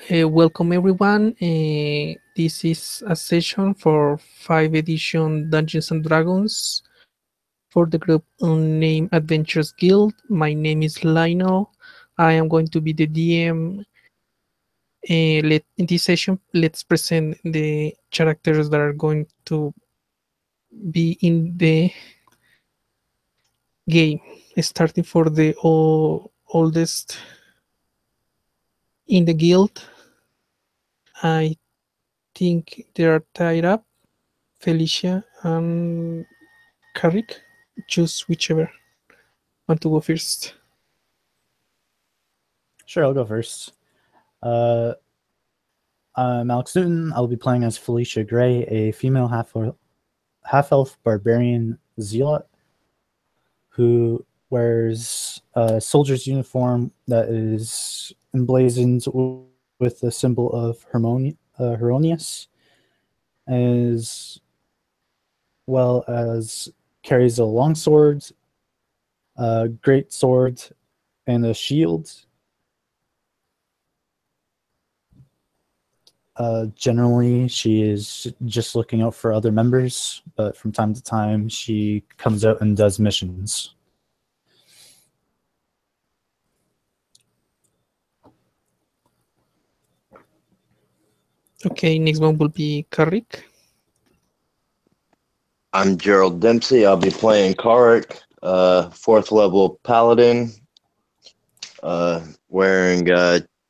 Welcome everyone. This is a session for 5th edition Dungeons and Dragons for the group unnamed Adventures Guild. My name is Lionel. I am going to be the DM. In this session, let's present the characters that are going to be in the game. Starting for the oldest in the guild, I think they are tied up. Felicia and Carrick. Choose whichever. Want to go first? Sure, I'll go first. I'm Alex Newton. I'll be playing as Felicia Gray, a female half-elf barbarian zealot who wears a soldier's uniform that is emblazoned with the symbol of Heronius, as well as carries a longsword, a great sword, and a shield. Generally, she is just looking out for other members, but from time to time, she comes out and does missions. Okay, next one will be Carrick. I'm Gerald Dempsey. I'll be playing Karik, 4th level paladin, wearing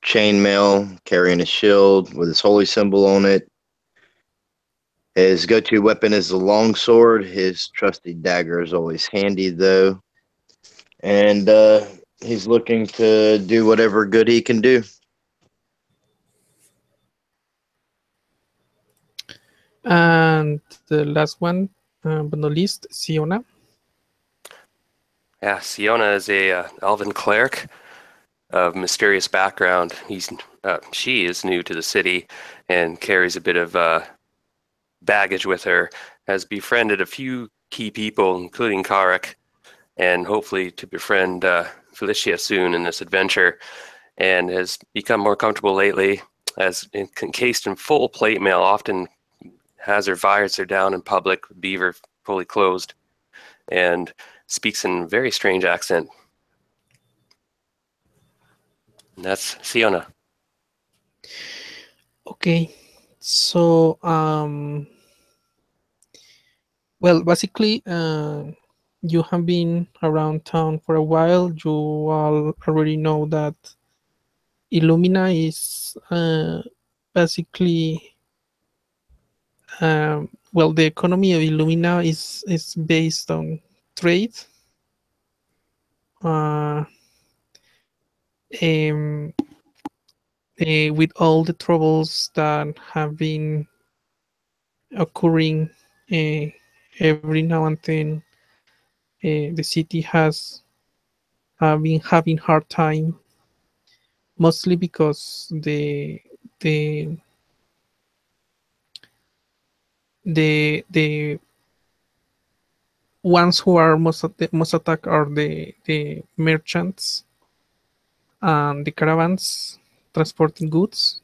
chainmail, carrying a shield with his holy symbol on it. His go-to weapon is the longsword. His trusty dagger is always handy, though. And he's looking to do whatever good he can do. And the last one, but not least, Siona. Yeah, Siona is a elven cleric of mysterious background. She is new to the city and carries a bit of baggage with her. Has befriended a few key people, including Karik, and hopefully to befriend Felicia soon in this adventure. And has become more comfortable lately. As encased in full plate mail, often has her visor down in public, beaver fully closed, and speaks in a very strange accent. And that's Siona. Okay, so well, basically, you have been around town for a while. You all already know that Illumina is basically well, the economy of Illumina is based on trade. With all the troubles that have been occurring every now and then, the city has been having hard time, mostly because the ones who are most attacked are the merchants and the caravans transporting goods.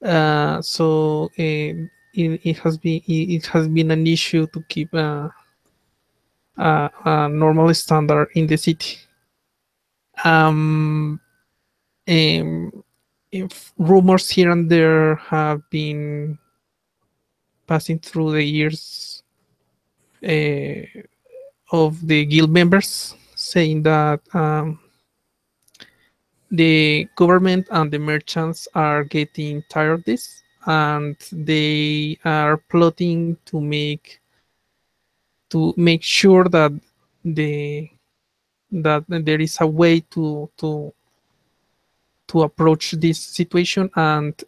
So it has been an issue to keep a normal standard in the city. If rumors here and there have been passing through the years of the guild members saying that the government and the merchants are getting tired of this, and they are plotting to make sure that there is a way to approach this situation and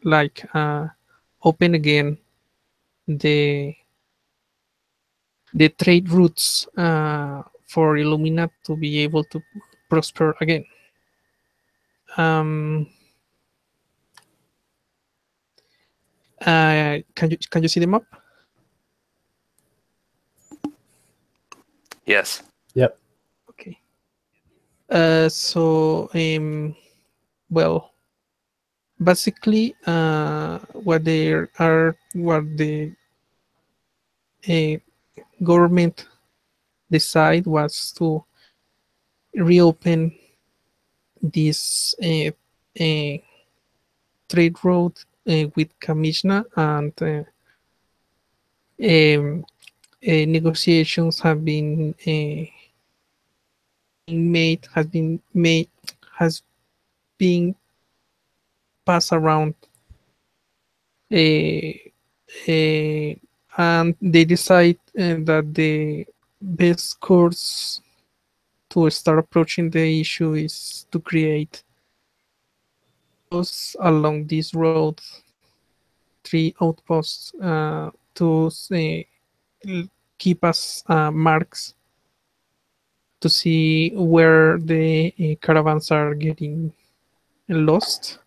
like open again the trade routes for Illumina to be able to prosper again. Can you see the map? Yes. Yep. Okay. So well, basically, what the uh, government decided was to reopen this trade road with Kamishna, and um, negotiations have been made has been passed around, uh, uh, and they decide that the best course to start approaching the issue is to create outposts along this road, 3 outposts, to keep us marks to see where the caravans are getting lost,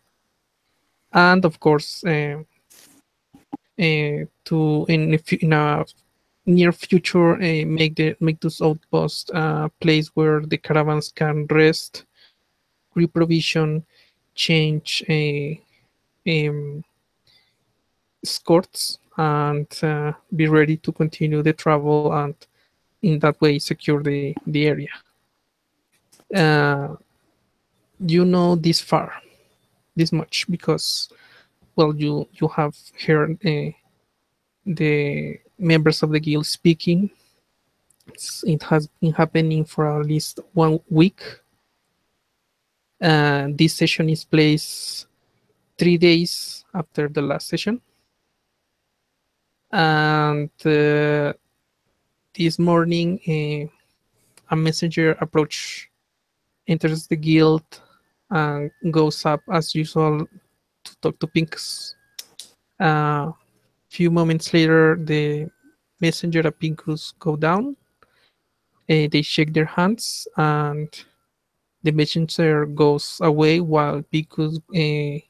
and of course to in a near future make those outposts a place where the caravans can rest, reprovision, change um, escorts, and be ready to continue the travel, and in that way secure the area. uh, you know this far, this much, because well, you have heard the members of the guild speaking. It has been happening for at least 1 week. This session is placed 3 days after the last session, and this morning a messenger enters the guild and goes up as usual to talk to Pinkus. Few moments later, the messenger and Pinkus go down. They shake their hands, and the messenger goes away while Pinkus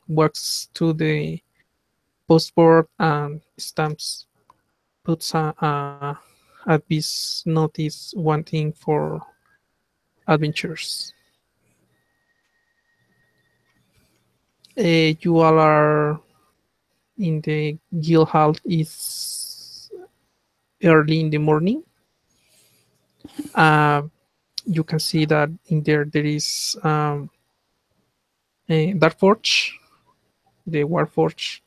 walks to the postboard and stamps, puts a piece notice wanting for adventures. You all are in the guild hall. Is early in the morning. Uh, you can see that in there is a Dark Forge, the War Forge,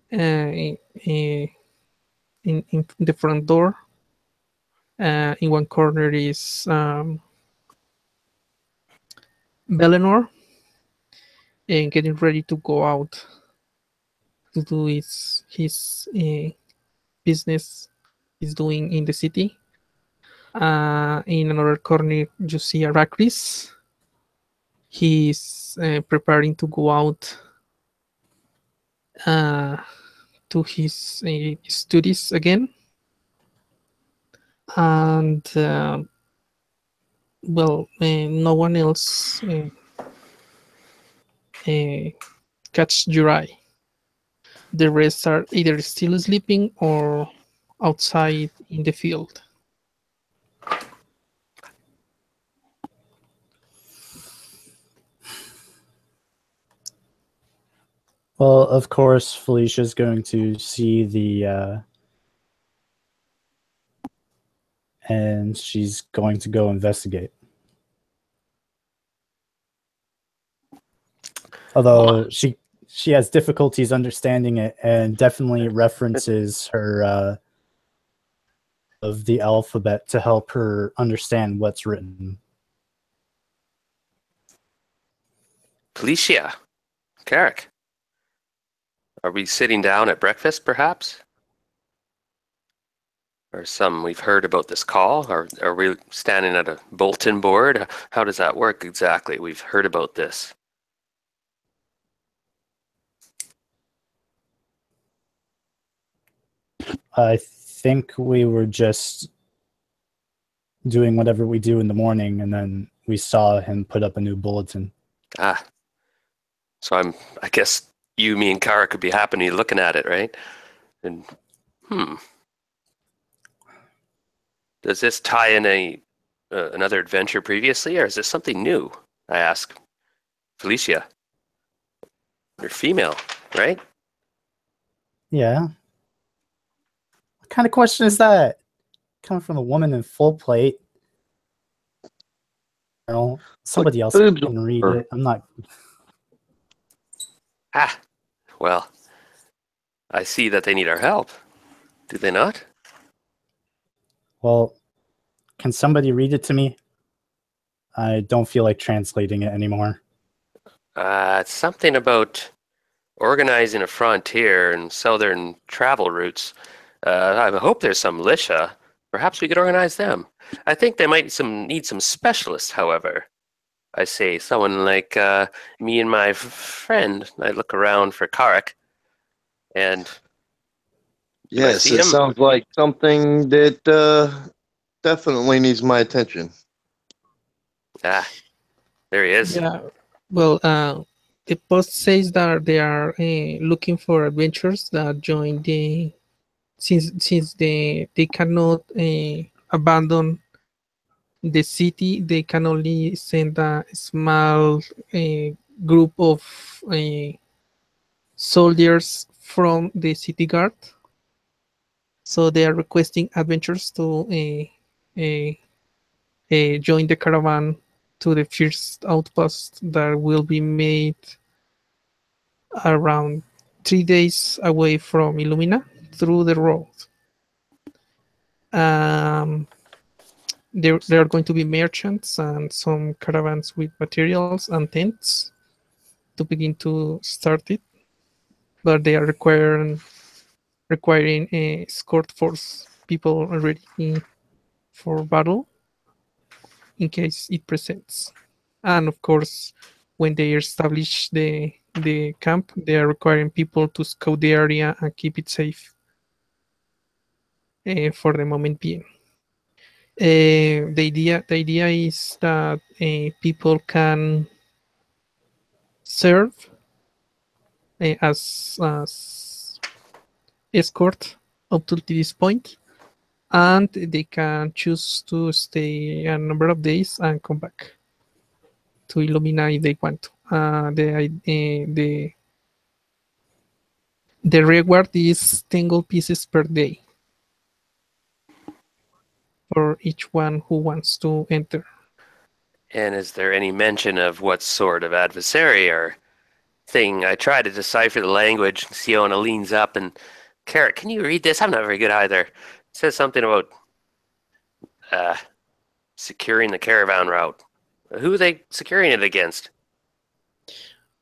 in the front door. In one corner is Belenor, getting ready to go out to do his business he's doing in the city. In another corner, you see Arachris. He's preparing to go out uh, to his studies again. And well, no one else catch your eye. The rest are either still sleeping or outside in the field. Well, of course, Felicia's going to see the and she's going to go investigate. Although she has difficulties understanding it, and definitely references her of the alphabet to help her understand what's written. Felicia, Carrick, are we sitting down at breakfast, perhaps? Or some we've heard about this call? Or are we standing at a bulletin board? How does that work exactly? We've heard about this. I think we were just doing whatever we do in the morning, and then we saw him put up a new bulletin. Ah, so I guess you, me, and Kara could be happy looking at it, right? And does this tie in another adventure previously, or is this something new? I ask Felicia. You're female, right? Yeah. What kind of question is that? Coming from a woman in full plate. You know, somebody else boobs can read or- it. I'm not. Ah, well, I see that they need our help. Do they not? Well, can somebody read it to me? I don't feel like translating it anymore. It's something about organizing a frontier and southern travel routes. I hope there's some militia. Perhaps we could organize them. I think they might need some specialists, however. I say someone like me and my friend. I look around for Karak, and do I Yes, see it him? sounds like something that definitely needs my attention. Ah, there he is. Yeah. Well, the post says that they are looking for adventurers that join the since they cannot abandon the city. They can only send a small group of uh, soldiers from the city guard. So they are requesting adventurers to join the caravan to the first outpost that will be made around 3 days away from Illumina through the road. Um, there are going to be merchants and some caravans with materials and tents to begin to start it, but they are requiring a escort force people already for battle in case it presents. And of course, when they establish the camp, they are requiring people to scout the area and keep it safe for the moment being. The idea is that people can serve as escort up to this point, and they can choose to stay a number of days and come back to Illumina if they want to. The reward is 10 gold pieces per day for each one who wants to enter. And is there any mention of what sort of adversary or thing? I try to decipher the language. Siona leans up and, Carrot, can you read this? I'm not very good either. It says something about uh, securing the caravan route. Who are they securing it against?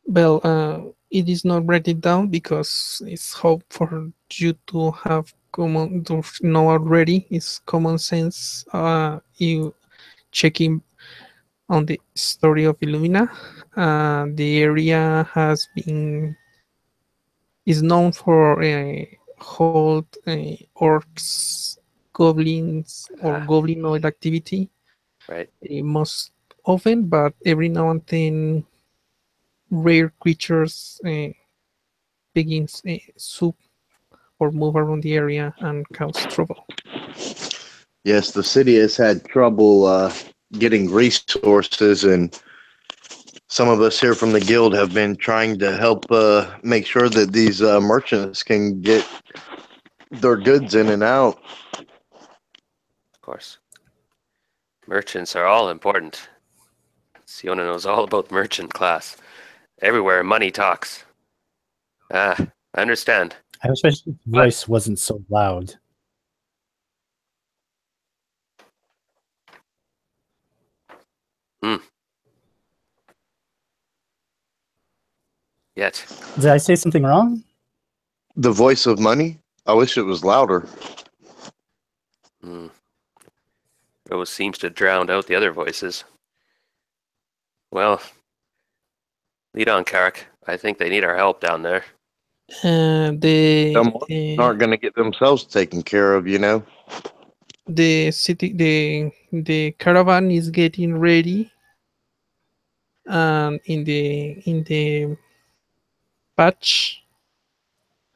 Well, it is not written down because it's hope for you to have common to know already. It's common sense. You checking on the story of Illumina. The area has been is known for hold orcs, goblins, or Ah, goblinoid activity right. most often, but every now and then rare creatures begins soup or move around the area and cause trouble. Yes, the city has had trouble getting resources, and some of us here from the guild have been trying to help make sure that these merchants can get their goods in and out. Of course. Merchants are all important. Siona knows all about merchant class. Everywhere money talks. Ah, I understand. I wish his But voice wasn't so loud. yet, Did I say something wrong? The voice of money? I wish it was louder. it always seems to drown out the other voices. Well, lead on, Carrick. I think they need our help down there. The Some aren't going to get themselves taken care of, you know? the city the caravan is getting ready, and in the patch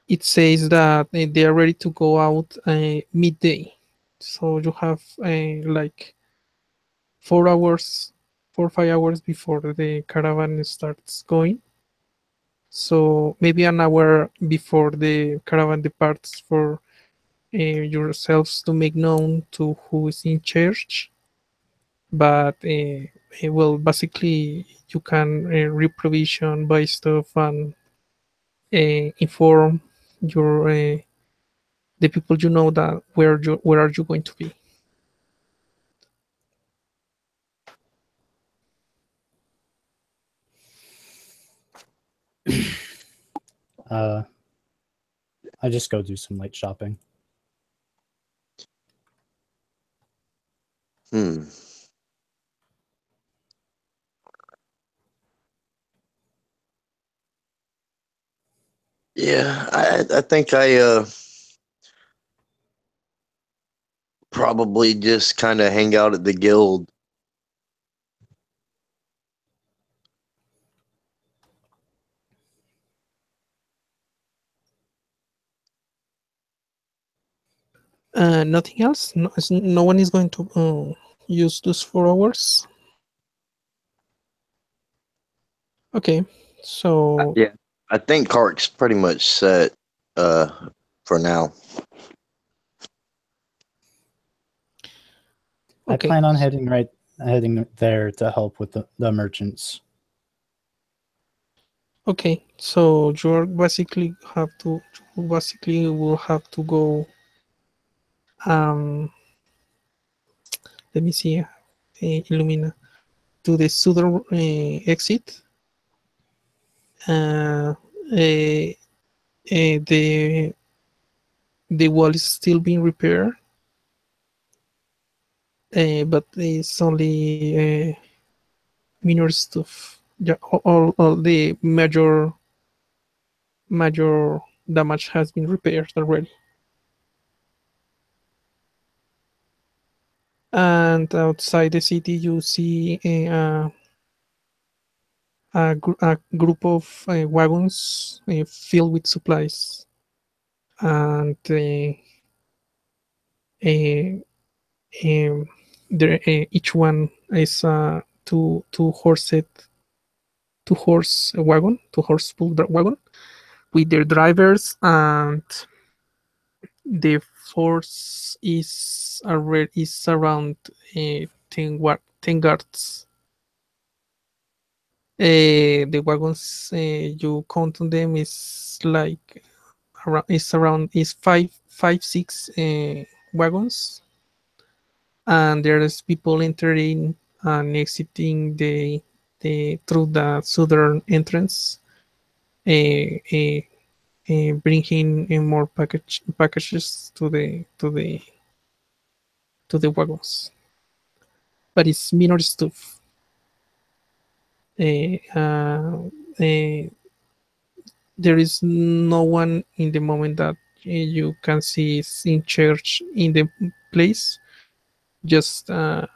it says that they are ready to go out midday. So you have like 4 hours, 4 or 5 hours before the caravan starts going. So maybe an hour before the caravan departs for yourselves to make known to who is in charge. But well, basically you can reprovision, buy stuff, and inform your the people you know that where are you going to be. Uh, I just go do some light shopping. Hmm. Yeah, I think I probably just kind of hang out at the guild. Nothing else. No one is going to use those 4 hours. Okay, so Yeah, I think Kark's pretty much set for now. I okay, plan on heading there to help with the merchants. okay. So you're basically you basically will have to go. Um, Let me see. Illumina to the southern exit. Uh, uh, the wall is still being repaired, but it's only minor stuff. Yeah, all the major damage has been repaired already. And outside the city, you see a group of wagons filled with supplies, and uh, um, each one is two horse wagon, two horse pull wagon with their drivers, and the force is around 10 guards. The wagons you count on them is like around is five six wagons, and there's people entering and exiting the through the southern entrance, uh, bringing in more packages to the wagons. But it's minor stuff. Uh, uh, uh, there is no one in the moment that you can see is in church in the place. Just a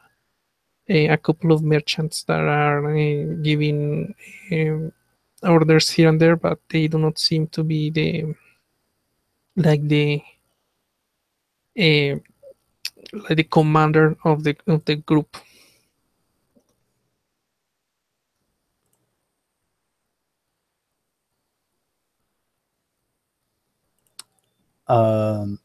couple of merchants that are giving um, orders here and there, but they do not seem to be like the uh, like the commander of the group. Um,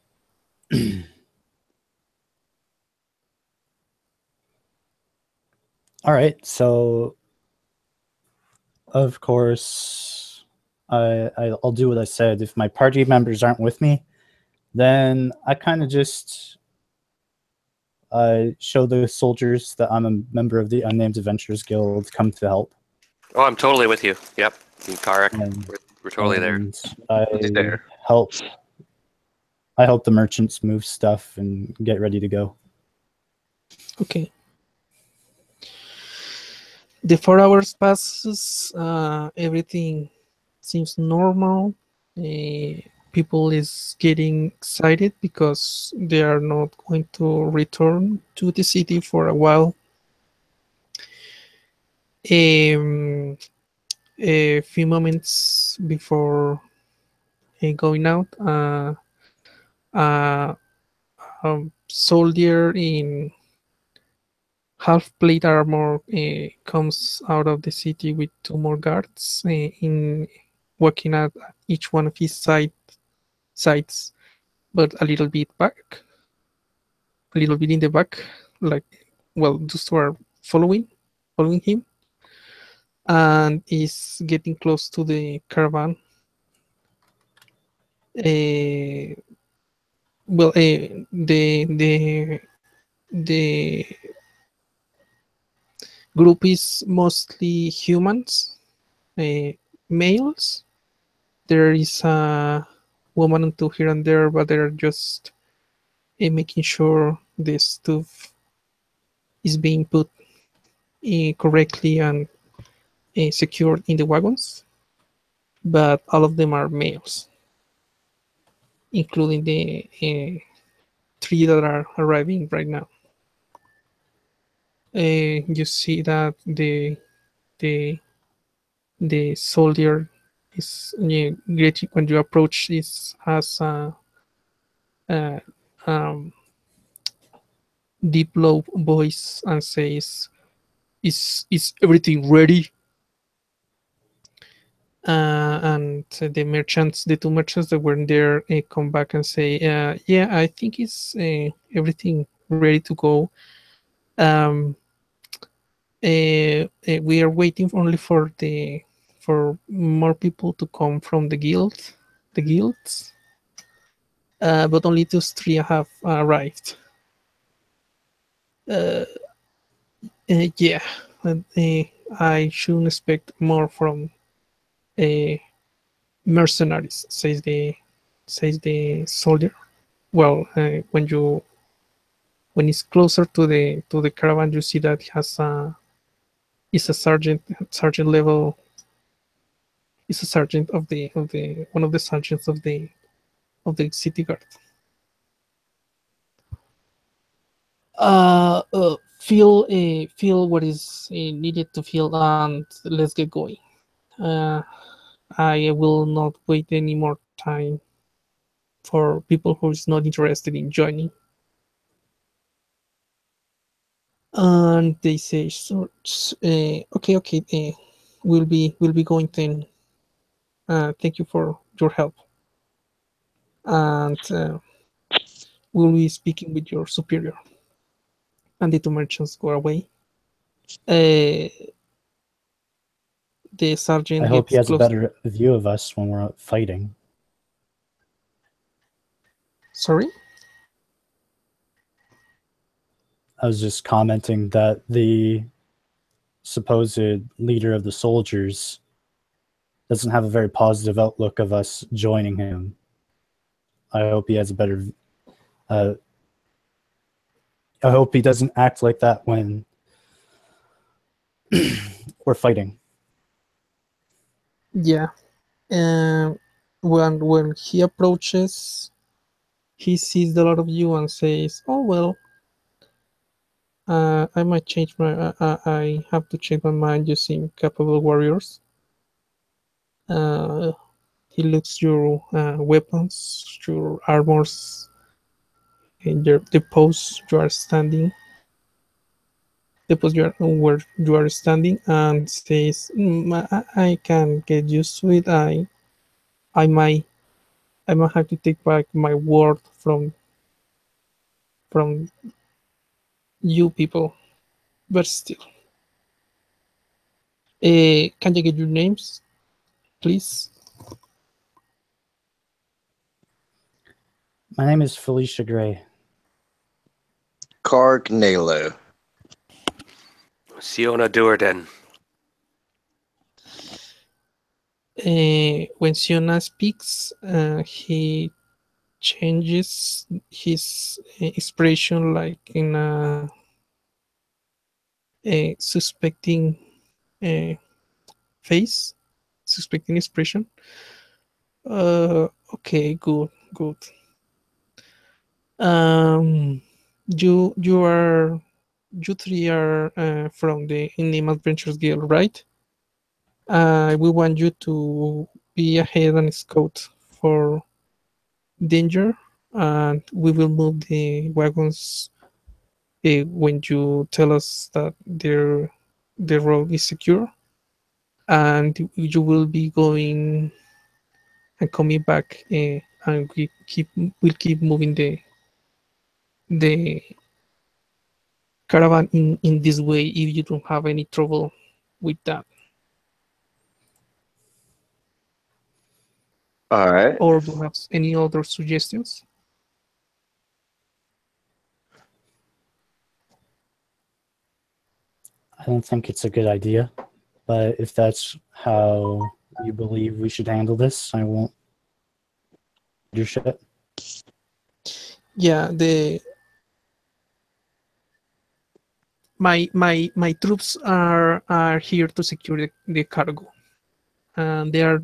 all right, so of course, I'll do what I said. If my party members aren't with me, then I kind of just show the soldiers that I'm a member of the Unnamed Adventurers Guild, come to help. Oh, I'm totally with you. Yep. Karek, And, we're totally there. and I There. help. I help the merchants move stuff and get ready to go. Okay. The 4 hours passes. Everything seems normal. People is getting excited because they are not going to return to the city for a while. Um, a few moments before going out, uh, a soldier in half plate armor comes out of the city with two more guards in walking at each one of his sides, but a little bit back, a little bit in the back, like, well, those two are following him, and is getting close to the caravan. Uh, well, the group is mostly humans, uh, males. There is a woman or two here and there, but they're just making sure the stuff is being put correctly and secured in the wagons. But all of them are males, including the three that are arriving right now. You see that the the soldier is getting, when you approach this, has a um, deep low voice and says, "Is everything ready?" And the two merchants that were there, come back and say, "Yeah, I think it's everything ready to go. Um, we are waiting only for more people to come from the guilds, but only those three have arrived. Uh, yeah, and, I shouldn't expect more from uh, mercenaries," says the soldier. Well, when it's closer to the caravan, you see that he has a is a sergeant level. Is a sergeant of the one of the sergeants of the city guard. Feel what is needed to feel, and let's get going. Uh, I will not wait any more time for people who is not interested in joining. And they say, "So, okay, okay, we'll be going then. Thank you for your help, and we'll be speaking with your superior." And the two merchants go away. Uh, the I sergeant hope he gets has a close. better view of us when we're out fighting. Sorry. I was just commenting that the supposed leader of the soldiers doesn't have a very positive outlook of us joining him. I hope he has a better. Uh, I hope he doesn't act like that when we're fighting. Yeah. When he approaches, he sees the lot of you and says, "Oh well, I might change my. I have to change my mind using capable warriors." Uh, he looks your weapons, your armors, and the pose you are standing, the pose you are where you are standing, and says, I can get used to it. I might I might have to take back my word from you people, but still. Can you get your names, please?" My name is Felicia Gray. Cargnalo. Siona Duerden. When Siona speaks, he changes his expression, like in a suspecting uh, face, suspecting expression. Okay, good. Um, you three are from the In-Name Adventures Guild, right? We want you to be ahead and scout for danger, and we will move the wagons when you tell us that the road is secure, and you will be going and coming back, and we'll keep moving the caravan in this way if you don't have any trouble with that. All right. Or do you have any other suggestions? I don't think it's a good idea, but if that's how you believe we should handle this, I won't do shit. Yeah, my troops are here to secure the cargo, and they are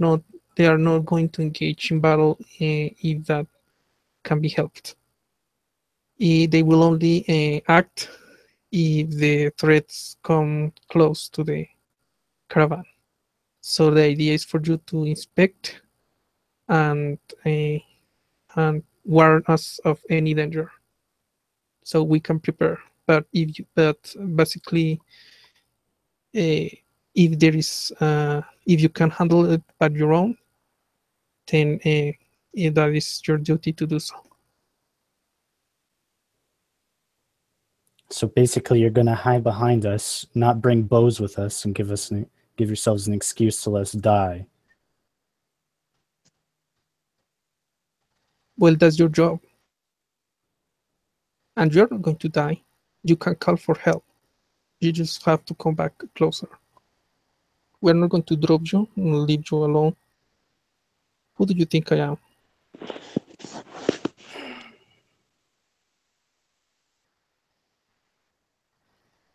not going to engage in battle if that can be helped. They will only act if the threats come close to the caravan. So the idea is for you to inspect and uh, and warn us of any danger, so we can prepare. But basically, if there is if you can handle it by your own, then that is your duty to do so. So basically, you're gonna hide behind us, not bring bows with us, and give yourselves an excuse to let us die. Well, that's your job, and you're not going to die. You can call for help. You just have to come back closer. We're not going to drop you and leave you alone. Who do you think I am?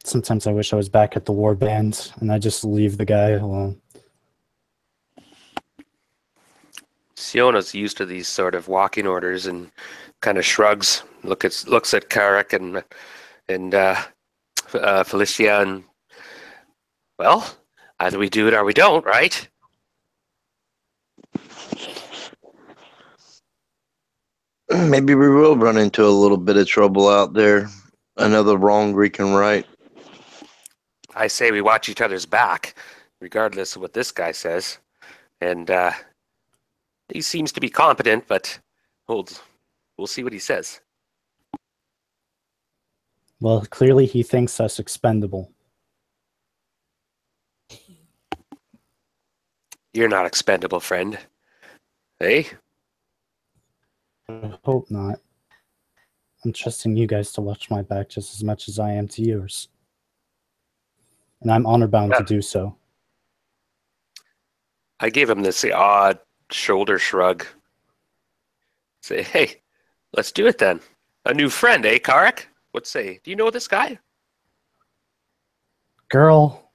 Sometimes I wish I was back at the war band and I just leave the guy alone. Siona's used to these sort of walking orders and kind of shrugs, looks at Carrick and Felicia, and well, either we do it or we don't, right? Maybe we will run into a little bit of trouble out there. Another wrong Greek and right. I say we watch each other's back, regardless of what this guy says. And he seems to be competent, but we'll see what he says. Well, clearly he thinks us expendable. You're not expendable, friend. Hey? I hope not. I'm trusting you guys to watch my back just as much as I am to yours. And I'm honor bound to do so. I gave him this odd shoulder shrug. Say, hey, let's do it then. A new friend, eh, Karek? What say? Do you know this guy? Girl,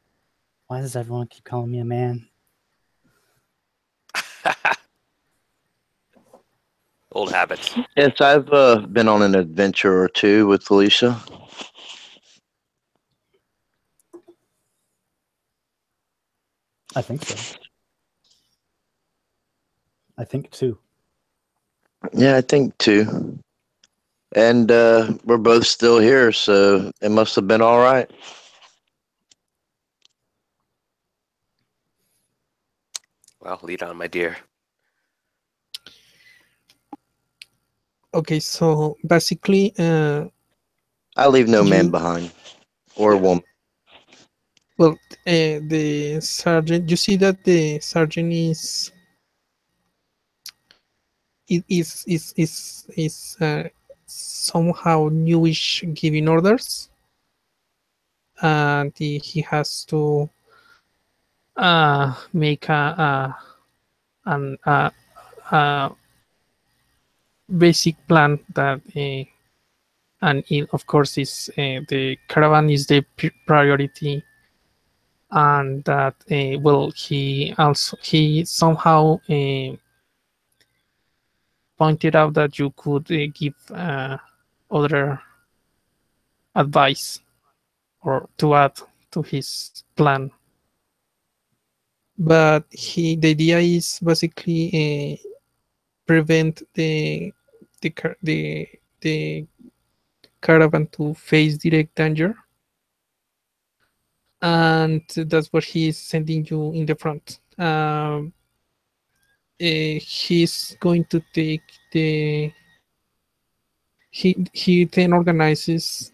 why does everyone keep calling me a man? Old habits. Yes, I've been on an adventure or two with Felicia. I think so. I think too. Yeah, I think too. And we're both still here, so it must have been all right. Well, lead on, my dear. Okay, so basically, I leave no man You- behind, or woman. well, the sergeant. You see that the sergeant is somehow newish giving orders, and he has to make a basic plan that and it, of course, is the caravan is the priority, and that well, he somehow pointed out that you could give other advice or to add to his plan, but the idea is basically prevent the caravan to face direct danger, and that's what he is sending you in the front. he's going to take the he then organizes,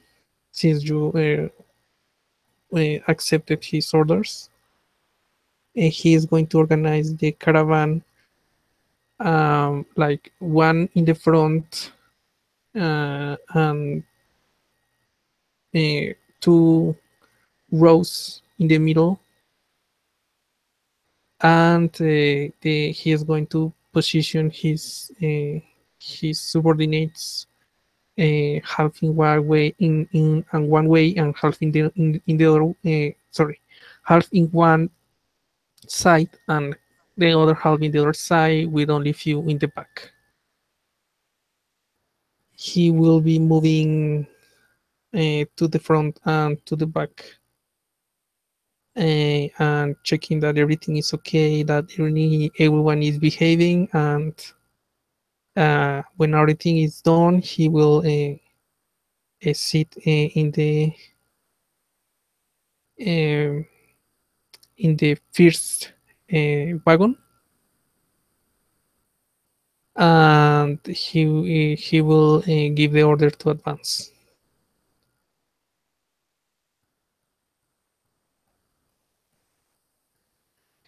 since you accepted his orders, he is going to organize the caravan, like one in the front, and two rows in the middle, and he is going to position his subordinates, half in one way, in and one way, and half in the other. Sorry, half in one side and the other half in the other side, with only few in the back. He will be moving to the front and to the back, and checking that everything is okay, that everyone is behaving, and when everything is done, he will sit um in the first wagon, and he will give the order to advance.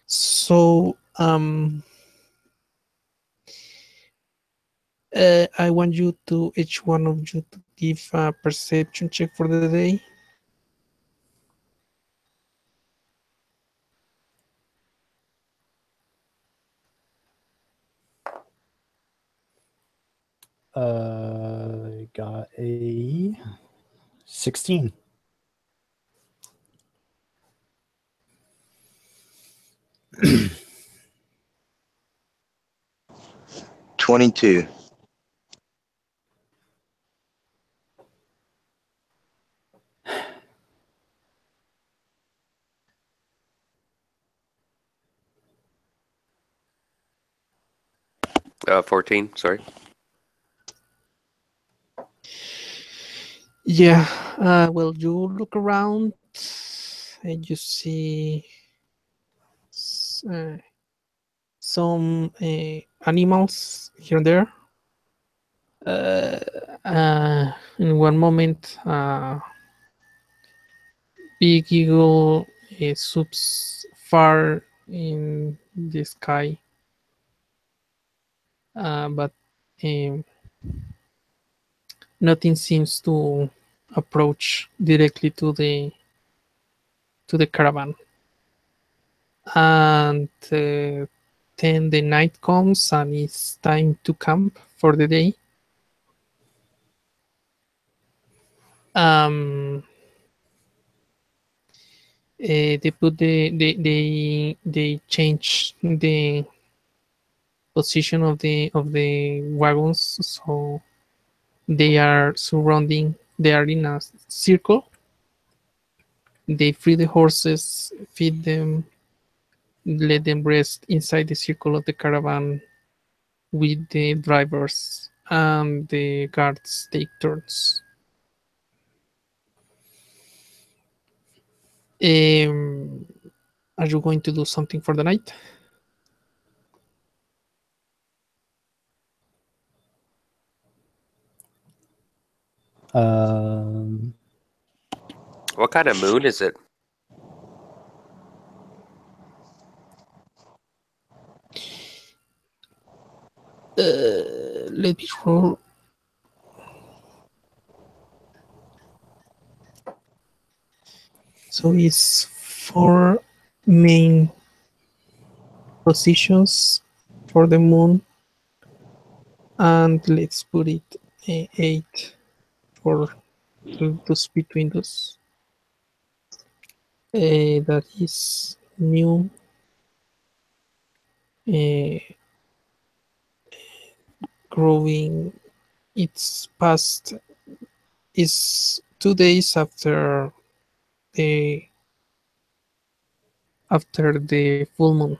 So I want you to, each one of you, to give a perception check for the day. I got a 16. $22. 14. Sorry. Yeah. Well, you look around and you see uh, some animals here and there. In one moment, big eagle swoops far in the sky, but um, nothing seems to approach directly to the caravan. And then the night comes and it's time to camp for the day. Um, they put they change the position of the wagons, so they are surrounding. They are in a circle. They free the horses, feed them, let them rest inside the circle of the caravan with the drivers, and the guards take turns. Um, are you going to do something for the night? Um, What kind of moon is it? Let me roll. So it's four main positions for the moon, and let's put it eight for to between those. That is new, uh, growing. It's past is 2 days the after the full moon,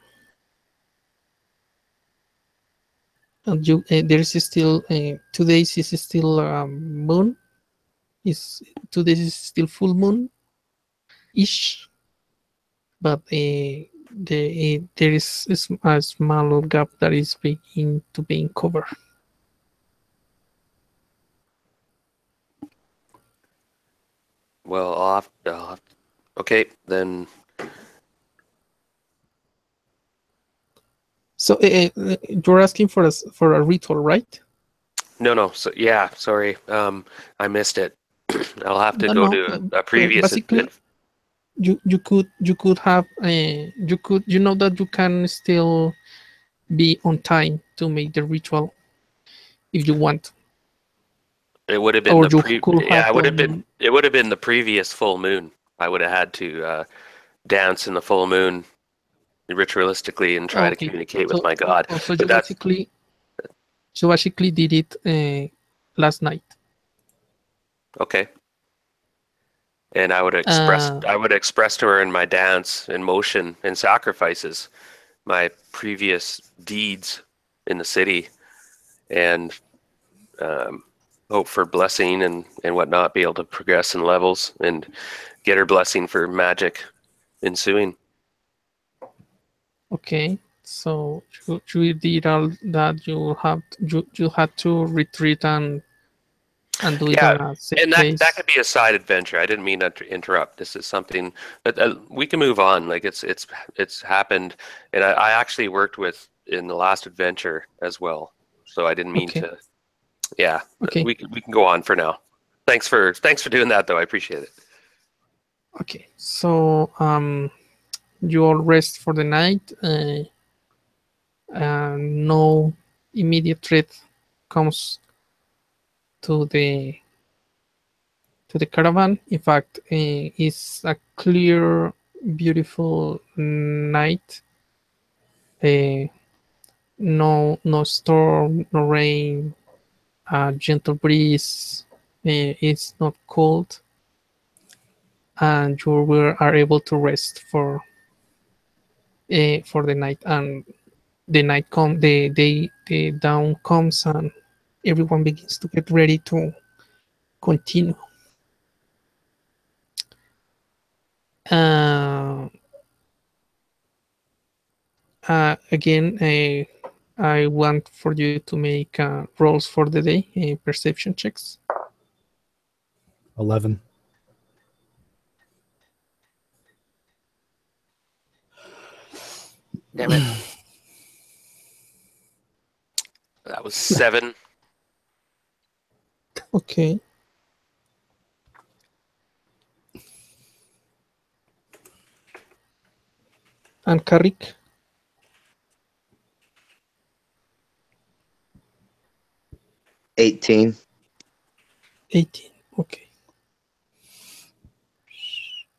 and you there is still 2 days is still moon, is 2 days is still full moon ish, but there is a small gap that is beginning to being covered. Well, I'll have okay, then. So you're asking for a ritual, right? No. So yeah, sorry. I missed it. I'll have to No, go no. to a previous. Basically, you could have you know that you can still be on time to make the ritual if you want, It would have been or the you could yeah, have done. it would have been the previous full moon. I would have had to dance in the full moon ritualistically and try to Okay, communicate with so my god. so But that's you basically did it last night. okay. And Uh, I would express to her in my dance and motion and sacrifices my previous deeds in the city and um, hope for blessing and whatnot, be able to progress in levels and get her blessing for magic ensuing. okay, so you did all that. You had to retreat and do it Yeah, on a safe and that place. could be a side adventure. I didn't mean to interrupt. This is something that we can move on. Like it's happened, and I actually worked with in the last adventure as well. So I didn't mean Okay, to. Yeah, okay, we can go on for now. Thanks for doing that though. I appreciate it. okay. So you all rest for the night. No immediate threat comes to the caravan. In fact, it's a clear, beautiful night. Uh, no storm, no rain, a gentle breeze. It's not cold, and you are able to rest for the night. And the night come, the dawn comes, and everyone begins to get ready to continue. Uh, Again, I want for you to make rolls for the day, perception checks. 11. Damn it. That was 7. Okay. And Karik, 18. 18. Okay.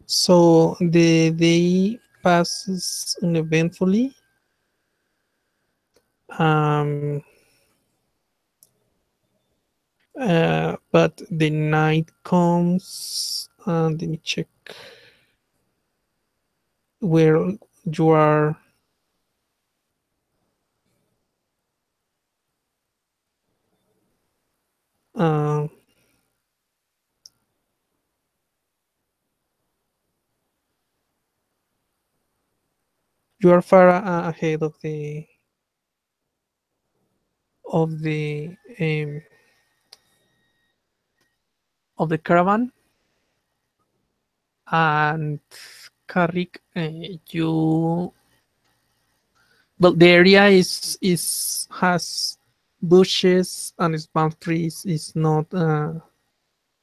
So the day passes uneventfully. Um, but the night comes. Let me check where you are. Uh, you are far ahead of the of the caravan, and Karik, you well, the area is has bushes and small trees. It's not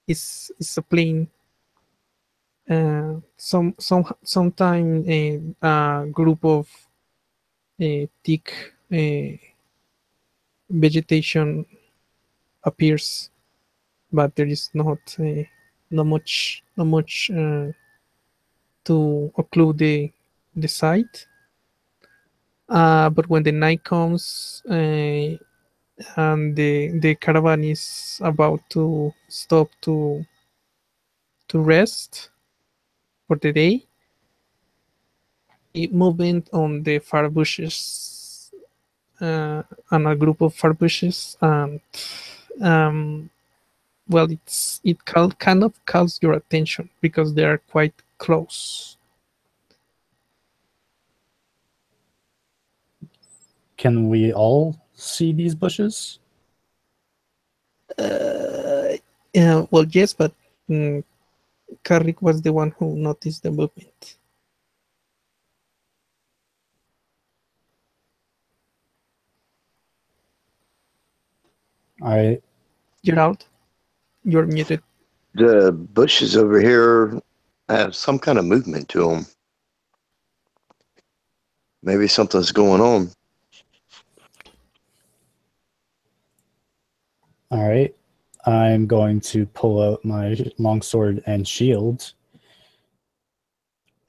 is a plain. Sometime a group of thick vegetation appears, but there is not much to occlude the site. But when the night comes, and the caravan is about to stop to rest for the day, the movement on the far bushes, and a group of far bushes, and um, well, kind of calls your attention because they are quite close. Can we all see these bushes? Yeah, well, yes, but Carrick was the one who noticed the movement. All right. Gerald, you're muted. The bushes over here have some kind of movement to them. Maybe something's going on. All right. I'm going to pull out my longsword and shield,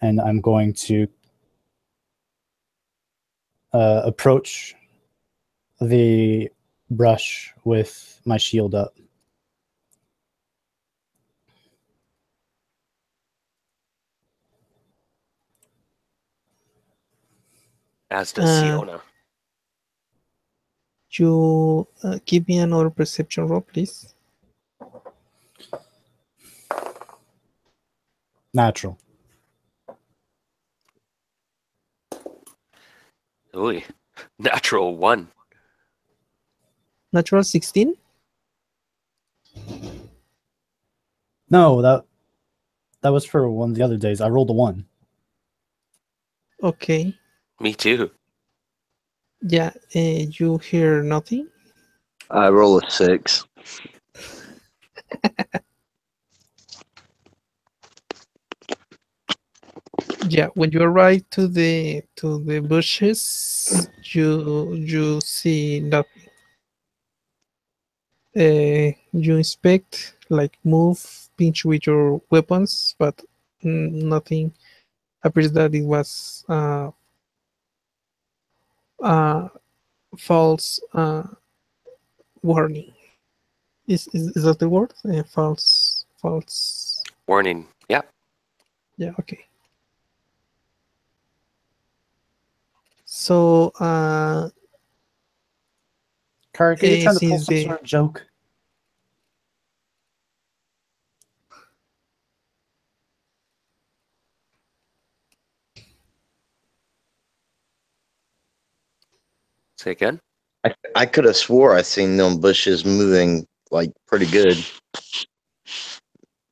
and I'm going to approach the brush with my shield up. As does Siona. You give me another perception roll, please. Natural. Ooh, natural 1. Natural 16? No, that was for one of the other days. I rolled a 1. Okay. Me too. Yeah, you hear nothing? I roll a 6. Yeah, when you arrive to the bushes, you see nothing. You inspect, like move, pinch with your weapons, but nothing appears that it was false warning. Is that the word? False. Warning. Yeah. Yeah. Okay. So Carrick, are you trying to pull since some the sort of joke? Say again. I could have swore I seen them bushes moving like pretty good.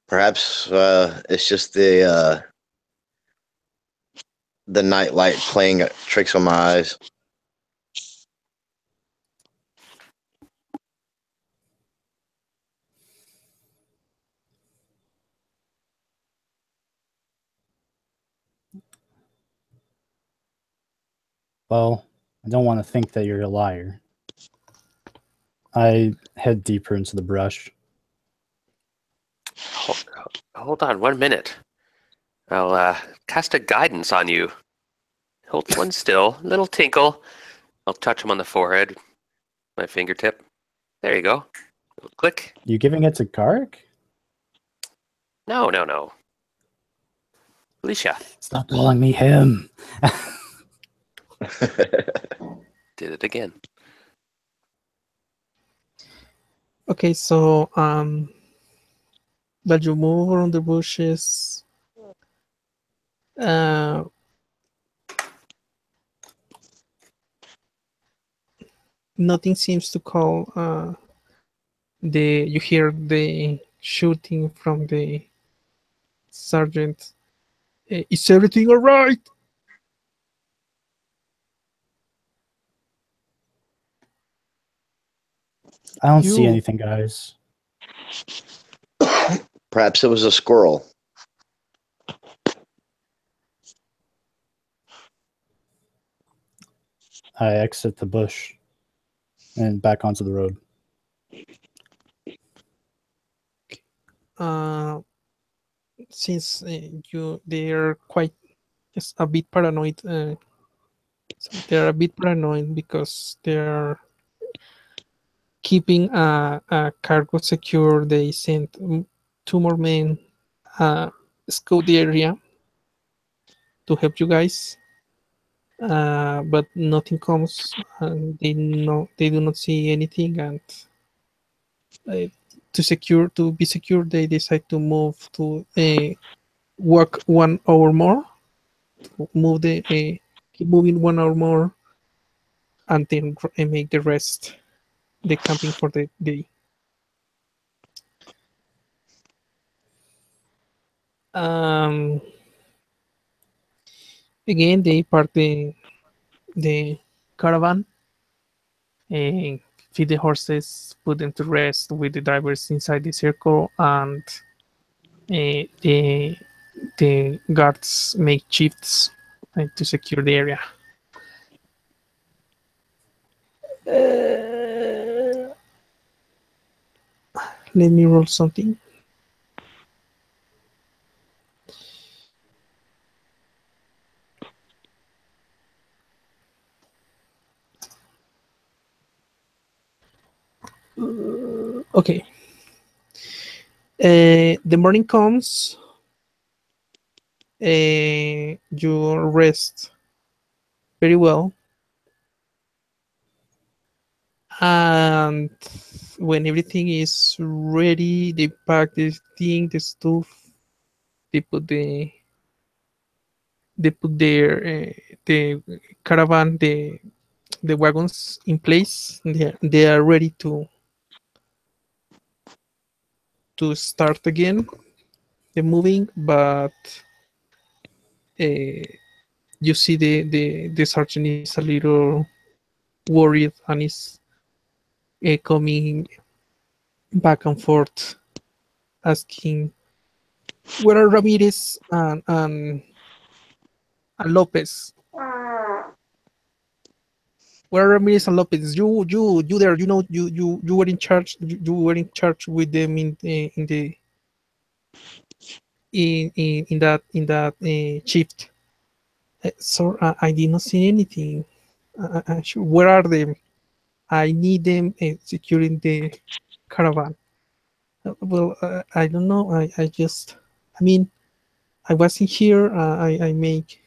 Perhaps it's just the nightlight playing tricks on my eyes. Well, I don't want to think that you're a liar. I head deeper into the brush. Hold on 1 minute. I'll cast a guidance on you. Hold one still. Little tinkle. I'll touch him on the forehead. My fingertip. There you go. Little click. You giving it to Carrick? No. Alicia. Stop calling me him. Did it again. okay, so but you move around the bushes. Nothing seems to call you hear the shooting from the sergeant. Is everything all right? I don't see You- anything, guys. Perhaps it was a squirrel. I exit the bush and back onto the road. Since they're quite a bit paranoid. So they're a bit paranoid because they're keeping a cargo secure. They sent 2 more men scout the area to help you guys, but nothing comes. And they do not see anything, and uh, to be secure, they decide to move to walk 1 hour more. To move keep moving 1 hour more and then make the rest, the camping for the day. Um, Again, they park the caravan and feed the horses, put them to rest with the drivers inside the circle, and the guards make shifts to secure the area. Let me roll something. Okay. The morning comes. You rest very well, and when everything is ready, they pack the thing, the stuff. They put the caravan, the wagons in place. They are ready to start again the moving, but uh, you see the sergeant is a little worried and is coming back and forth asking where are Ramirez and Lopez. Where are Ramirez and Lopez? You there? You know you were in charge. You were in charge with them in that shift. So I did not see anything. Sure, where are they? I need them securing the caravan. Well, I don't know. I just, I mean, I wasn't here. I make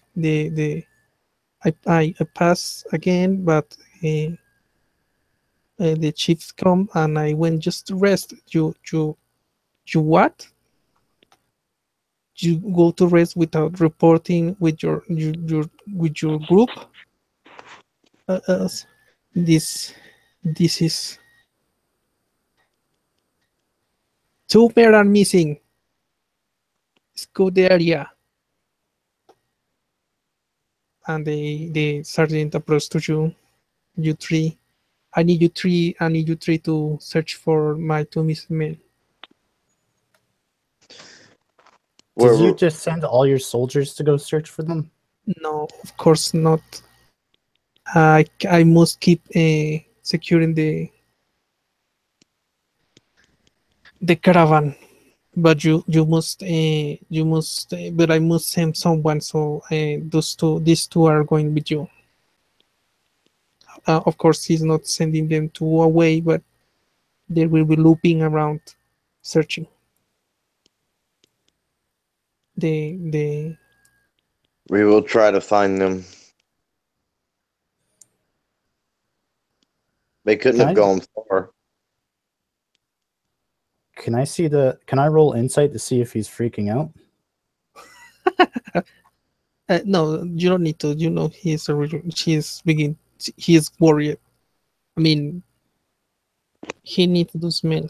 I pass again, but the chiefs come and I went just to rest. You what? You go to rest without reporting with your group? Uh, uh, this this is two men are missing. Scout the area. And the sergeant approached to you three. I need you three to search for my two missing men. Did you just send all your soldiers to go search for them? No, of course not. I must keep securing the caravan, but but I must send someone. So these two are going with you. Of course, he's not sending them to away, but they will be looping around, searching the. We will try to find them. They couldn't have gone far. Can I roll insight to see if he's freaking out? No, you don't need to. You know, he is worried. I mean, he needs those men,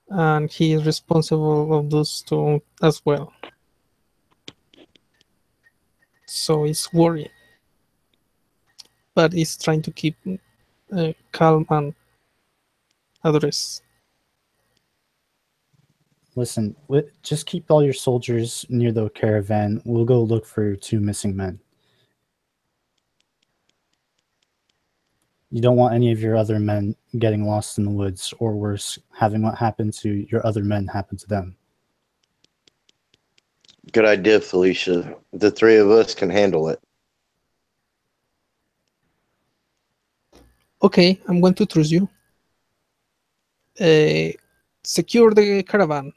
and he is responsible of those two as well. So he's worried, but he's trying to keep calm and address. Listen, just keep all your soldiers near the caravan. We'll go look for two missing men. You don't want any of your other men getting lost in the woods, or worse, having what happened to your other men happen to them. Good idea, Felicia. The three of us can handle it. Okay, I'm going to trust you. Secure the caravan.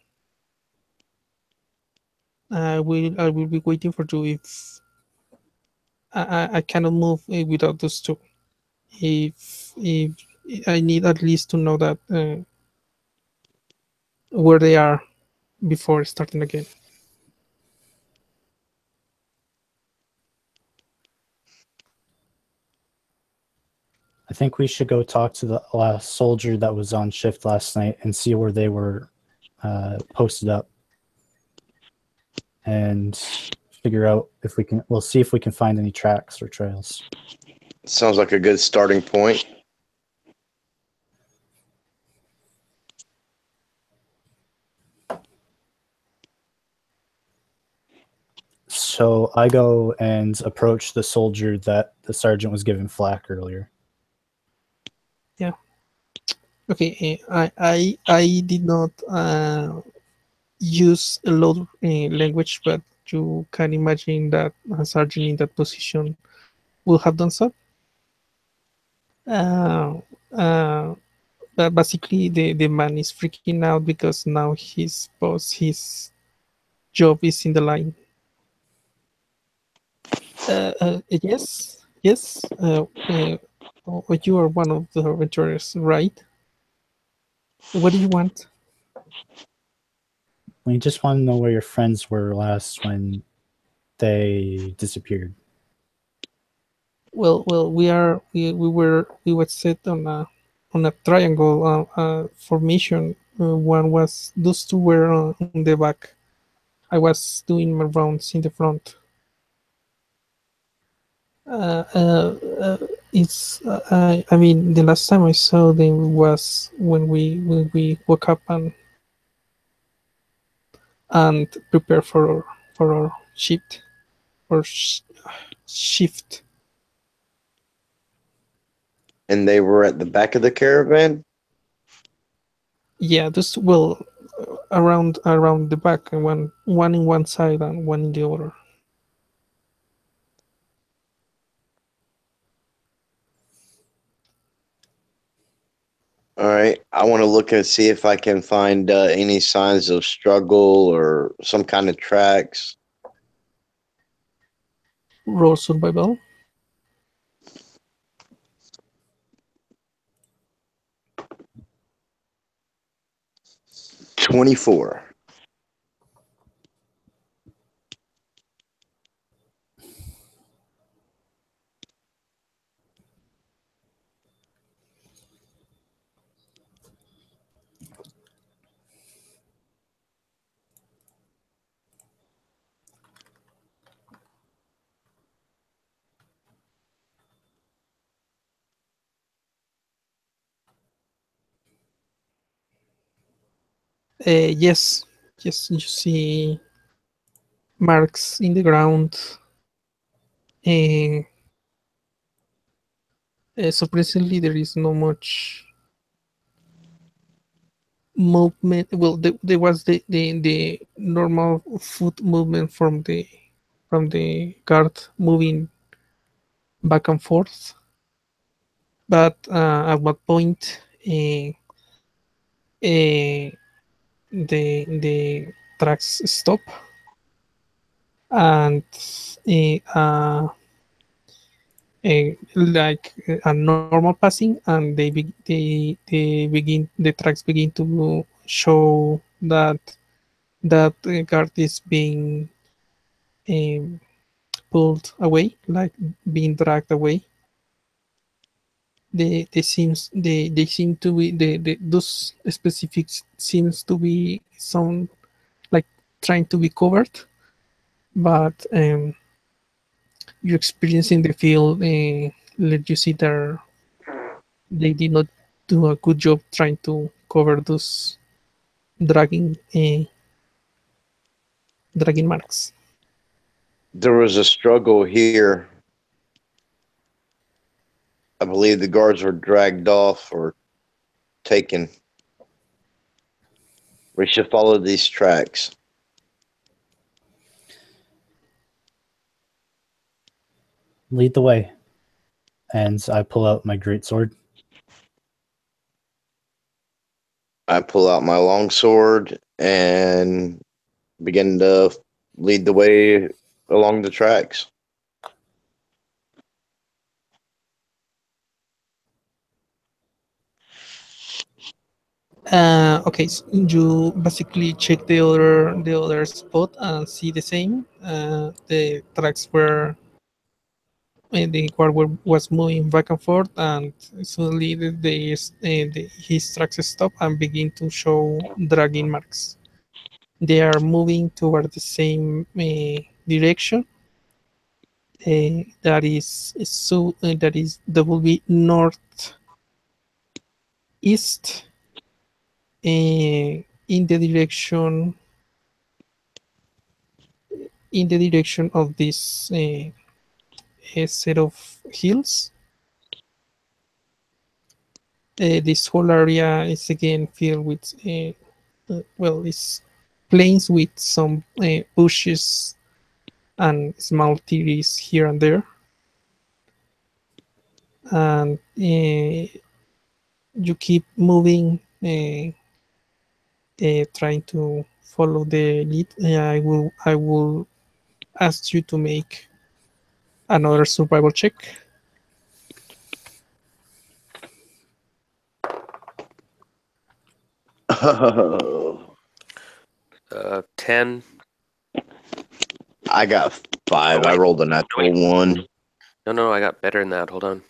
I will be waiting for you. If I cannot move without those two. If I need at least to know that where they are before starting again. I think we should go talk to the last soldier that was on shift last night and see where they were posted up, and figure out if we can. We'll see if we can find any tracks or trails. Sounds like a good starting point. So I go and approach the soldier that the sergeant was giving flack earlier. Okay, I did not use a lot of language, but you can imagine that a sergeant in that position will have done so. Uh, uh, but basically, the man is freaking out because now his boss, his job is in the line. Yes, yes. You are one of the adventurers, right? What do you want? We just want to know where your friends were last when they disappeared. Well, we were set on a triangle formation. One was those two were on the back. I was doing my rounds in the front. Uh, uh, uh, I mean, the last time I saw them was when we woke up and prepare for our shift or shift. And they were at the back of the caravan? Yeah, just well around the back, and one in one side and one in the other. All right. I want to look and see if I can find any signs of struggle or some kind of tracks. Roll survival. $24. Yes, yes, you see marks in the ground. Uh, Surprisingly, there is no much movement. Well, there was the normal foot movement from the guard moving back and forth. But at what point uh, the tracks stop and like a normal passing, and they begin the tracks begin to show that guard is being um, pulled away, like being dragged away. They seem to be those specifics seems to be some like trying to be covered, but your experience in the field let you see that they did not do a good job trying to cover those dragging marks. There was a struggle here. I believe the guards were dragged off or taken. We should follow these tracks. Lead the way. And I pull out my greatsword. I pull out my longsword and begin to lead the way along the tracks. Okay, so you basically check the other spot and see the same. The tracks were the guard was moving back and forth, and suddenly his tracks stop and begin to show dragging marks. They are moving toward the same direction. That will be northeast, in the direction of this set of hills. This whole area is again filled with well, it's plains with some bushes and small trees here and there, and you keep moving, trying to follow the lead. I will ask you to make another survival check. 10. I got 5. Oh, I wait. rolled a natural 1. No, I got better than that. Hold on.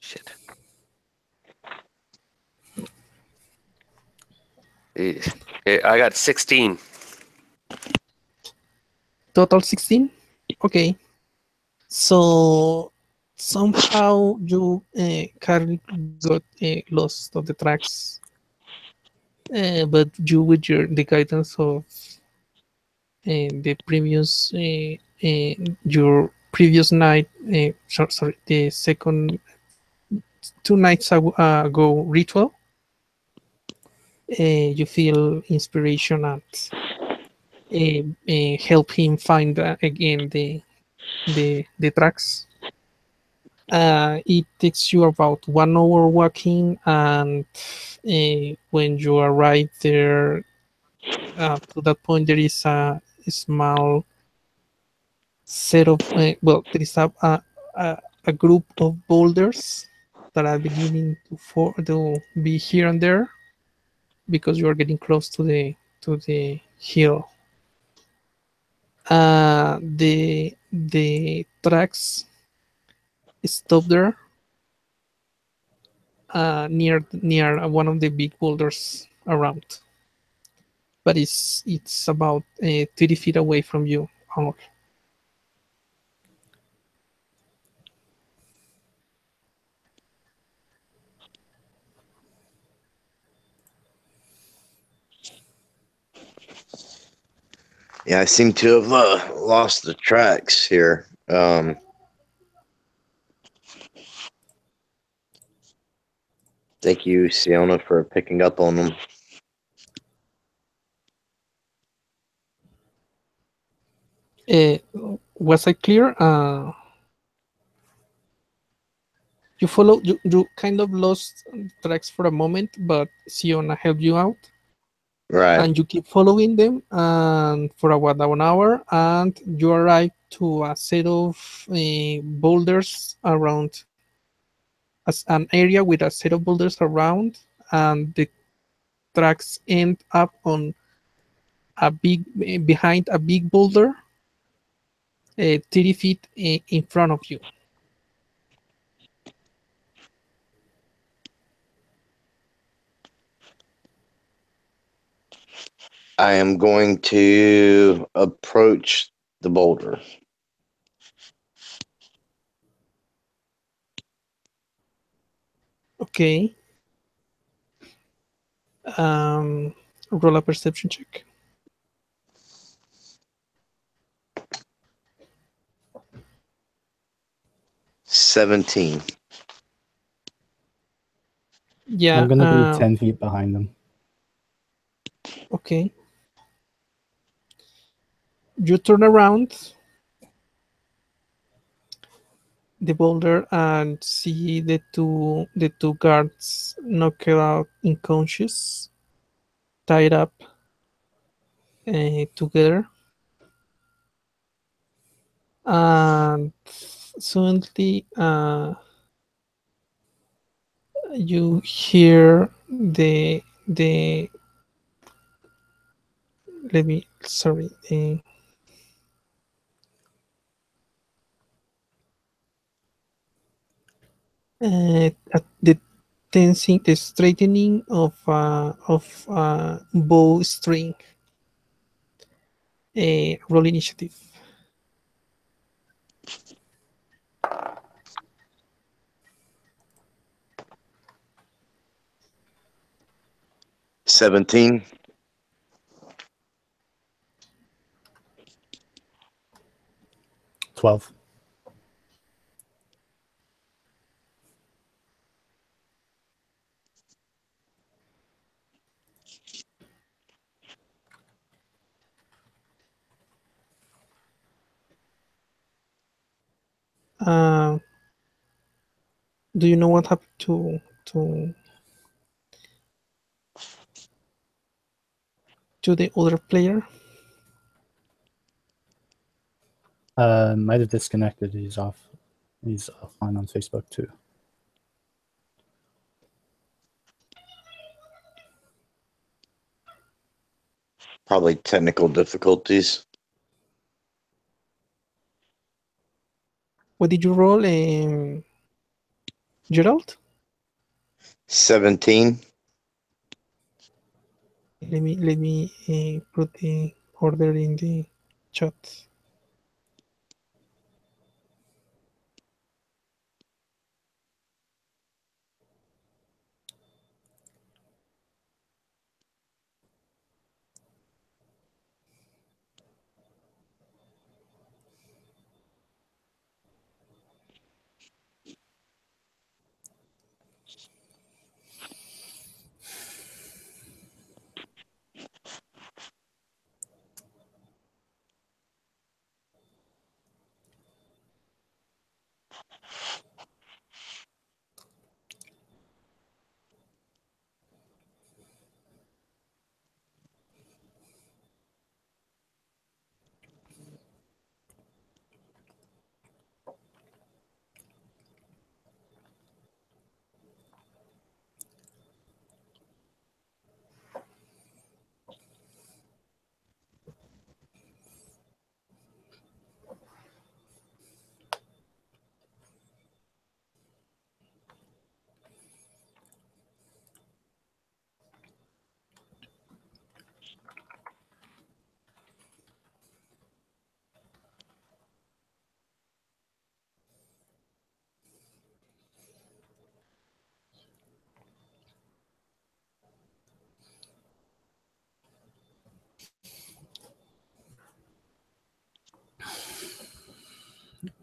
Shit. I got 16. Total 16. Okay, so somehow you got lost of the tracks, but you, with the guidance of the previous your previous night, sorry, the second 2 nights ago ritual, you feel inspiration and help him find again the tracks. It takes you about 1 hour walking, and when you arrive there, to that point, there is a small set of there is a group of boulders that are beginning to be here and there because you are getting close to the hill. The tracks stop there, near one of the big boulders around, but it's about 30 feet away from you. Onward. Yeah, I seem to have lost the tracks here. Thank you, Siona, for picking up on them. Uh, was I clear? You kind of lost tracks for a moment, but Siona helped you out, Right. and you keep following them, and for about 1 hour, and you arrive to a set of boulders around, as an area with a set of boulders around, and the tracks end up on a big behind a big boulder, 30 feet in front of you. I am going to approach the boulder. Okay. Roll a perception check. 17. Yeah. I'm gonna be 10 feet behind them. Okay. You turn around the boulder and see the two guards knocked out unconscious, tied up together, and suddenly you hear the let me sorry the tensing, the straightening of bowstring. Roll initiative. 17. $12. Uh, do you know what happened to the other player? Might have disconnected. He's off. He's offline on Facebook too. Probably technical difficulties. What did you roll, Gerald? 17. Let me put the order in the chat.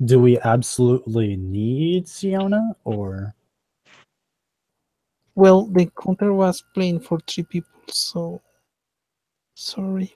Do we absolutely need Siona or? Well, the counter was playing for 3 people, so sorry.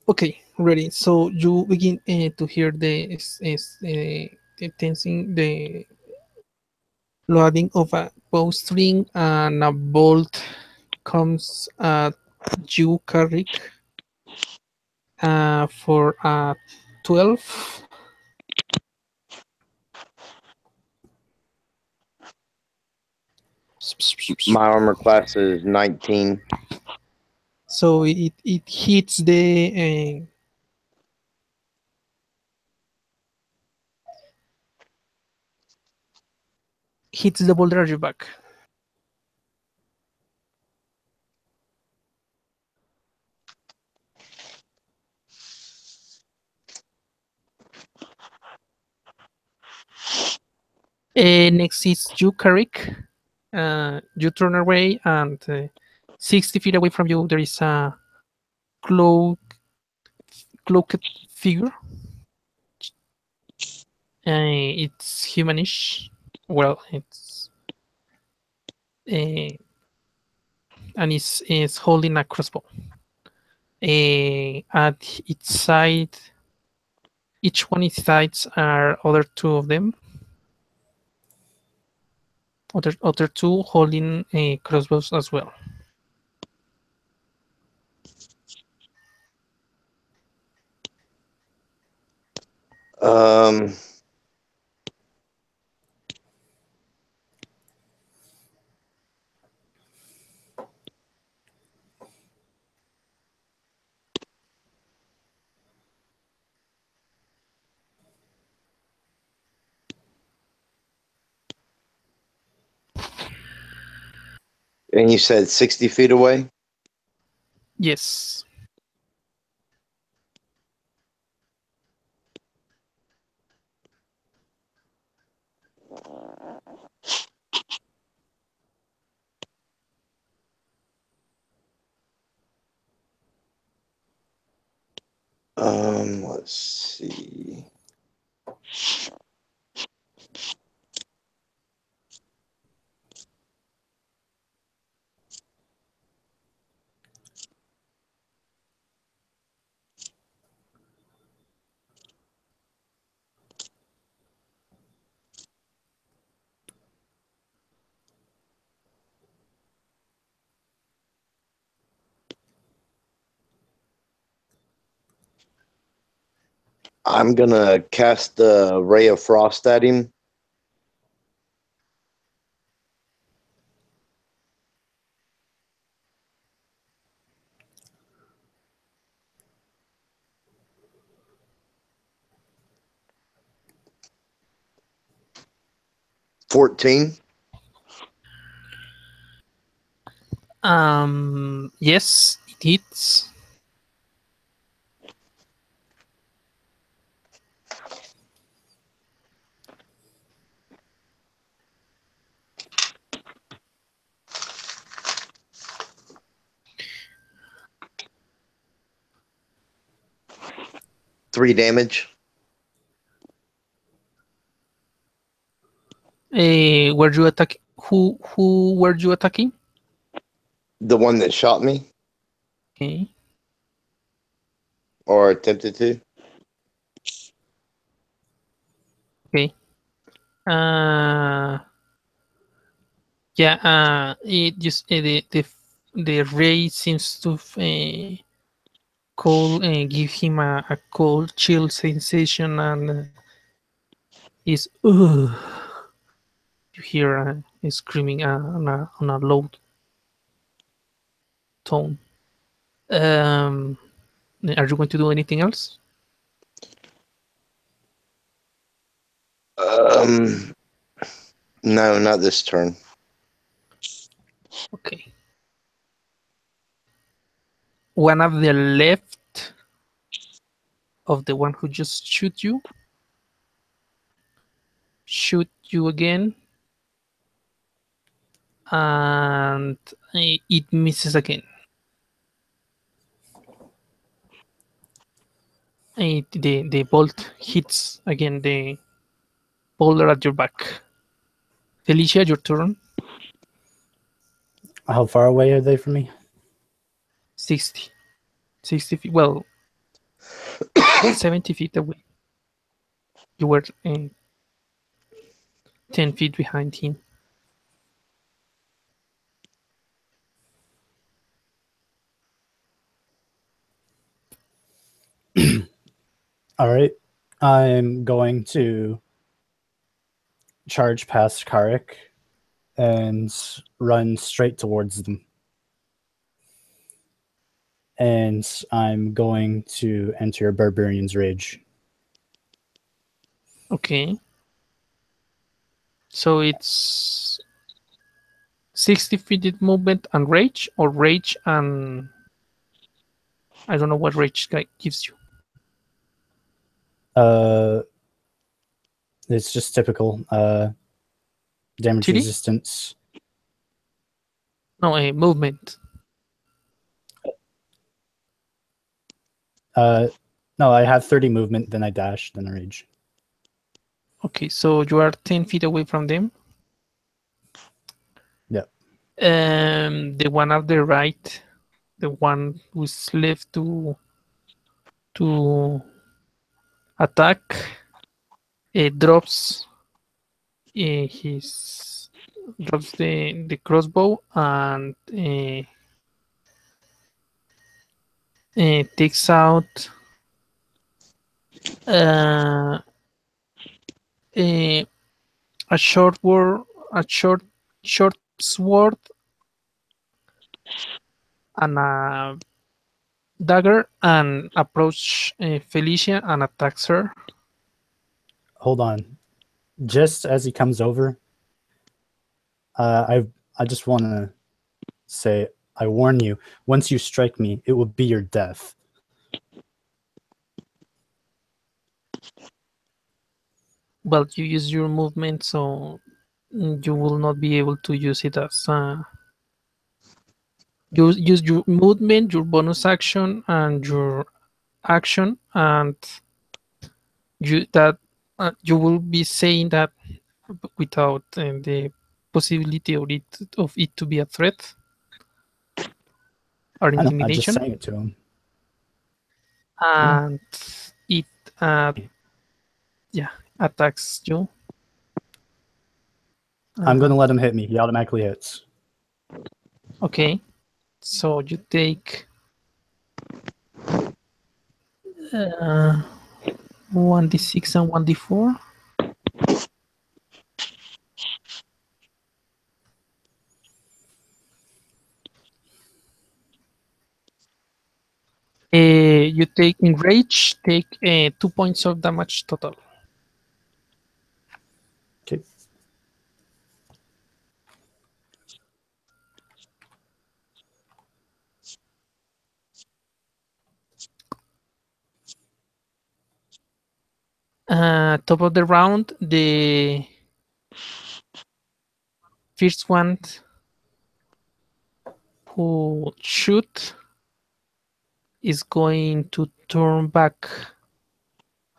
Okay, ready. So you begin to hear the tensing, the loading of a bowstring, and a bolt comes at you, Carrick, for a 12. My armor class is 19. So it hits the boulder at your back. Next is you, Carrick. You turn away, and 60 feet away from you, there is a cloaked figure. It's humanish. well, it's and is holding a crossbow. At its side, each one its sides are other two of them. Other two holding crossbows as well. Um, and you said 60 feet away? Yes. Let's see. I'm gonna cast the ray of frost at him. $14. Yes, it hits. Three damage. Were you attack? Who were you attacking? The one that shot me Okay. or attempted to. Okay. Yeah. It just the ray seems to give him a cold chill sensation, and is you hear screaming on a low tone. Are you going to do anything else? No, not this turn. Okay. One of the left of the one who just shoot you again, and it misses again. The bolt hits again the boulder at your back. Felicia, your turn. How far away are they from me? 60. 60 feet. Well, 70 feet away. You were 10 feet behind him. All right. I'm going to charge past Karik and run straight towards them. And I'm going to enter Barbarian's Rage. Okay. So it's 60 feet movement and rage, or rage and I don't know what rage guy gives you. It's just typical damage TD? resistance. No, movement. No, I have 30 movement, then I dash, then I rage. Okay, so you are 10 feet away from them. The one at the right, the one who's left to attack, drops his drops the crossbow and takes out uh, a, a short word, a short sword and a dagger and approach Felicia and attacks her. Hold on. Just as he comes over, I just want to say, I warn you, once you strike me, it will be your death. Well, you use your movement, so you will not be able to use it as you use your movement, your bonus action, and your action, and you will be saying that without the possibility of it to be a threat or I know, I'm just intimidation, saying it to him. and it yeah attacks you. I'm going to let him hit me. He automatically hits. Okay, so you take 1d6 and 1d4. You take in rage, take 2 points of damage total. Okay. Top of the round, the first one who shoot is going to turn back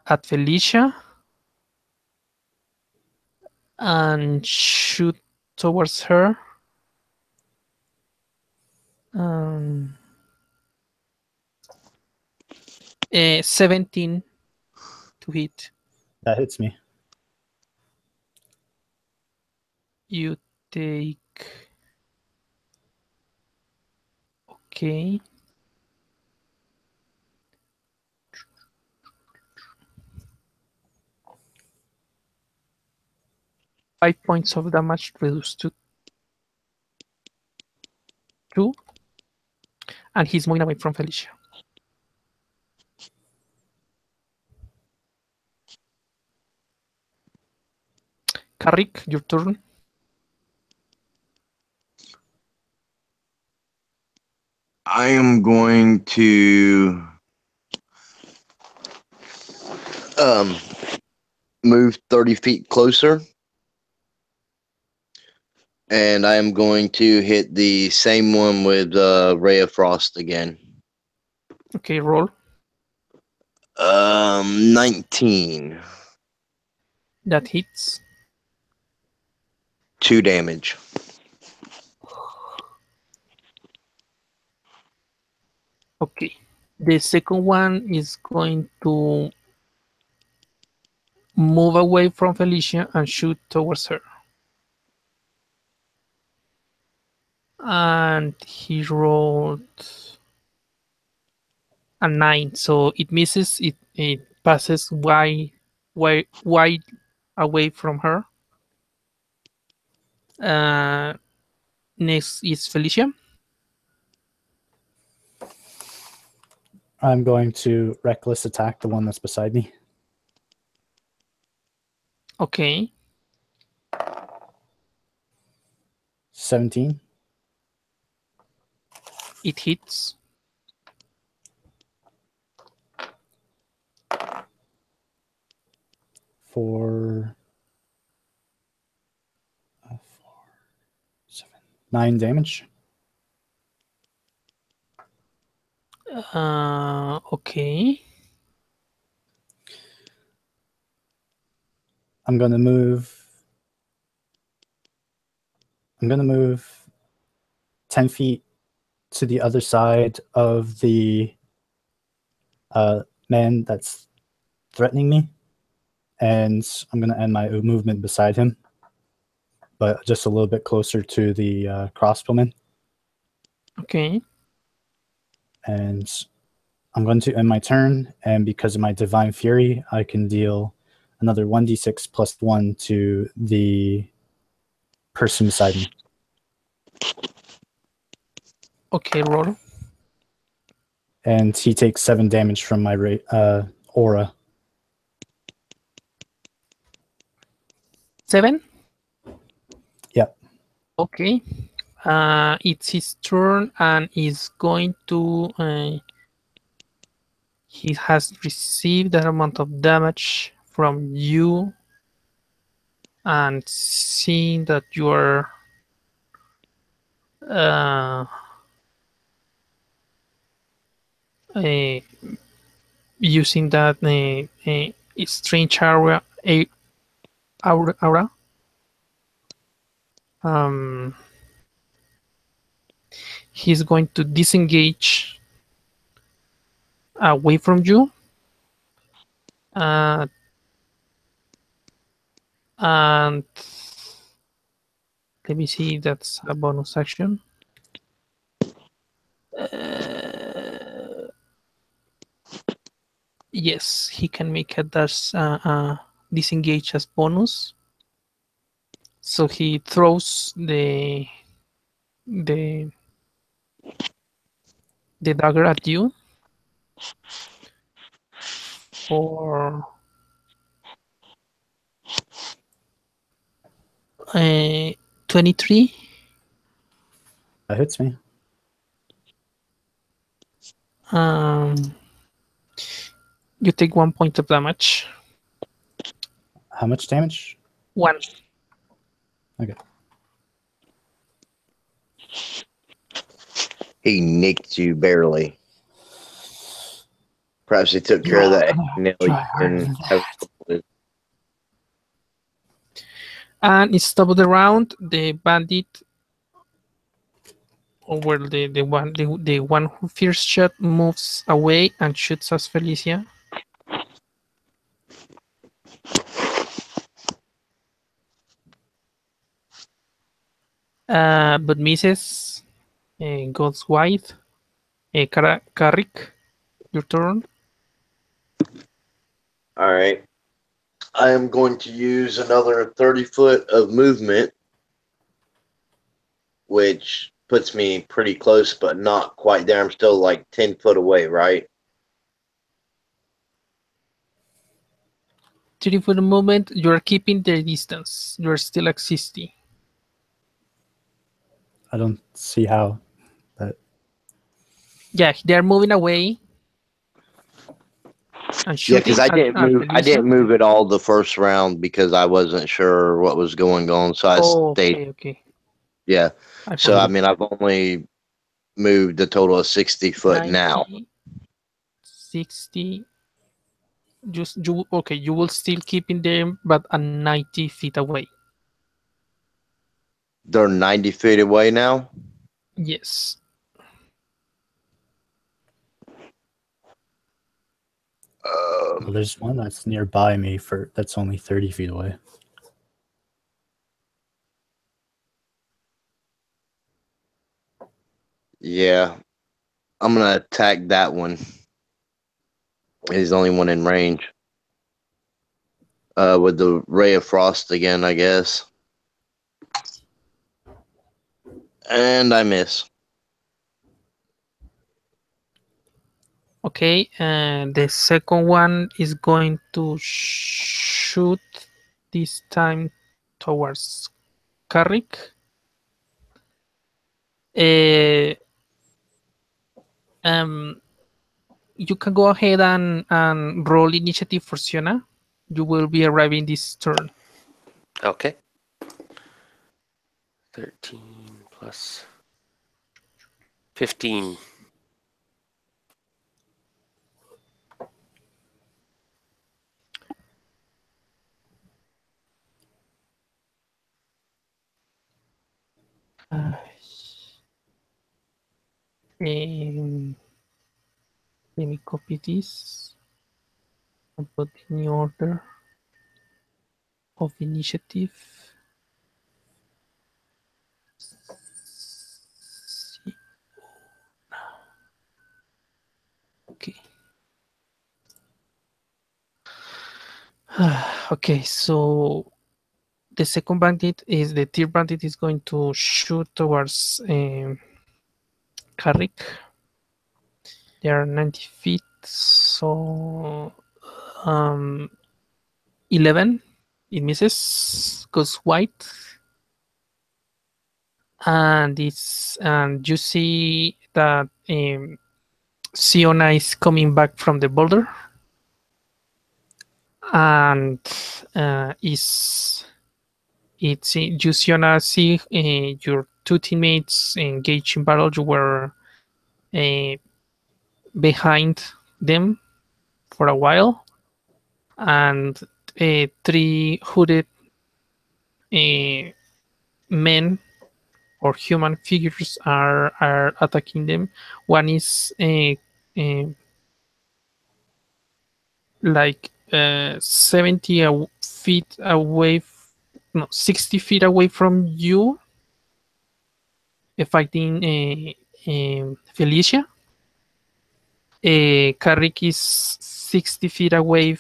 at Felicia and shoot towards her. 17 to hit. That hits me. You take okay. Five points of damage reduced to 2, and he's moving away from Felicia. Carrick, your turn. I am going to move 30 feet closer. And I am going to hit the same one with Ray of Frost again. Okay, roll. 19. That hits. 2 damage. Okay. The second one is going to move away from Felicia and shoot towards her. And he rolled a 9, so it misses. It passes wide away from her. Next is Felicia. I'm going to reckless attack the one that's beside me. Okay. 17. It hits. For 4, 7, 9 damage. Okay. I'm going to move 10 feet to the other side of the man that's threatening me. And I'm going to end my movement beside him, but just a little bit closer to the crossbowman. Okay. And I'm going to end my turn, and because of my Divine Fury, I can deal another 1d6 plus 1 to the person beside me. Okay, roll. And he takes 7 damage from my aura. 7? Yep. Okay. It's his turn and is going to... he has received that amount of damage from you, and seeing that you are uh, using that strange aura, he's going to disengage away from you, and let me see, that's a bonus action. Yes, he can make a dash disengage as bonus. So he throws the dagger at you for 23. That hits me. You take 1 point of damage. How much damage? 1. Okay. He nicked you barely. Perhaps he took care of that nail you didn't have. And it's top of the round. The bandit, or well, the one who first shot moves away and shoots at Felicia. But misses. Goes wide. Carrick, your turn. All right. I am going to use another 30 foot of movement, which puts me pretty close, but not quite there. I'm still like 10 foot away, right? 30 foot movement. You're keeping the distance. You're still at 60. I don't see how. Yeah, they're moving away and Yeah, because shooting I at didn't move. I Felicia. didn't move at all the first round because I wasn't sure what was going on. So I stayed. Okay. Yeah. I So I forgot. mean, I've only moved a total of 60 foot 90, now. 60. You will still keep in them, but at 90 feet away. They're 90 feet away now. Yes. Well, there's one that's nearby me that's only 30 feet away. Yeah, I'm gonna attack that one. He's the only one in range. With the ray of frost again, I guess. And I miss. Okay, and the second one is going to shoot this time towards Carrick. You can go ahead and roll initiative for Siona. You will be arriving this turn. Okay. 13 plus 15. Um, Let me copy this and put in the order of initiative. Okay. Okay, so the second bandit is the third bandit is going to shoot towards Carrick. They are 90 feet, so 11. It misses, goes white, and you see that Siona is coming back from the boulder, and it's you Siona see your two teammates engaged in battle. You were uh, behind them for a while, and three hooded uh, men or human figures are attacking them. One is like 70 feet away, no, 60 feet away from you, fighting Felicia. Carrick is 60 feet away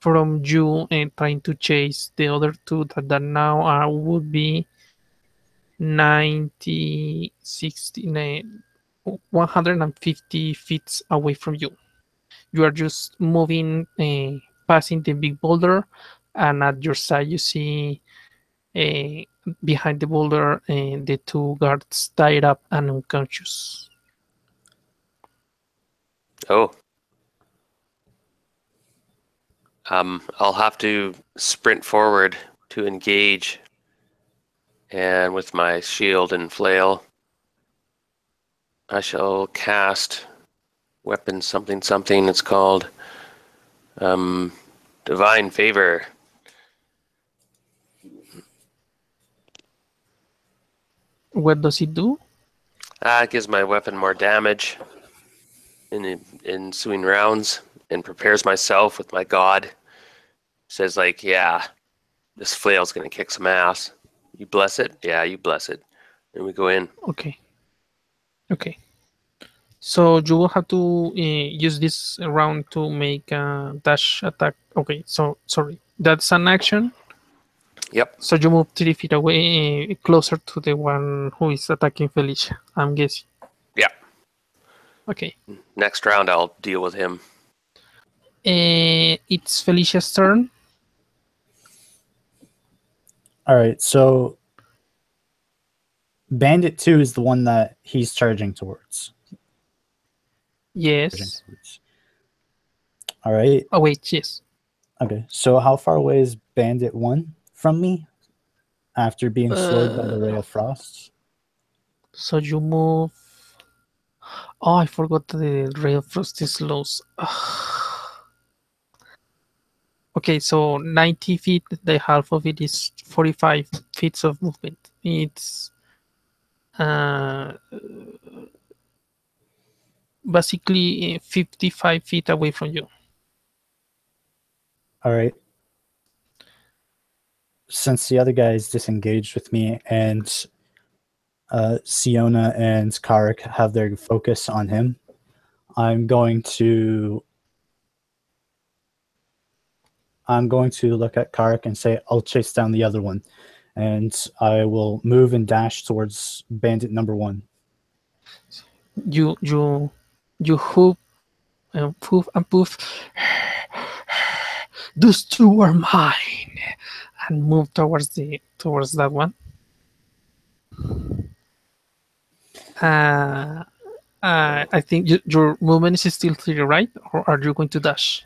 from you and trying to chase the other two that now would be 90, 60, 150 feet away from you. You are just moving, passing the big boulder, and at your side you see behind the boulder the two guards tied up and unconscious. Oh. I'll have to sprint forward to engage, and with my shield and flail, I shall cast weapon something something. It's called Divine Favor. What does it do? It gives my weapon more damage in ensuing rounds, and prepares myself with my god. Says like, yeah, this flail's gonna kick some ass. You bless it? Yeah, you bless it. And we go in. Okay. Okay. So you will have to use this round to make a dash attack. Okay, so sorry, that's an action. Yep. So you move 3 feet away, closer to the one who is attacking Felicia, I'm guessing. Yeah. Okay. Next round, I'll deal with him. It's Felicia's turn. All right, so Bandit 2 is the one that he's charging towards. Yes. All right. Oh, wait, yes. Okay, so how far away is Bandit 1 from me after being slowed by the Ray of Frost? So you move. Oh, I forgot the Ray of Frost is slows. Okay, so 90 feet, the half of it is 45 feet of movement. It's basically 55 feet away from you. All right. Since the other guy is disengaged with me and Siona and Karik have their focus on him, I'm going to look at Karik and say, I'll chase down the other one. And I will move and dash towards bandit number 1. You hoop and poof and poof. Those two are mine, and move towards that one. I think your movement is still 3, right? Or are you going to dash?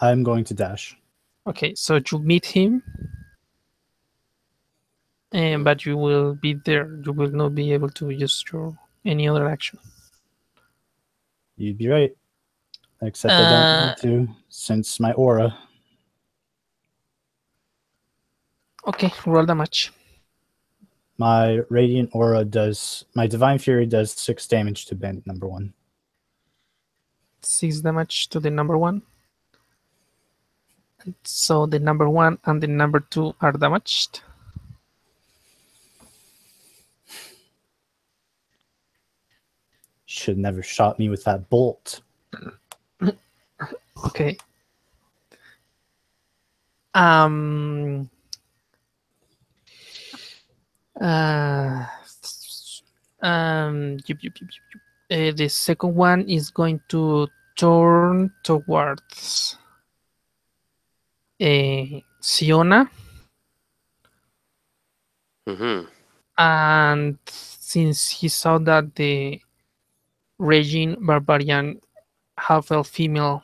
I'm going to dash. Okay, so you meet him, but you will be there. You will not be able to use your any other action. You'd be right. Except I don't need to, since my aura. Okay, roll damage. My Divine Fury does 6 damage to bandit number 1. 6 damage to the number 1. So the number 1 and the number 2 are damaged. Should never shot me with that bolt. Okay. The second one is going to turn towards Siona, and since he saw that the raging barbarian half-elf female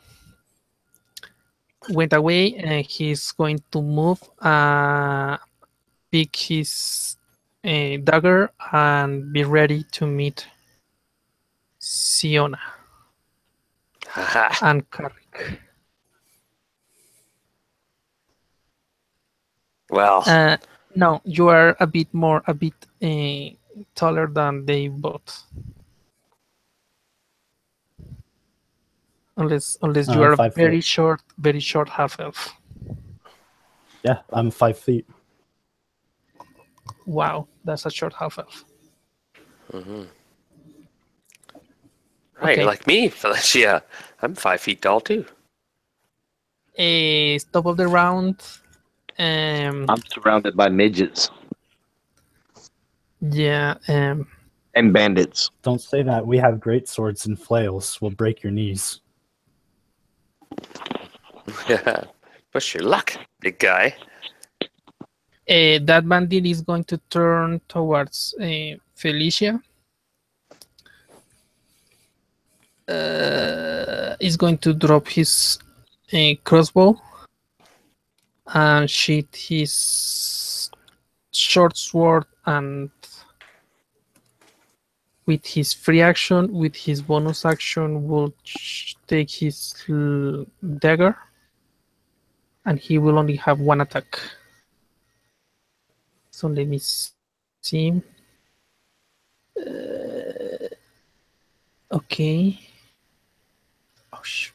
went away, and he's going to move, pick his dagger, and be ready to meet Siona and Carrick. Well, no, you are a bit taller than they both. Unless you are a very short half elf. Yeah, I'm 5 feet. Wow, that's a short half elf. Right, Okay. like me, Felicia. I'm 5 feet tall too. Top of the round. I'm surrounded by midgets Yeah. and bandits. Don't say that. We have great swords and flails. We'll break your knees. Yeah. Push your luck, big guy. That bandit is going to turn towards Felicia. Is going to drop his crossbow and sheath his short sword, and with his free action, with his bonus action, will take his dagger, and he will only have 1 attack. So let me see. Okay. Oh, shoot.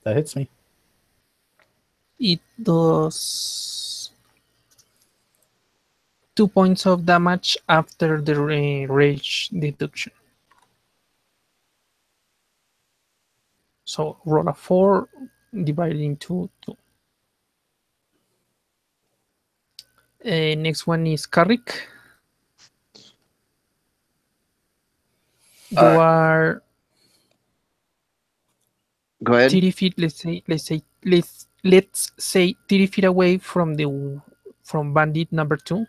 That hits me. It does 2 points of damage after the rage deduction. So roll a 4, divided into 2. Next one is Carrick. You are Go ahead. 30 feet. Let's say 30 feet away from bandit number 2.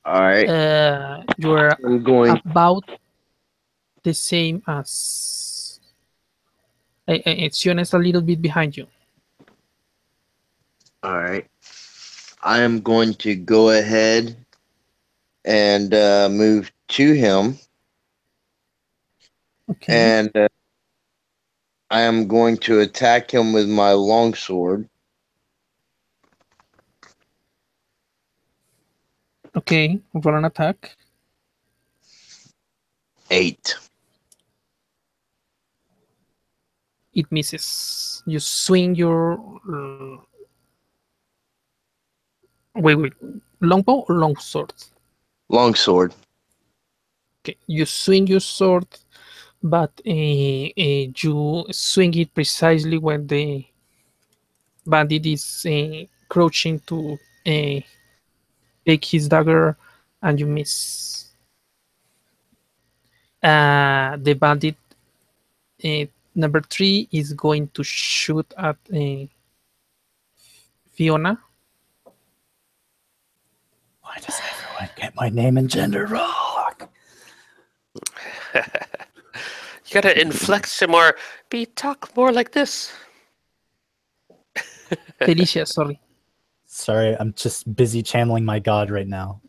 All right. You're I'm going. about the same as. Siona is a little bit behind you. All right. I am going to go ahead and move to him. Okay. And I am going to attack him with my longsword. Okay, roll an attack. 8. It misses. You swing your wait, longbow or longsword? Longsword. Okay, you swing your sword, but you swing it precisely when the bandit is crouching to take his dagger, and you miss. The bandit number 3 is going to shoot at Fiona. Why does everyone get my name and gender wrong? You gotta inflect some more. Talk more like this. Felicia, sorry. Sorry, I'm just busy channeling my god right now.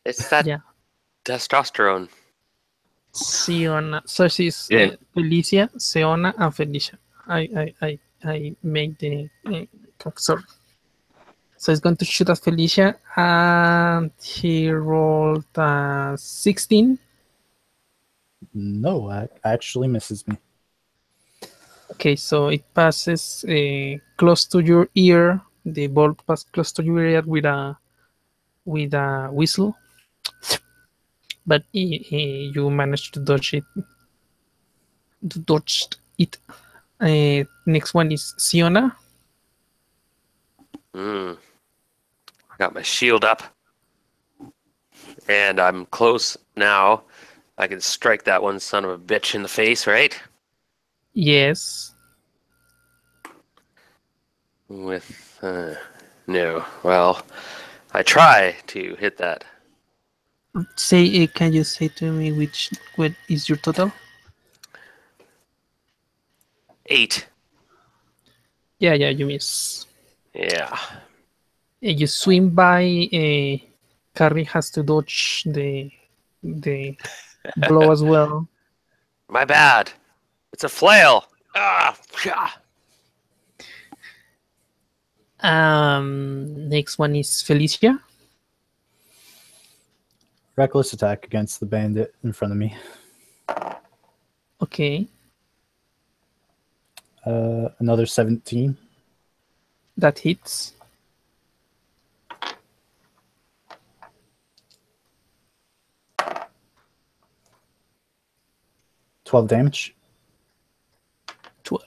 It's that testosterone. Siona. So she's Yeah. Felicia, Siona, and Felicia. I made the sorry. So it's going to shoot at Felicia, and he rolled 16. No, actually misses me. Okay, so it passes close to your ear. The ball passed close to your ear with a whistle, but you managed to dodge it. To dodge it. Next one is Siona. Got my shield up. And I'm close now. I can strike that one son of a bitch in the face, right? Yes. With, no. Well, I try to hit that. Say, can you say to me what is your total? 8. Yeah, you miss. Yeah. You swim by. Carrie has to dodge the blow as well. My bad. It's a flail. Ah, psha. Next one is Felicia. Reckless attack against the bandit in front of me. Okay, Another 17. that hits. $12 damage. 12.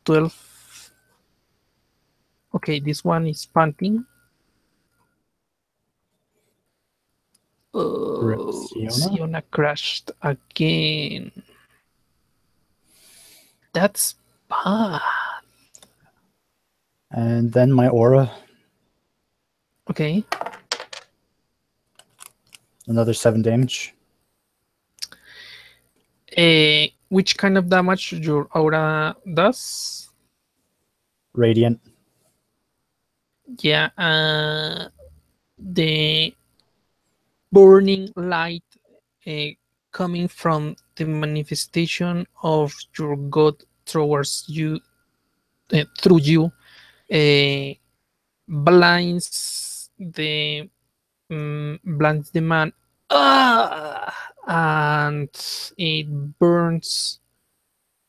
12. Okay, this one is panting. Siona. Siona crashed again. That's bad. And then my aura. Okay. Another 7 damage. Which kind of damage your aura does? Radiant. Yeah, the burning light coming from the manifestation of your god towards you, through you, uh, blinds the man, and it burns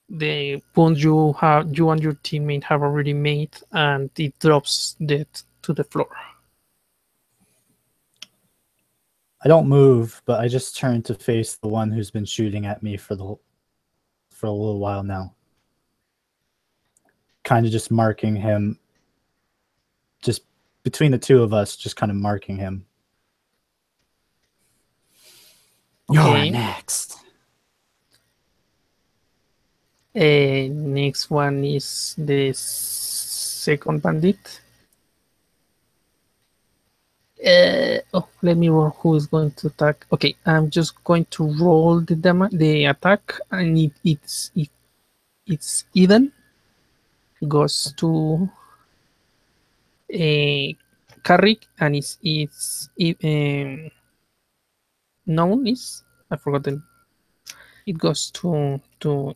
the wound you and your teammate have already made, and it drops dead to the floor. I don't move, but I just turn to face the one who's been shooting at me for a little while now. Kind of just marking him. Just between the two of us, just kind of marking him. Okay. You're next. Next one is the second bandit. Let me roll who is going to attack. Okay, I'm just going to roll the attack, and it's even. Goes to a Carrick, and it's known is, I forgot it goes to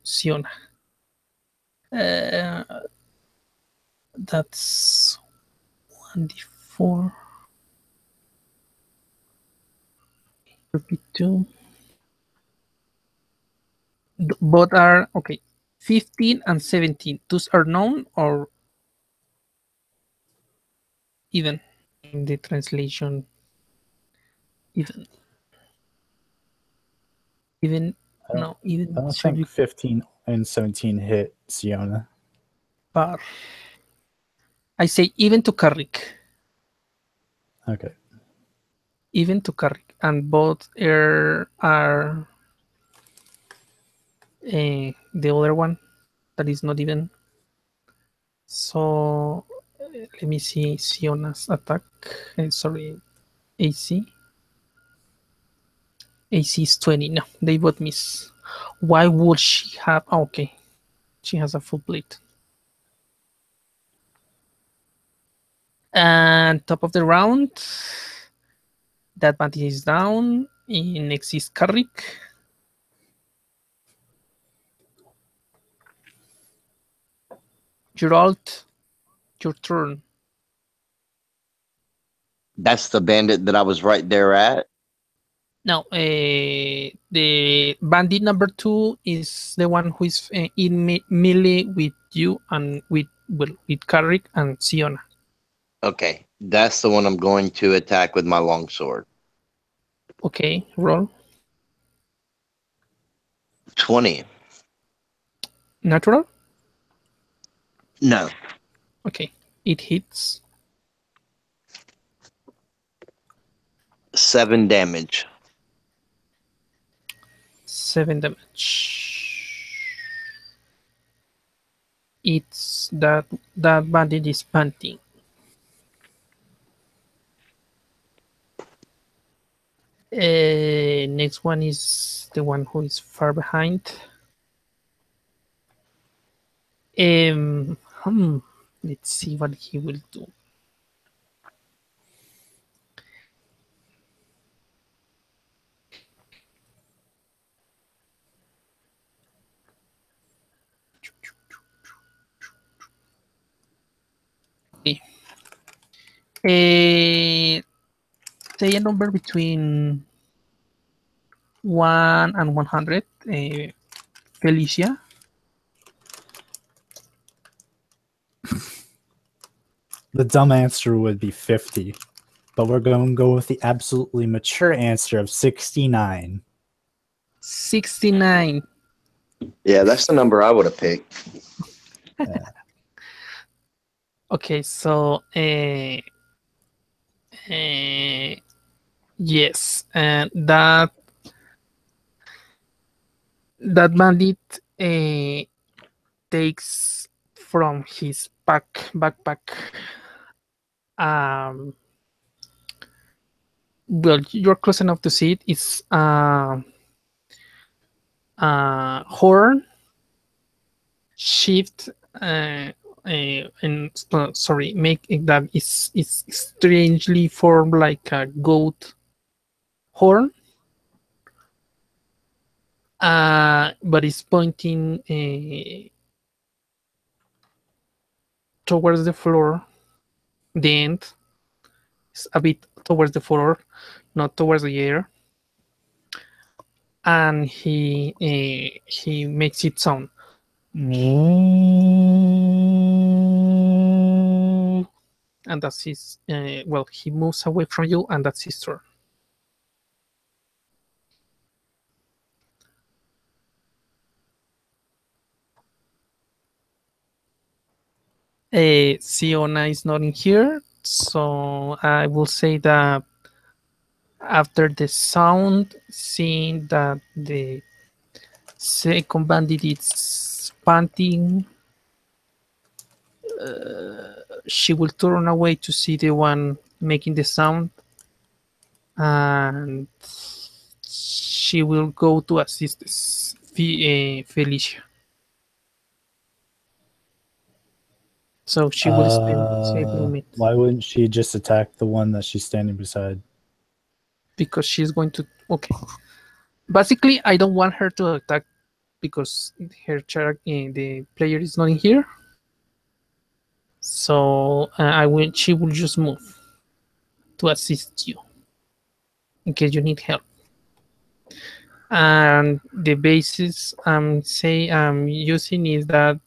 Siona. That's 1d4. Repeat 2. Both are okay. 15 and 17. Those are known or even in the translation. Even no, even I don't should think be 15 and 17 hit Siona. par. I say even to Carrick. Okay. Even to Carrick, and both are the other one that is not even. So let me see Siona's attack. Sorry, AC. AC is 20. No, they both miss. Why would she have? Oh, okay, she has a full plate. And top of the round, that bandit is down. Next is Carrick. Geralt, your turn. That's the bandit that I was right there at. Now, the bandit number 2 is the one who is in melee with you and with Carrick and Siona. Okay, that's the one I'm going to attack with my longsword. Okay, roll. 20. Natural? No. Okay, it hits. 7 damage. 7 damage. It's that bandit is panting. Next one is the one who is far behind. Let's see what he will do. Okay. Say a number between 1 and 100. Felicia. The dumb answer would be 50, but we're going to go with the absolutely mature answer of 69. 69. Yeah, that's the number I would have picked. Okay, so yes, and that bandit takes from his backpack. Well, you're close enough to see it. It's horn, shift, and sorry, make it that is strangely formed like a goat horn, but it's pointing towards the floor. The end is a bit towards the floor, not towards the air. And he makes it sound. And that's his. Well, he moves away from you, and that's his turn. Siona is not in here, so I will say that after the sound, seeing that the second bandit is panting, she will turn away to see the one making the sound, and she will go to assist Felicia. So she will spend several minutes. Why wouldn't she just attack the one that she's standing beside? Because she's going to. Okay. Basically, I don't want her to attack because the player is not in here. So she will just move to assist you in case you need help. And the basis I'm using is that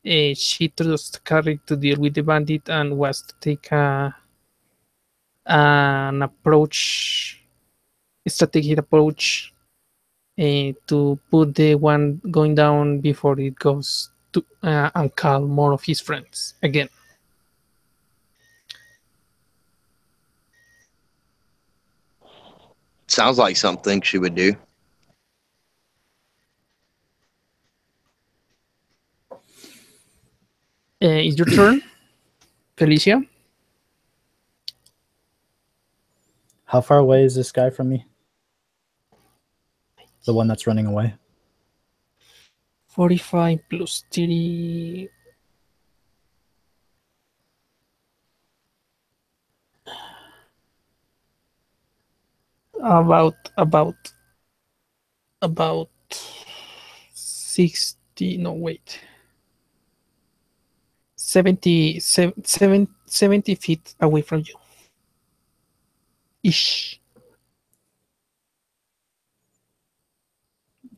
she trusts Carrick to deal with the bandit and was to take an strategic approach to put the one going down before it goes to and call more of his friends again. Sounds like something she would do. It's your turn, Felicia. How far away is this guy from me? The one that's running away? 45 plus 30. About 60. No, wait. 70 feet away from you. Ish.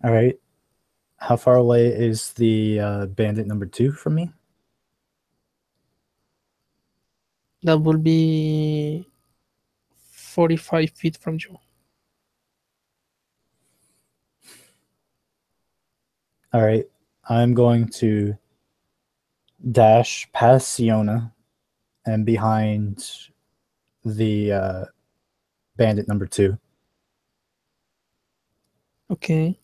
All right. How far away is the bandit number 2 from me? That will be 45 feet from you. All right. I'm going to dash past Siona and behind the bandit number 2. Okay.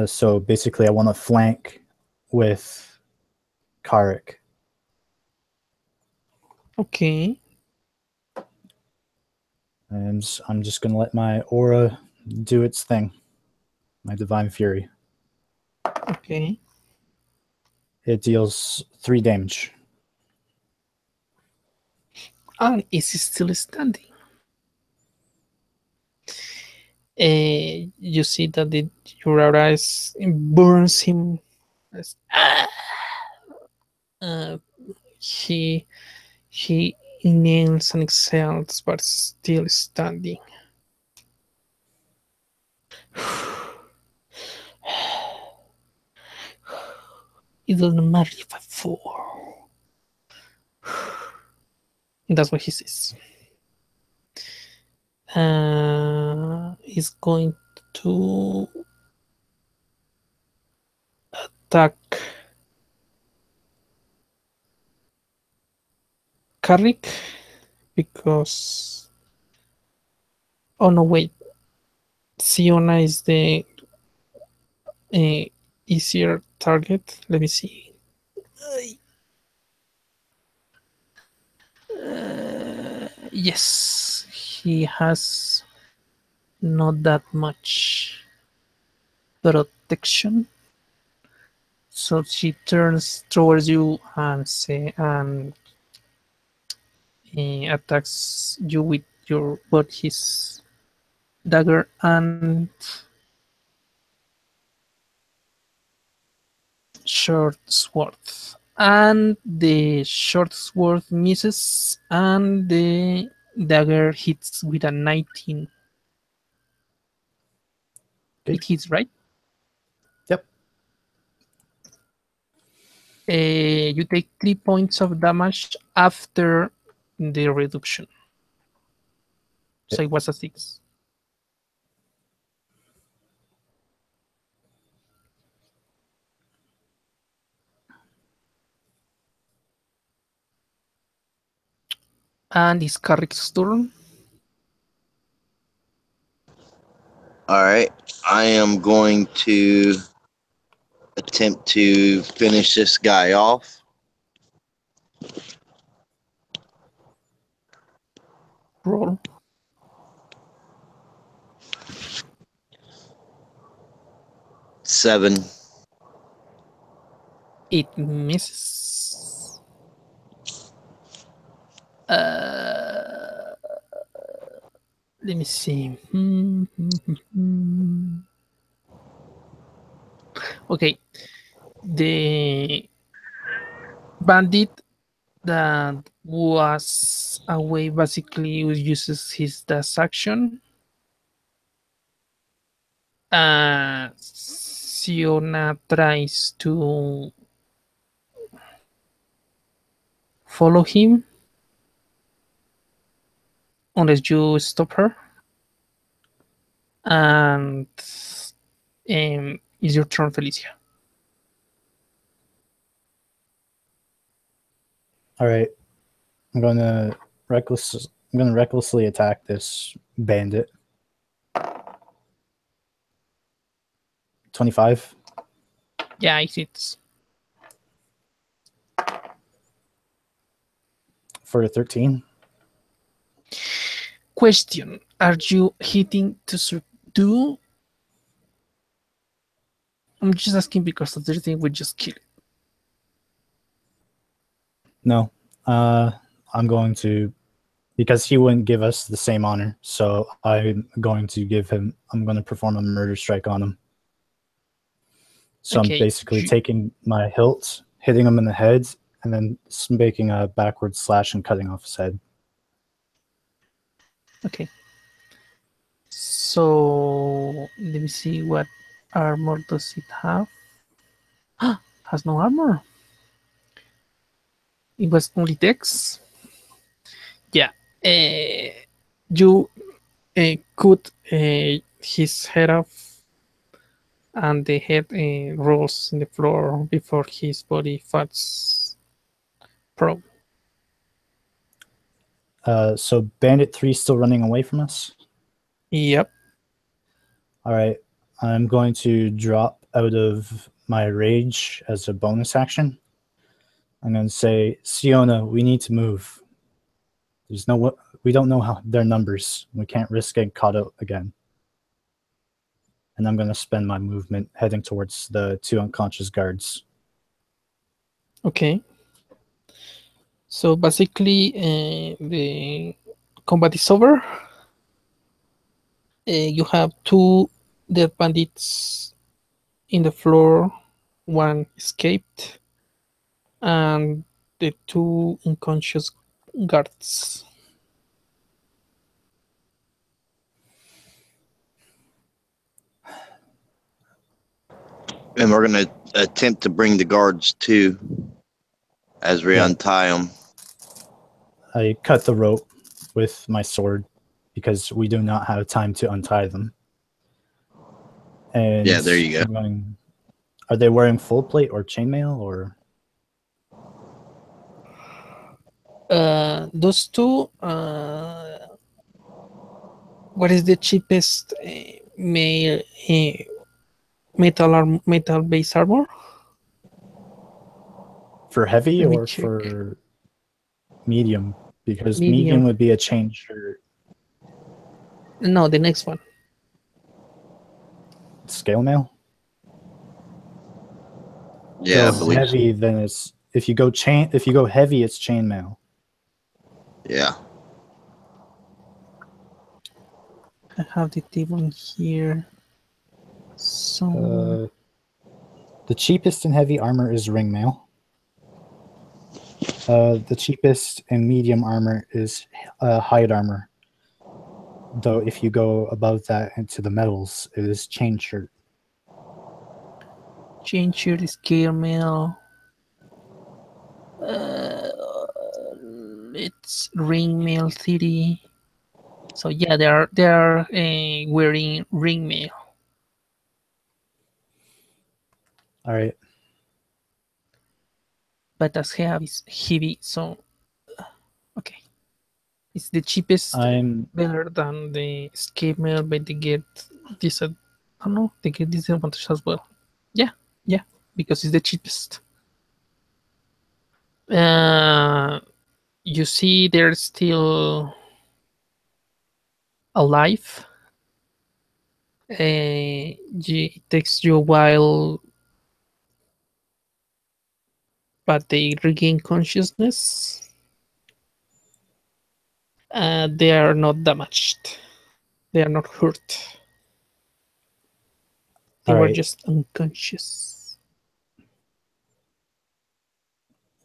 So basically, I want to flank with Karik. Okay. And I'm just going to let my aura do its thing. My Divine Fury. Okay. It deals 3 damage. And is still standing. You see that your aura burns him. Uh, he he inhales and exhales, but still standing. It doesn't matter if I fall. That's what he says. He's going to attack Carrick because. Oh no, wait. Siona is the uh, easier target. Let me see. Yes, he has not that much protection. So she turns towards you and attacks you with your both his dagger and short sword. And the short sword misses, and the dagger hits with a 19. Okay. It hits, right? Yep. You take 3 points of damage after the reduction. So it was a 6. And it's Carrick's turn. All right. I am going to attempt to finish this guy off. Roll. Seven. It misses. Let me see. Okay. The bandit that was away basically uses his dash action. Siona tries to follow him unless you stop her. And it's your turn, Felicia. All right. I'm going to recklessly attack this bandit. 25. Yeah, it hits. For a 13. Question: are you hitting to subdue? I'm just asking because the 13 would just kill it. No. I'm going to, because he wouldn't give us the same honor, so I'm going to perform a murder strike on him. So Okay, I'm basically taking my hilt, hitting him in the head, and then making a backward slash and cutting off his head. Okay. So let me see, what armor does it have? Has no armor. It was only dex. Yeah. You cut his head off, and the head rolls in the floor before his body falls prone. So Bandit 3 still running away from us? Yep. All right. I'm going to drop out of my rage as a bonus action. I'm going to say, Siona, we need to move. We don't know how their numbers. We can't risk getting caught out again. And I'm going to spend my movement heading towards the 2 unconscious guards. Okay. So basically, the combat is over. You have 2 dead bandits in the floor. One escaped, and the 2 unconscious guards. And we're going to attempt to bring the guards to as we untie them. I cut the rope with my sword because we do not have time to untie them. And yeah, there you go. Are they wearing full plate or chainmail or? Those 2. What is the cheapest metal base armor? For heavy Let me or check. for medium? Because Medium. medium would be a chain shirt. No, the next one. Scale mail? Yeah, So I believe heavy, then it's if you go heavy, it's chainmail. Yeah. I have the table in here. So The cheapest in heavy armor is ring mail. The cheapest in medium armor is hide armor. Though if you go above that into the metals, it is chain shirt. chain shirt is caramel. It's ring mail city. So yeah, they are wearing ring mail. All right. But as heavy, so okay. It's the cheapest, better than the escape mail, but they get I don't know, they get disadvantage as well. Yeah, because it's the cheapest. You see, they're still alive. It takes you a while, but they regain consciousness. They are not damaged. They are not hurt. They were just unconscious.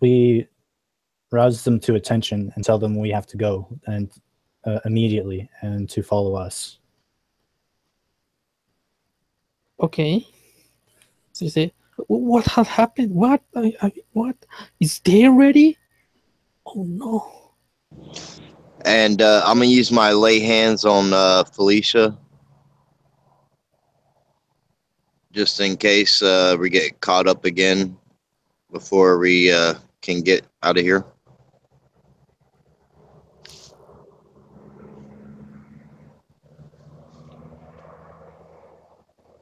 We rouse them to attention and tell them we have to go and immediately and to follow us. Okay. So you say, what has happened? What? What? Is they ready? Oh no. And I'm going to use my lay hands on Felicia. Just in case we get caught up again before we can get out of here.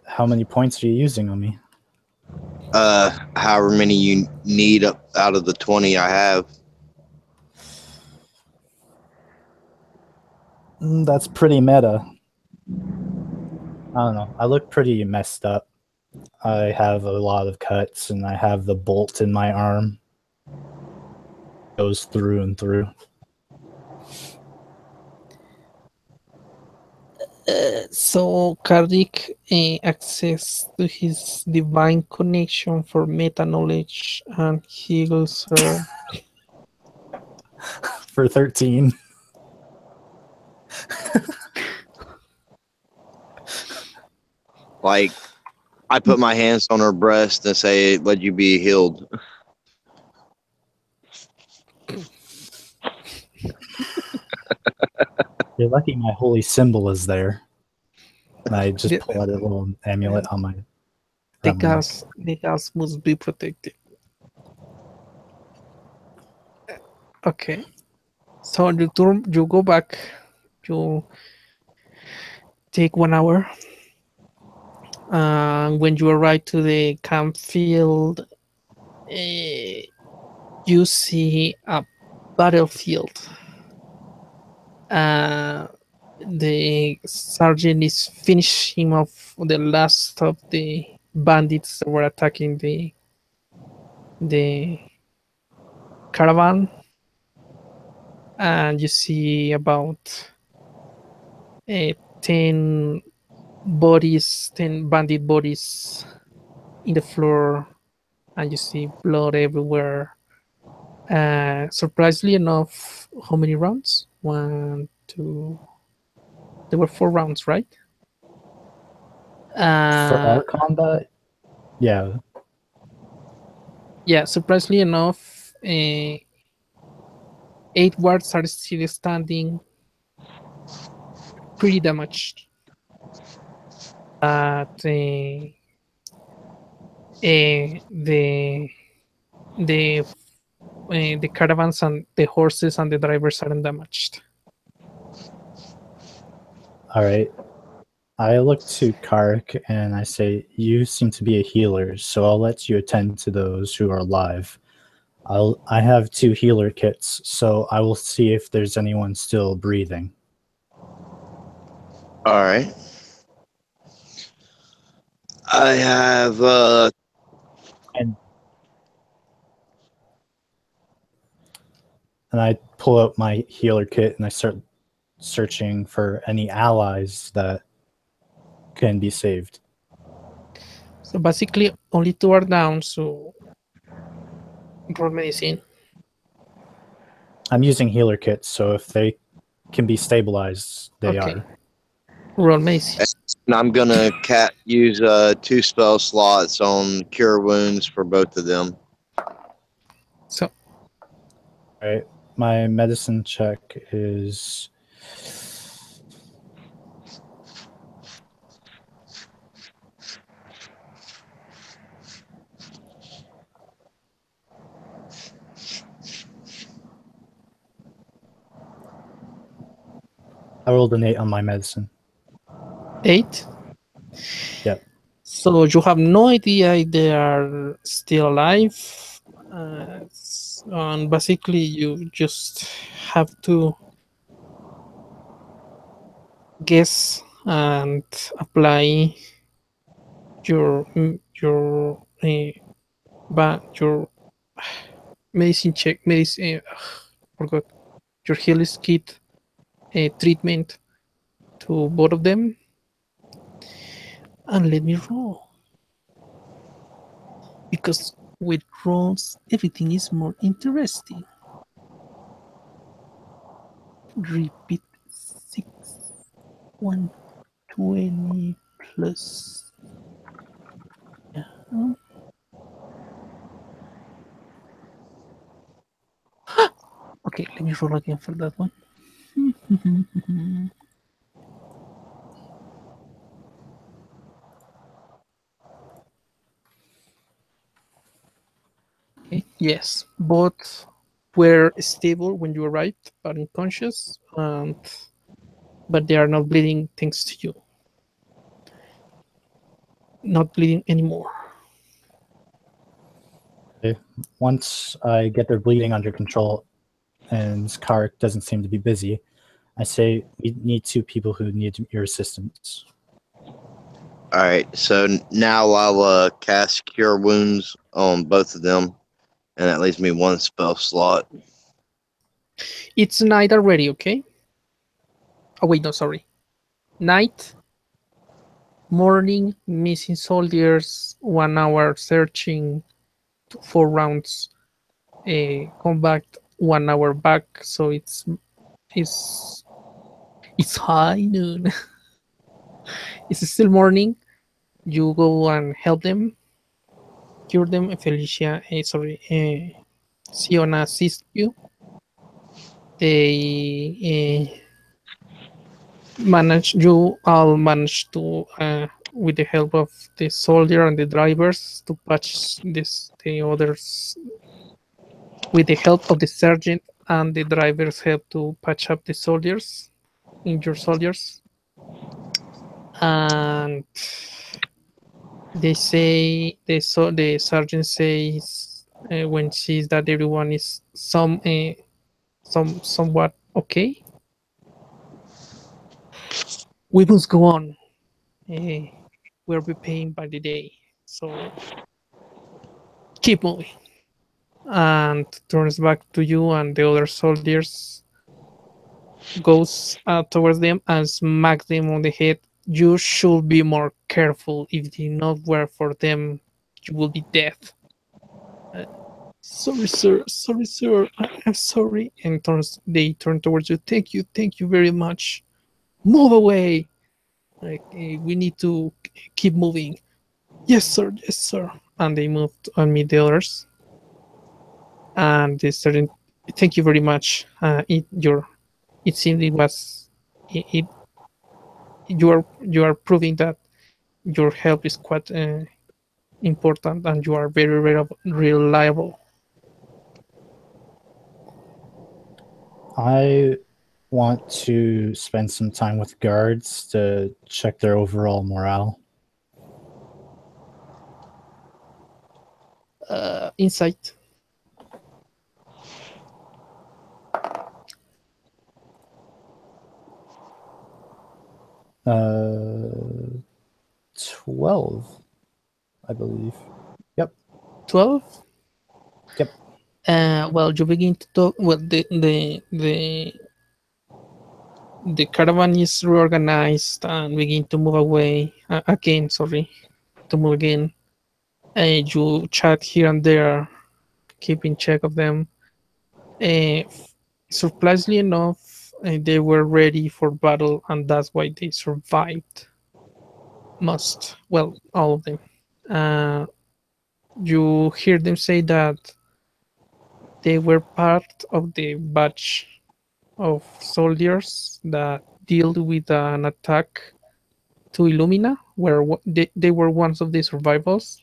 How many points are you using on me? However many you need out of the 20 I have. That's pretty meta. I don't know. I look pretty messed up. I have a lot of cuts and I have the bolt in my arm. Goes through and through. So Kardik access to his divine connection for meta knowledge and heals her. For 13. Like, I put my hands on her breast and say, "Let you be healed." You're lucky my holy symbol is there. And I just The, pull out a little amulet on my the around my neck. gas must be protected. Okay. So you go back. You take 1 hour. When you arrive to the campfield, you see a battlefield. Uh, the sergeant is finishing off the last of the bandits that were attacking the caravan, and you see about 10 bodies, 10 bandit bodies in the floor, and you see blood everywhere. Surprisingly enough, how many rounds? One, two. There were 4 rounds, right? For Uh, our combat, yeah, yeah, surprisingly enough, 8 wards are still standing, pretty damaged. But the the caravans and the horses and the drivers aren't damaged. all right. I look to Kark and I say, "You seem to be a healer, so I'll let you attend to those who are alive. I have 2 healer kits, so I will see if there's anyone still breathing." All right. I have And I pull out my healer kit and I start searching for any allies that can be saved. So basically, only 2 are down. So roll medicine. I'm using healer kits, so if they can be stabilized, they Okay. are. Roll medicine. and I'm gonna use 2 spell slots on cure wounds for both of them. So All right. My medicine check is I rolled an 8 on my medicine. 8. Yep. So you have no idea if they are still alive. And basically, you just have to guess and apply your your medicine check, medicine. Forgot your healer's kit treatment to both of them, and let me roll, because with rolls everything is more interesting. Repeat 6 120 plus. Yeah. Okay, let me roll again for that one. Okay, yes, both were stable when you arrived, but unconscious, but they are not bleeding thanks to you. Not bleeding anymore. Okay. Once I get their bleeding under control and Kark doesn't seem to be busy, I say we need 2 people who need your assistance. All right. So now I'll cast cure wounds on both of them, and that leaves me 1 spell slot. It's night already, okay? Oh wait, no, sorry. Night, morning, missing soldiers, 1 hour searching, 4 rounds, come back 1 hour back, so it's it's high noon. It's still morning. You go and help them, cure them. Felicia, sorry, Siona assists you. They manage. You all manage to, with the help of the soldier and the drivers, to patch this the others. With the help of the sergeant and the drivers, help to patch up the soldiers, injured soldiers, and they say the sergeant says, when sees that everyone is somewhat okay, we must go on. Uh, we'll be paying by the day, so keep moving. And turns back to you and the other soldiers, goes towards them and smacks them on the head. You should be more careful. If it not were for them, you will be dead. Uh, sorry, sir. Sorry, sir. I'm sorry. And they turn towards you. Thank you very much. Move away. Like, we need to keep moving. Yes, sir. Yes, sir. And they moved and meet the others. And they started. Thank you very much. It seemed it was. It you are proving that your help is quite important and you are very reliable. I want to spend some time with guards to check their overall morale. Insight. Uh, 12, I believe. Yep. 12. Yep. Well, you begin to talk. Well, the caravan is reorganized and begin to move away again. Sorry, to move again. You chat here and there, keeping check of them. Uh, Surprisingly enough, they were ready for battle, and that's why they survived. All of them. Uh, you hear them say that they were part of the batch of soldiers that dealt with an attack to Illumina, where they were one of the survivors,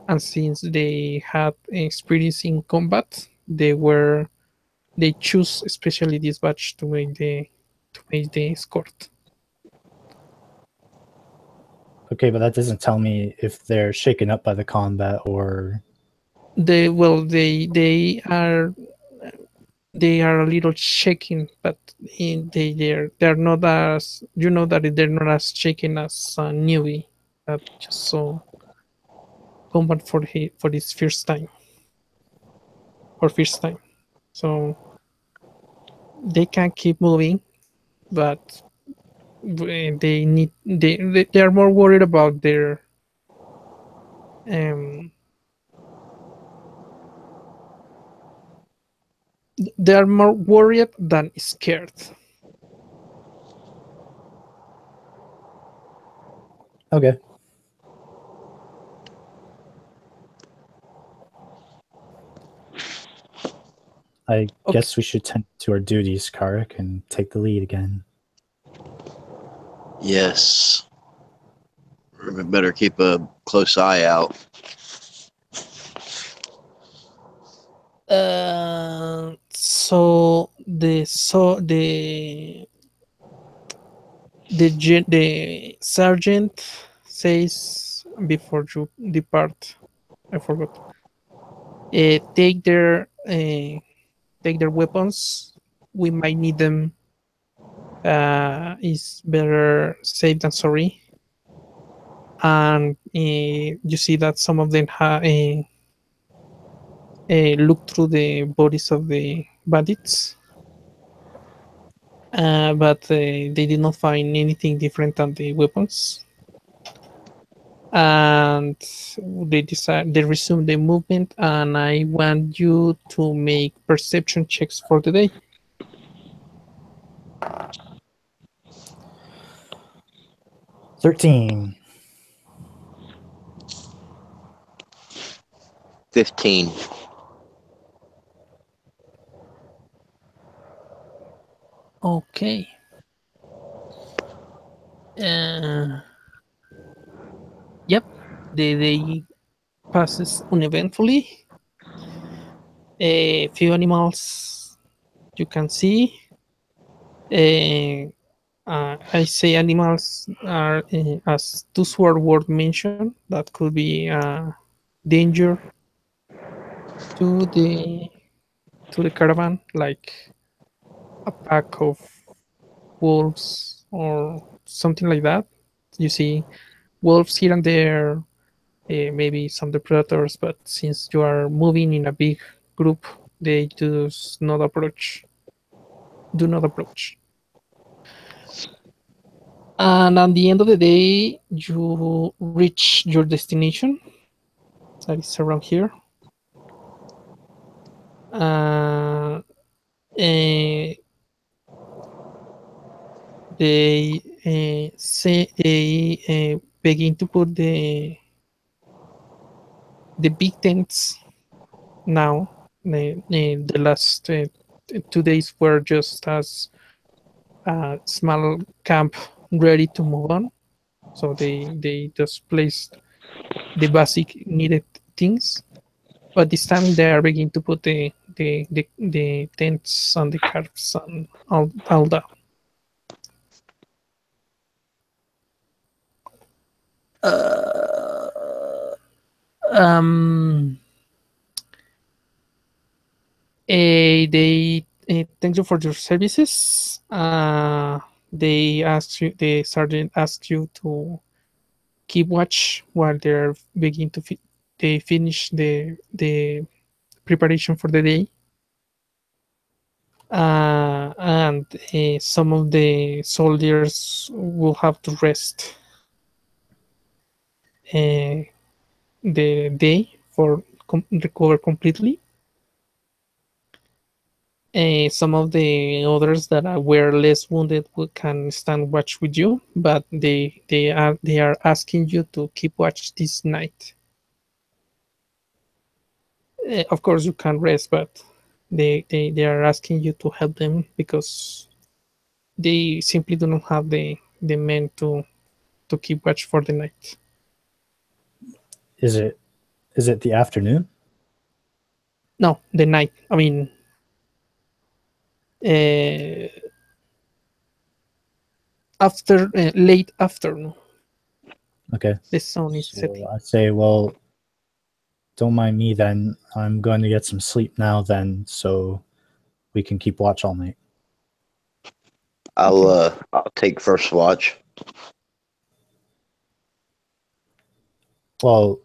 and since they had experience in combat, they choose especially this batch to make the escort. Okay, but that doesn't tell me if they're shaken up by the combat or. They are a little shaken, but they're not as, that they're not as shaken as a newbie that just saw combat for his first time. So they can keep moving, but they are more worried about their um they are more worried than scared. Okay. I Okay. guess we should tend to our duties, Karik, and take the lead again. Yes. We better keep a close eye out. So the sergeant says before you depart, I forgot. Take their weapons. We might need them. Is better safe than sorry. And you see that some of them look through the bodies of the bandits. but they did not find anything different than the weapons. And they resume the movement, and I want you to make perception checks for the day. 13. 15. Okay. Uh, yep, the day passes uneventfully. A few animals you can see. Uh, I say animals are, as two sword word mentioned, that could be danger to the caravan, like a pack of wolves or something like that. You see wolves here and there, maybe some the predators, but since you are moving in a big group, they not approach. Do not approach. And at the end of the day, you reach your destination. That is around here. Uh, eh, they say they begin to put the big tents now. The last 2 days were just as a small camp ready to move on. So they just placed the basic needed things. But this time they are beginning to put the tents and the carps and all that. Um, they thank you for your services. The sergeant asked you to keep watch while they're beginning to they finish the preparation for the day. And some of the soldiers will have to rest uh, the day for recover completely. Some of the others that were less wounded can stand watch with you, but they are asking you to keep watch this night. Of course, you can rest, but they are asking you to help them because they simply do not have the men to keep watch for the night. Is it the afternoon? No, the night. I mean, uh, after late afternoon. Okay. The sun is So setting. I say, well, don't mind me then. I'm going to get some sleep now then, so we can keep watch all night. I'll take first watch. Well,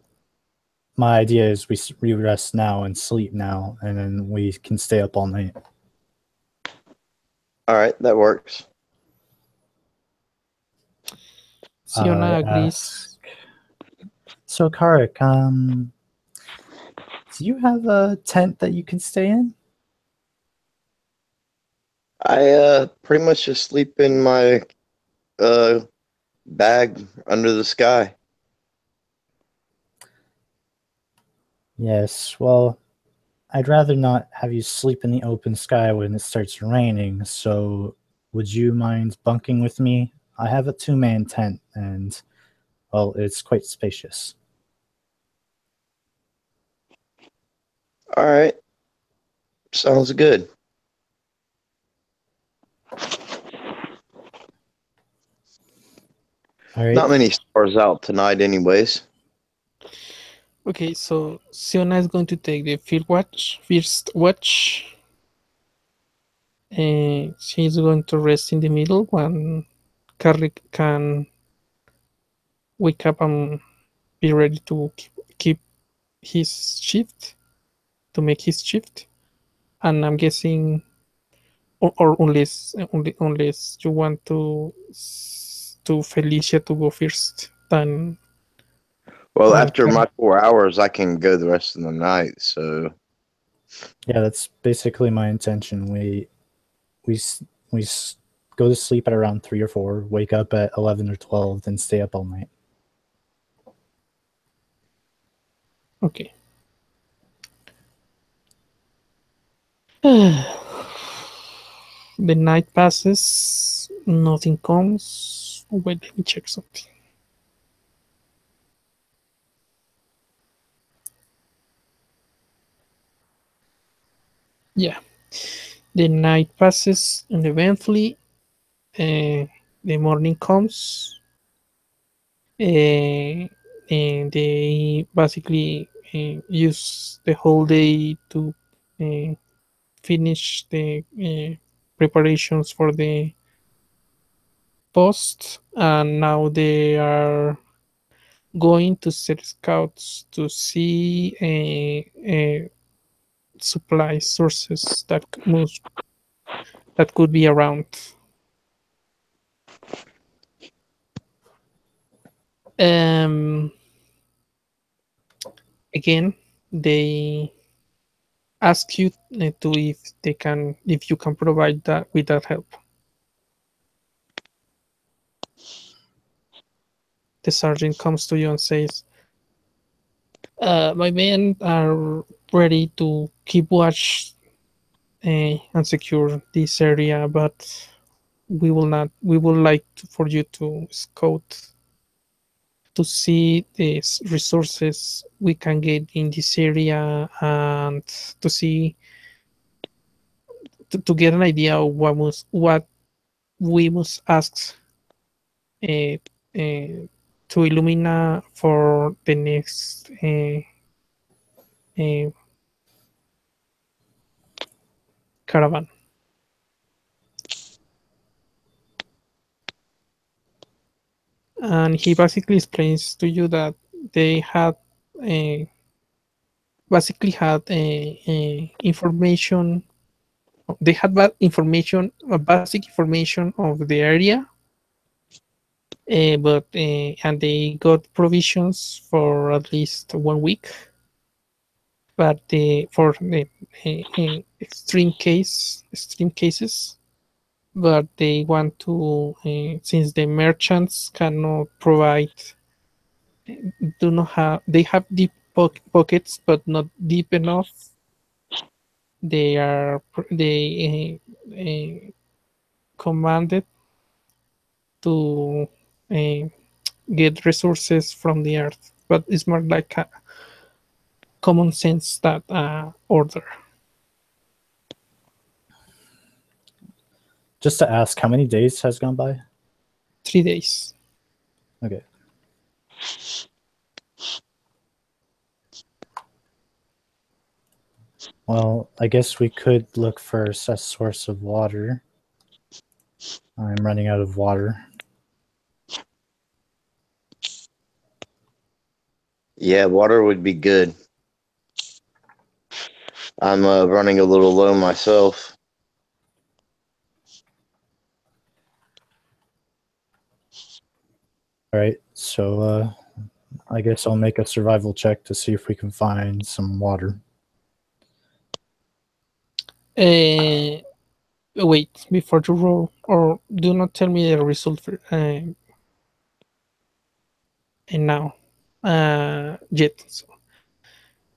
my idea is we rest now and sleep now, and then we can stay up all night. All right, that works. Siona I agrees. So, Karik, do you have a tent that you can stay in? I pretty much just sleep in my bag under the sky. Yes, well, I'd rather not have you sleep in the open sky when it starts raining, so would you mind bunking with me? I have a two-man tent, and, well, it's quite spacious. All right, sounds good. All right. Not many stars out tonight, anyways. Okay, so Siona is going to take the first watch. She's going to rest in the middle when Carrick can wake up and be ready to keep his shift, to make his shift. And I'm guessing or unless you want to Felicia to go first, then Well, then after Karen. my 4 hours, I can go the rest of the night. So Yeah, that's basically my intention. We go to sleep at around 3 or 4, wake up at 11 or 12, then stay up all night. Okay. The night passes, nothing comes. Wait, let me check something. Yeah, the night passes, and eventually, the morning comes, and they basically use the whole day to uh, finish the preparations for the post, and now they are going to set scouts to see supply sources that could be around. Um, Again, they ask you to if you can provide that with that help. The sergeant comes to you and says, "My men are ready to keep watch and secure this area, but we will not. We would like for you to scout to see these resources we can get in this area and to see to get an idea of what we must ask uh, uh, to Illumina for the next uh, caravan." And he basically explains to you that they had uh, basically had information. They had information, basic information of the area, but and they got provisions for at least 1 week. But for the extreme cases, but they want to since the merchants cannot provide, do not have they have deep pockets but not deep enough. They commanded to uh, get resources from the earth, but it's more like a common sense that order. Just to ask, how many days has gone by? 3 days. Okay. Well, I guess we could look for a source of water. I'm running out of water. yeah, water would be good. I'm running a little low myself. All right, so I guess I'll make a survival check to see if we can find some water. Uh, Wait, before you roll, or do not tell me the result for, and now yet. So,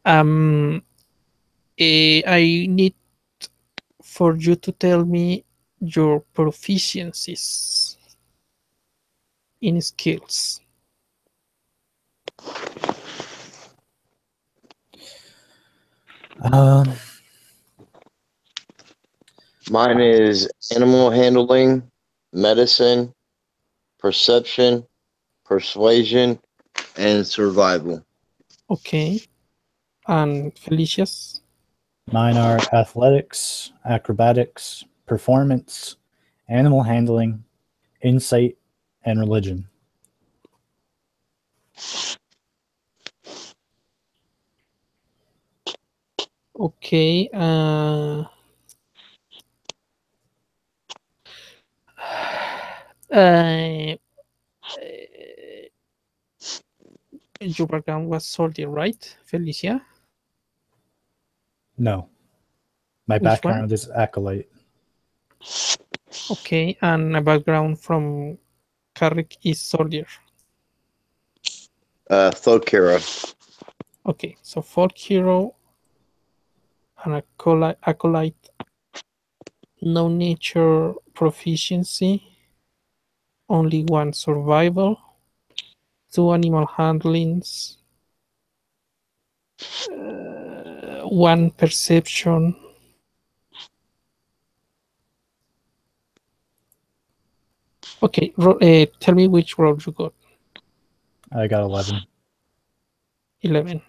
um, I need for you to tell me your proficiencies in skills. Um, Mine is animal handling, medicine, perception, persuasion, and survival. Okay, and Felicia's. mine are athletics, acrobatics, performance, animal handling, insight, and religion. Okay, Uh, your background was soldier, right, Felicia? No, my Which one? background is acolyte. Okay, and a background from Carrick is soldier. Folk hero. Okay, so folk hero and acolyte, no nature proficiency, only one survival, two animal handlings, one perception. Okay, tell me which roll you got. I got 11. 11.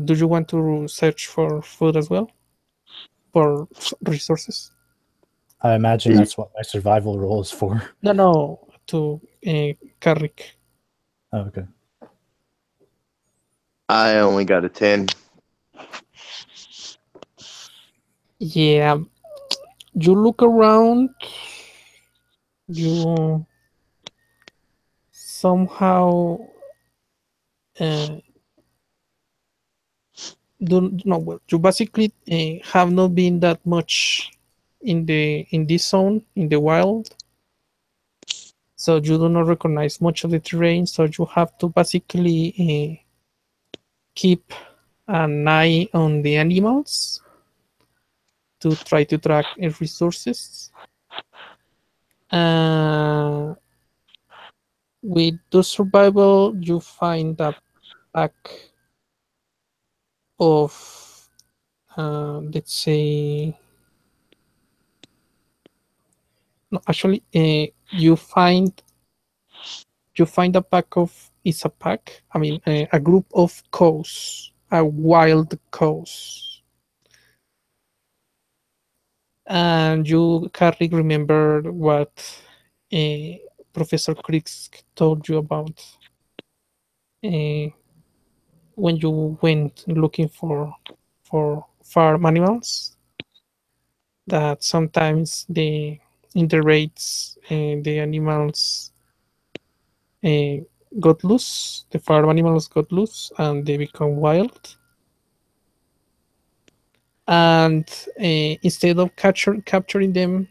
Do you want to search for food as well? For resources? I imagine that's what my survival roll is for. No, no, to Carrick. Oh, okay. I only got a 10. Yeah, you look around, you somehow uh, do no well. You basically have not been that much in this zone in the wild, so you do not recognize much of the terrain. So you have to basically keep an eye on the animals to try to track resources. Uh, with the survival, you find a pack of, let's say, no, actually, you find a pack of it's a pack. I mean, a group of cows, a wild cows, and you can't remember what uh, Professor Krisk told you about uh, when you went looking for farm animals. That sometimes in the raids the animals uh, got loose. The farm animals got loose and they become wild. And instead of capturing them,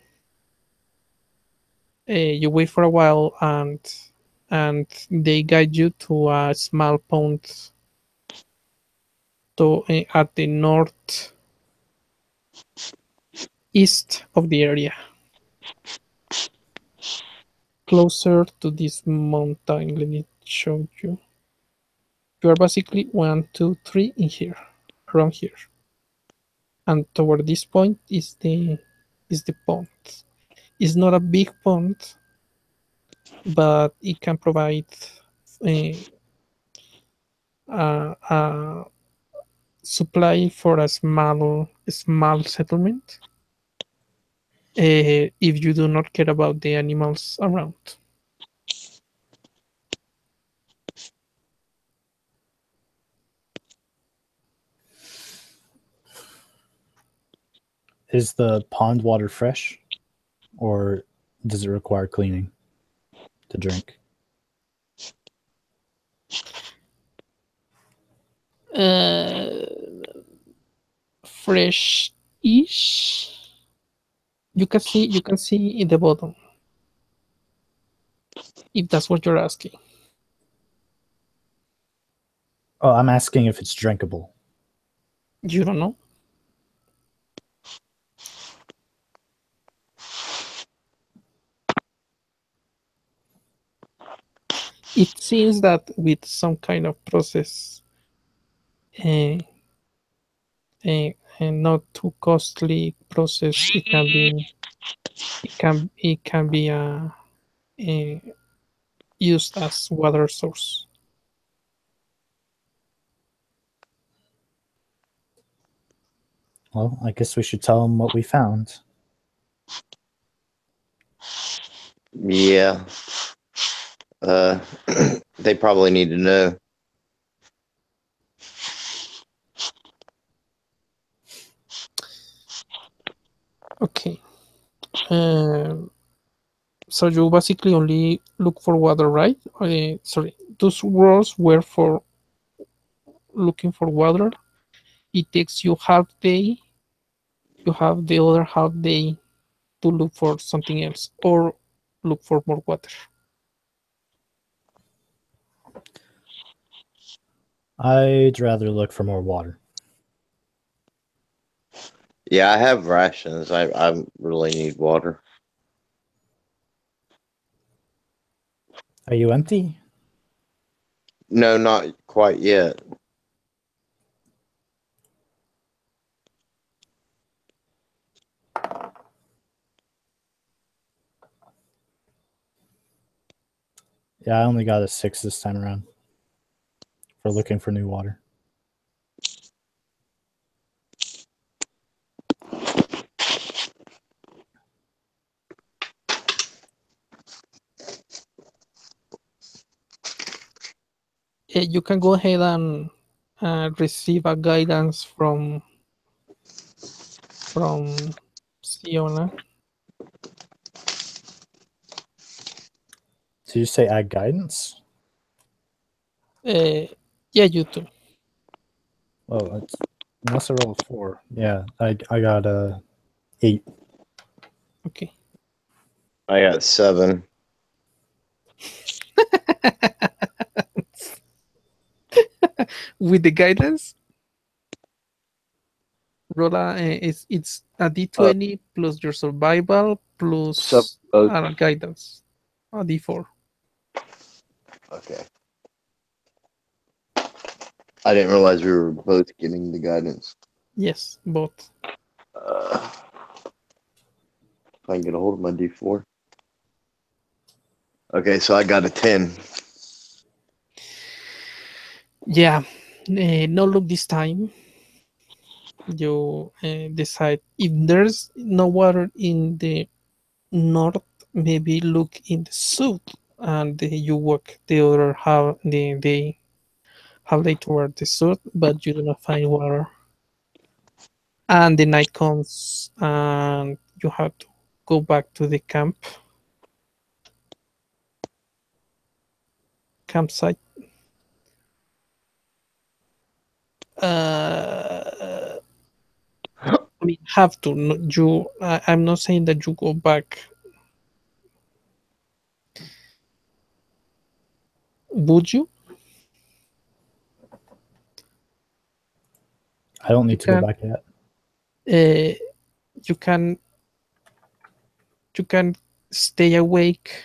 you wait for a while and they guide you to a small pond at the northeast of the area, closer to this mountain. Let me show you. You are basically one, two, three in here, around here, and toward this point is the pond. It's not a big pond, but it can provide a, a supply for a small settlement if you do not care about the animals around. Is the pond water fresh, or does it require cleaning to drink? Uh, Fresh-ish. You can see in the bottom if that's what you're asking. Oh, I'm asking if it's drinkable. You don't know. It seems that with some kind of process, uh, and not too costly process, it can be uh, used as water source. Well, I guess we should tell them what we found. Yeah. Uh, they probably need to know. Okay. Um, So you basically only look for water, right? Sorry, those rolls were for looking for water. It takes you half day. You have the other half day to look for something else or look for more water. I'd rather look for more water. Yeah, I have rations. I really need water. Are you empty? No, not quite yet. Yeah, I only got a 6 this time around for looking for new water. You can go ahead and receive a guidance from Siona. Did you say add guidance? Uh, yeah, you too. Oh, it's unless I roll a 4. Yeah, I got a 8. Okay. I got 7. With the guidance, roll it's a d20 plus your survival So plus guidance, a d4. okay. I didn't realize we were both getting the guidance. Yes, both. If I can get a hold of my D4. Okay, so I got a 10. Yeah, no look this time. You decide if there's no water in the north, maybe look in the south, and you walk the other half day toward the south, but you do not find water. And the night comes, and you have to go back to the campsite. I mean, have to. You. I'm not saying that you go back. Would you? I don't You need to go can. back yet. You can. You can stay awake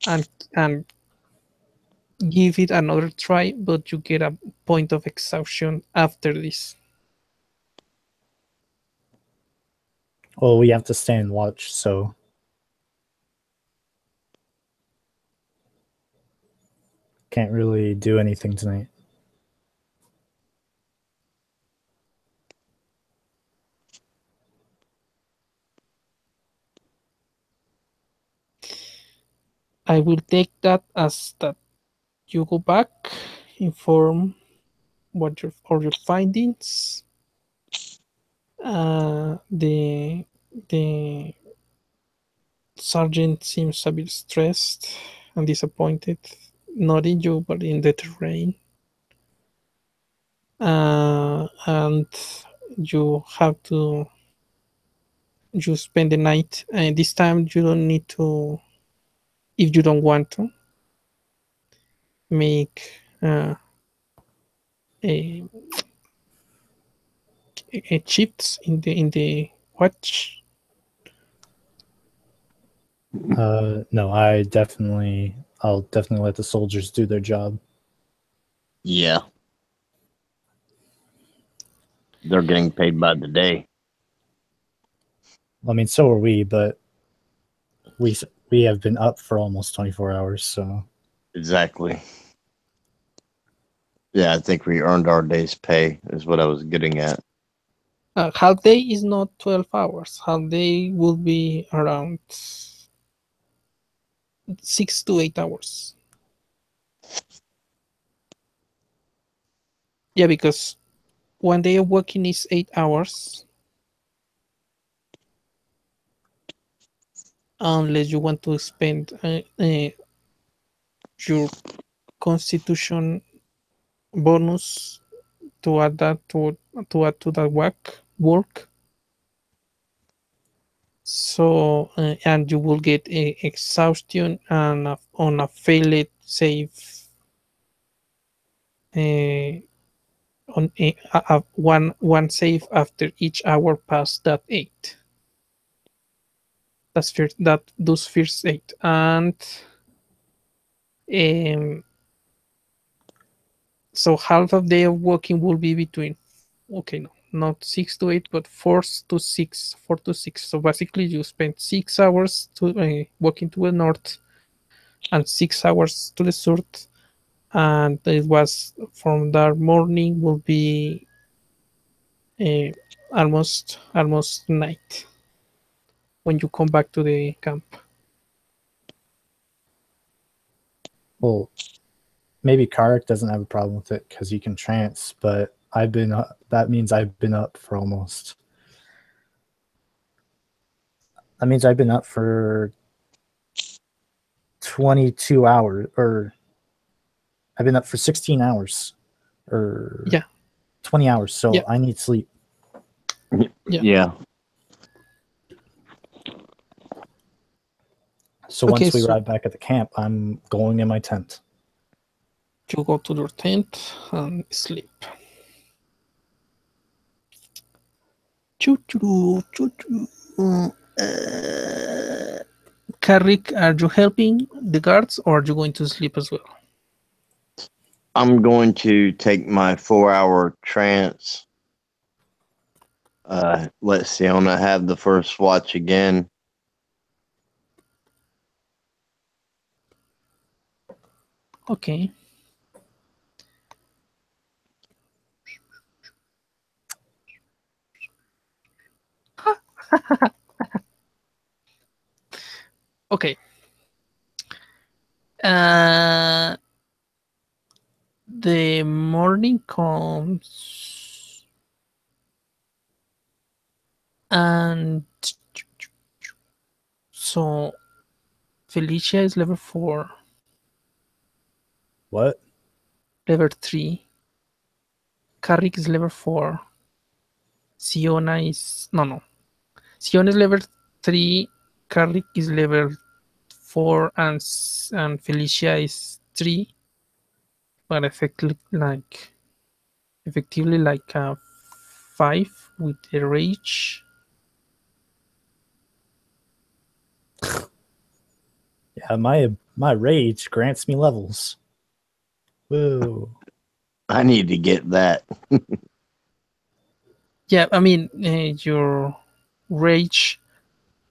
and give it another try, but you get a point of exhaustion after this. Well, we have to stay and watch, so can't really do anything tonight. I will take that as that you go back, inform what your findings. The sergeant seems a bit stressed and disappointed, not in you but in the terrain. And you have to you spend the night, and this time you don't need to, if you don't want to make a, a shifts in the watch. No, I'll definitely let the soldiers do their job. Yeah. They're getting paid by the day. I mean, so are we, but we have been up for almost 24 hours, so Exactly. Yeah, I think we earned our day's pay, is what I was getting at. Half day is not 12 hours. Half day will be around 6 to 8 hours. Yeah, because one day of working is 8 hours. unless you want to spend your constitution bonus to add that to that work. So and you will get a exhaustion and on a failed save uh, on one save after each hour past that 8. That's first, that those first 8. And um, so half of the walking will be between, okay, no, not 6 to 8, but 4 to 6. So basically you spend 6 hours to walking to the north and 6 hours to the south, and it was from that morning will be uh, almost night when you come back to the camp. Well, maybe Karek doesn't have a problem with it because he can trance, but I've been up, that means I've been up for almost. That means I've been up for 22 hours, or I've been up for 16 hours, or Yeah. 20 hours. So Yeah. I need sleep. Yeah. So Okay, once we so- arrive back at the camp, I'm going in my tent. You go to your tent and sleep. Carrick, are you helping the guards or are you going to sleep as well? I'm going to take my 4-hour trance. Let Siona have the first watch again. Okay. Okay. The morning comes and so Felicia is level 4, What? level 3. Carrick is level 4. Siona is no. Siona is level 3. Carrick is level 4, and Felicia is 3. But effectively like a 5 with the rage. Yeah, my rage grants me levels. Woo. I need to get that. Yeah, I mean your rage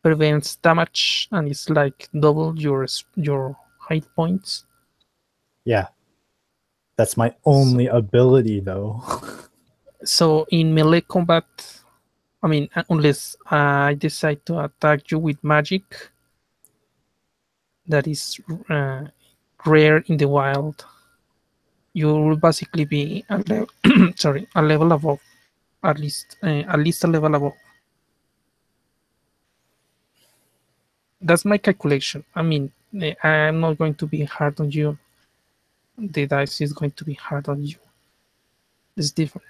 prevents damage and it's like double your height points. Yeah. That's my only ability, though. So in melee combat, I mean, unless I decide to attack you with magic that is rare in the wild, you will basically be sorry, a level above, at least a level above. That's my calculation. I mean, I'm not going to be hard on you. The dice is going to be hard on you. It's different.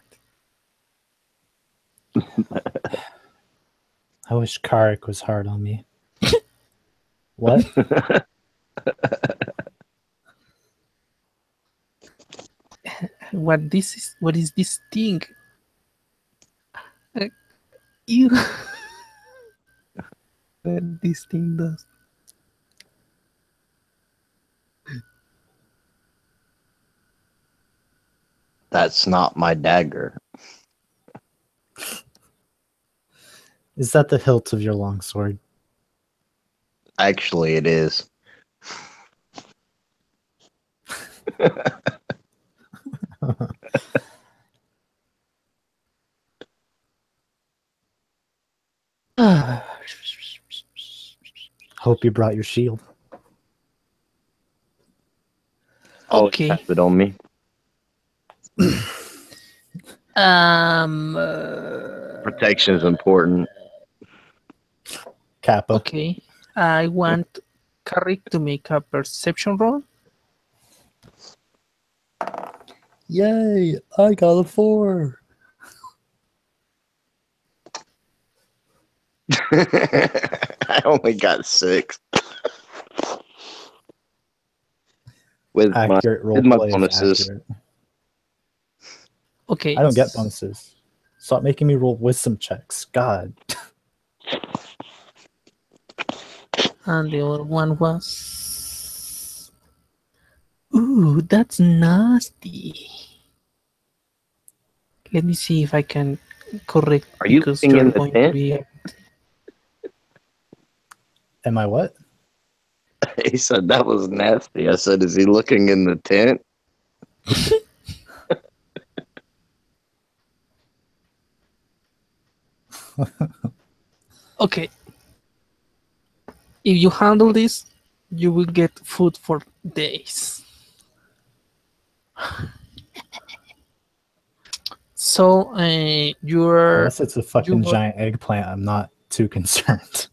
I wish Karek was hard on me. What? What is this thing? You that this thing does. That's not my dagger. Is that the hilt of your longsword? Actually, it is. Hope you brought your shield. Always Okay. have it on me. Um. Protection is important. Kappa. Okay. I want Carrick to make a perception roll. Yay! I got a 4. I only got 6. With Accurate with my roleplay is bonuses. accurate. Okay. I don't get bonuses. Stop making me roll wisdom checks. God. And the other one was. Ooh, that's nasty. Let me see if I can correct Are you because looking you're in the going to tent? be. Am I what? He said that was nasty. I said, is he looking in the tent? Okay. If you handle this, you will get food for days. So you're Unless it's a you fucking got, giant eggplant, I'm not too concerned.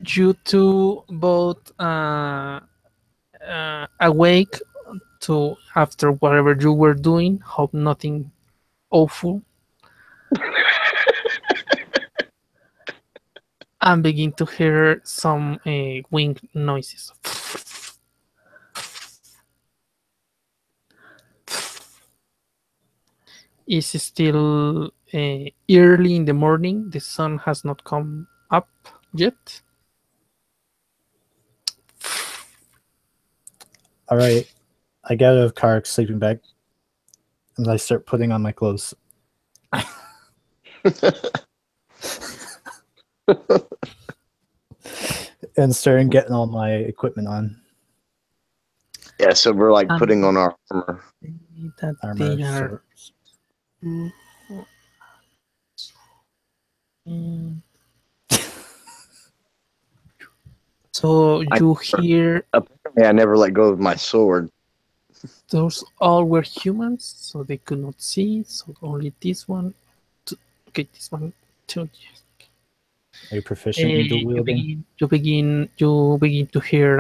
you two both awake to after whatever you were doing. Hope nothing awful. And begin to hear some wing noises. It's still early in the morning. The sun has not come up yet. All right. I get out of Kark's sleeping bag and I start putting on my clothes. And starting getting all my equipment on. Yeah, so we're like And putting on our armor. that Armor, they are. swords. So you hear Apparently, I never let go of my sword. those all were humans, so they could not see. So only this one. Okay, this one. Two. Yes. Are you proficient in dual You wielding? begin. You begin to hear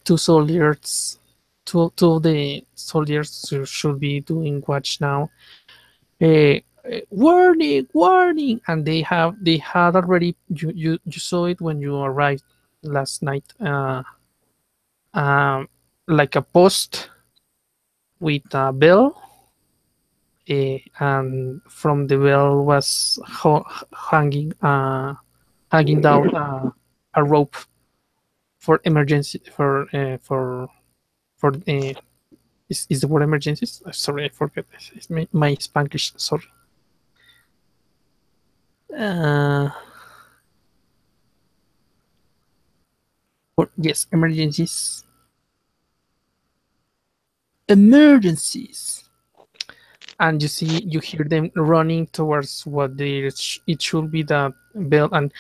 two soldiers. Two of the soldiers should be doing watch now. Warning, warning, and they had already you saw it when you arrived last night. Um, like a post with a bell, and from the bell was hanging down a rope for emergency for is the word emergencies? Sorry, I forget. It's my Spanish. Sorry. Uh, yes, emergencies. Emergencies. And you hear them running towards what it should be the bell, and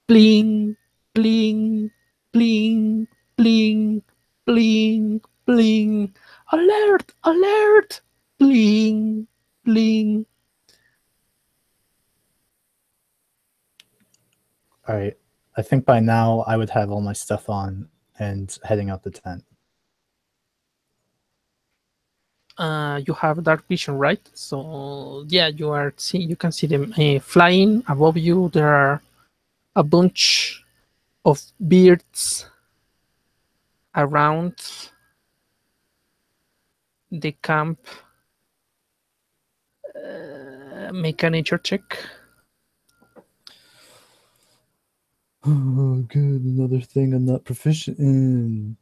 bling, bling, bling, bling, bling, bling, alert, alert, bling, bling. All right. I think by now I would have all my stuff on and heading out the tent. You have dark vision, right? So yeah, you can see them flying above you. There are a bunch of birds around the camp. Make a nature check. Oh, good. Another thing I'm not proficient in.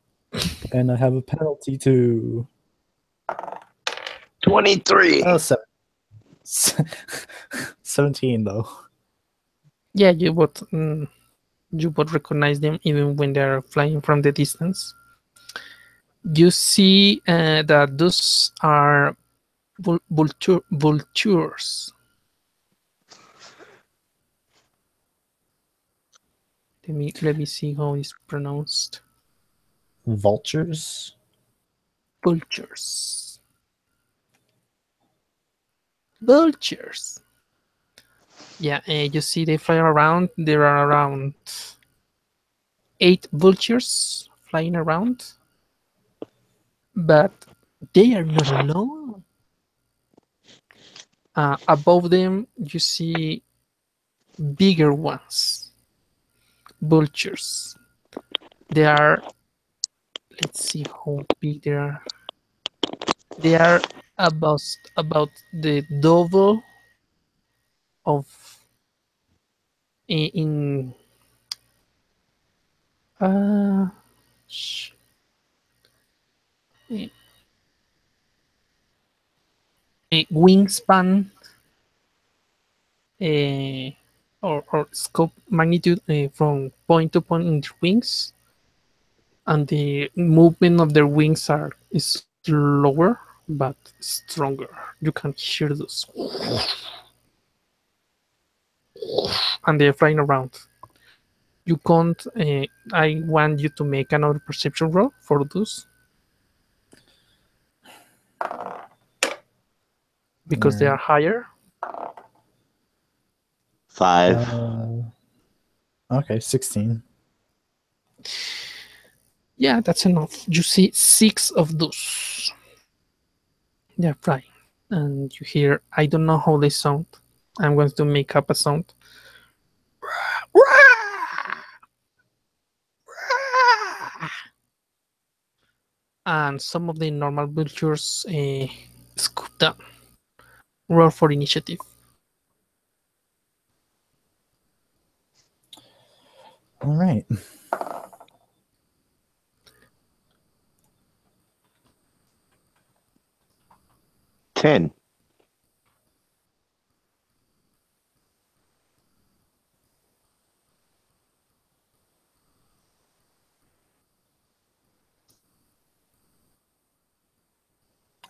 And I have a penalty too. 23. Oh, 17, though. Yeah, you both recognize them even when they are flying from the distance. You see that those are vultures. Let me see how it's pronounced. Vultures? Vultures. Vultures. Yeah, you see they fly around. There are around 8 vultures flying around, but they are not alone. Above them, you see bigger ones, vultures. They are, let's see how big they are. They are about the double of in uh, a wingspan uh, or scope magnitude from point to point in their wings, and the movement of their wings are is slower but stronger. You can hear those, and they're flying around. You can't. I want you to make another perception roll for those because they are Alright. higher. 5. Okay, 16. Yeah, that's enough. You see 6 of those. They're flying, and you hear. I don't know how they sound. I'm going to make up a sound. And some of the normal vultures scoop down. Roll for initiative. All right. Ten.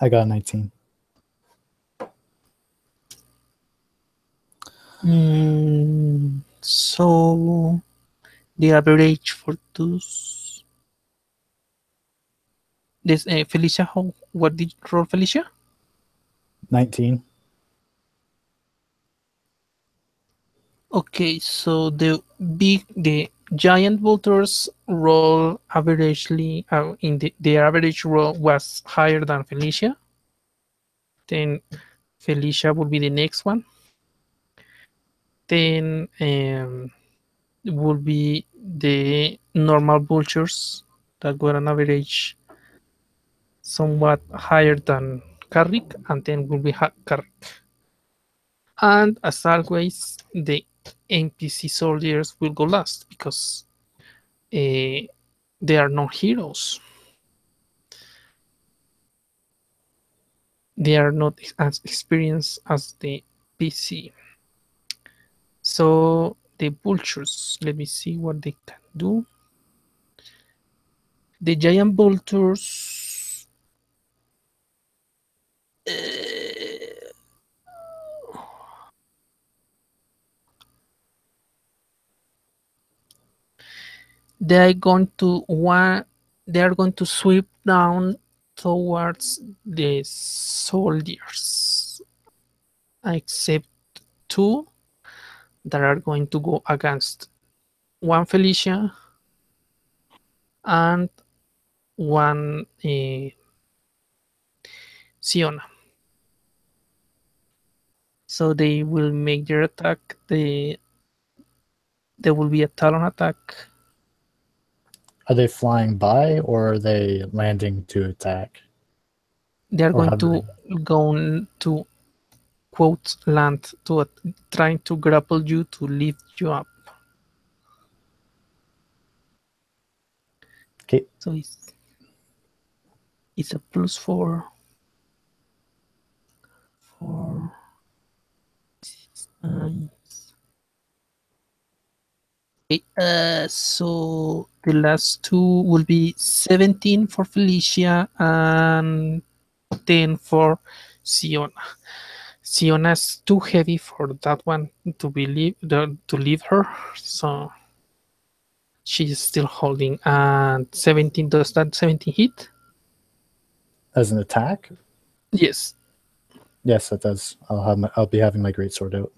I got 19. So the average for those. This Felicia, how what did you roll, Felicia? 19. Okay, so the giant vultures roll averagely in the average roll was higher than Felicia. Then Felicia will be the next one. Then will be the normal vultures that were on average somewhat higher than Carrick, and then will be Carrick. And as always, the NPC soldiers will go last because uh, they are not heroes. They are not as experienced as the PC. So the vultures, let me see what they can do. The giant vultures, they are going to one. They are going to sweep down towards the soldiers, except 2 that are going to go against one Felicia and one Siona. So they will make their attack. There will be a talon attack. Are they flying by or are they landing to attack They are or going to hovering? go to quote land to trying to grapple you to lift you up. Okay. So it's a +4 for 9. Okay, so the last 2 will be 17 for Felicia and 10 for Siona. Siona's too heavy for that one to to leave her, so she's still holding. And 17, does that 17 hit? As an attack? Yes. Yes, that does. I'll be having my great sword out.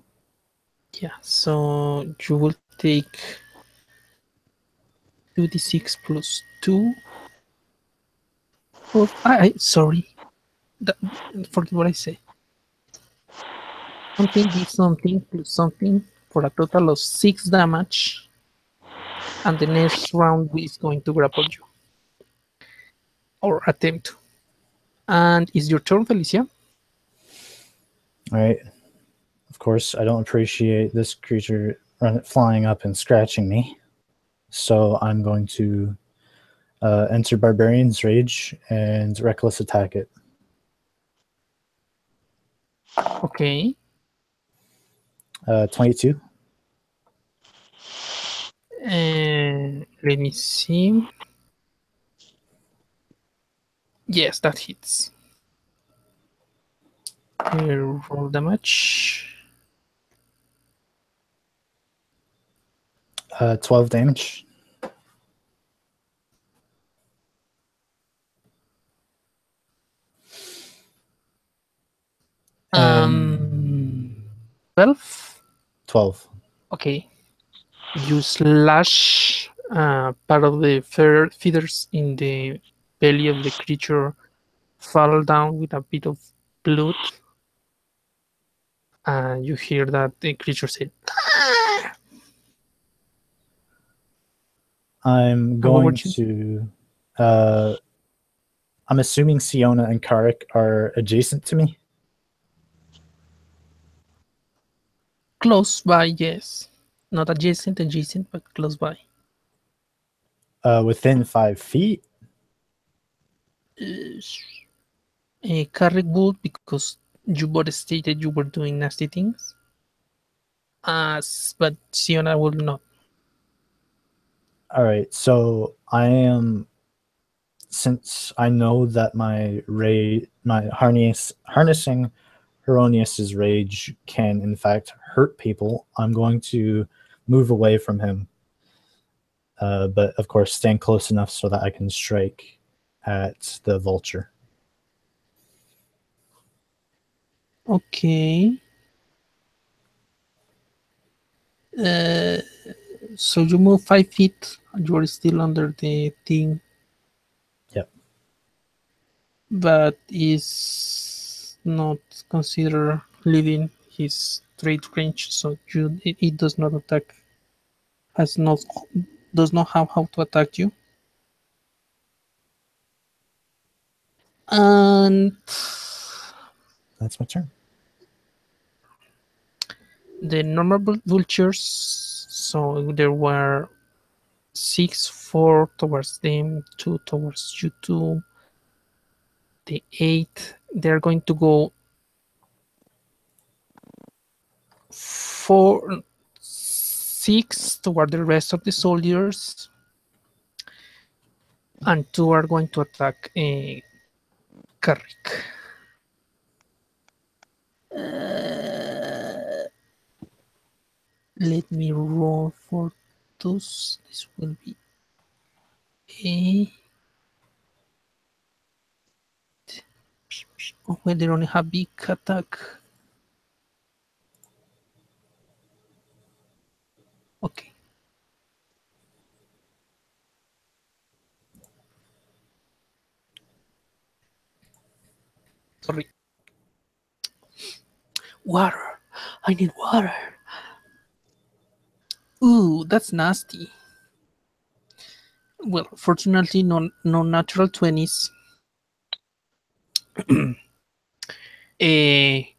Yeah, so you will take 2d6 plus 2. Of, sorry, that, forget what I say. Something d something plus something for a total of 6 damage, and the next round is going to grapple you or attempt to. And it's your turn, Felicia. All right. Of course, I don't appreciate this creature flying up and scratching me. So I'm going to enter Barbarian's Rage and Reckless attack it. Okay. 22. And let me see. Yes, that hits. Roll damage. 12 damage. And 12. 12. Okay. You slash part of the feathers in the belly of the creature, fall down with a bit of blood, and you hear that the creature said, I'm and what were going you? to. I'm assuming Siona and Karik are adjacent to me. Close by, yes. Not adjacent, but close by. Within 5 feet. Carrick would, because you both stated you were doing nasty things. But Siona will not. All right. So I am. Since I know that my harnessing Heronius's rage can in fact hurt people, I'm going to move away from him. But of course, stand close enough so that I can strike at the vulture. Okay. So you move 5 feet. You are still under the thing, Yep. but is not considered leaving his trade range. So it does not attack. Has not does not have how to attack you. And That's my turn. the normal vultures. So there were 6, 4 towards them, 2 towards you two. The 8, they're going to go 4, 6 toward the rest of the soldiers, and 2 are going to attack Carrick. Let me roll for those. This will be a. Oh, well, they only have big attack. Okay. Sorry. Water. I need water. Ooh, that's nasty. Well, fortunately, no natural 20s. A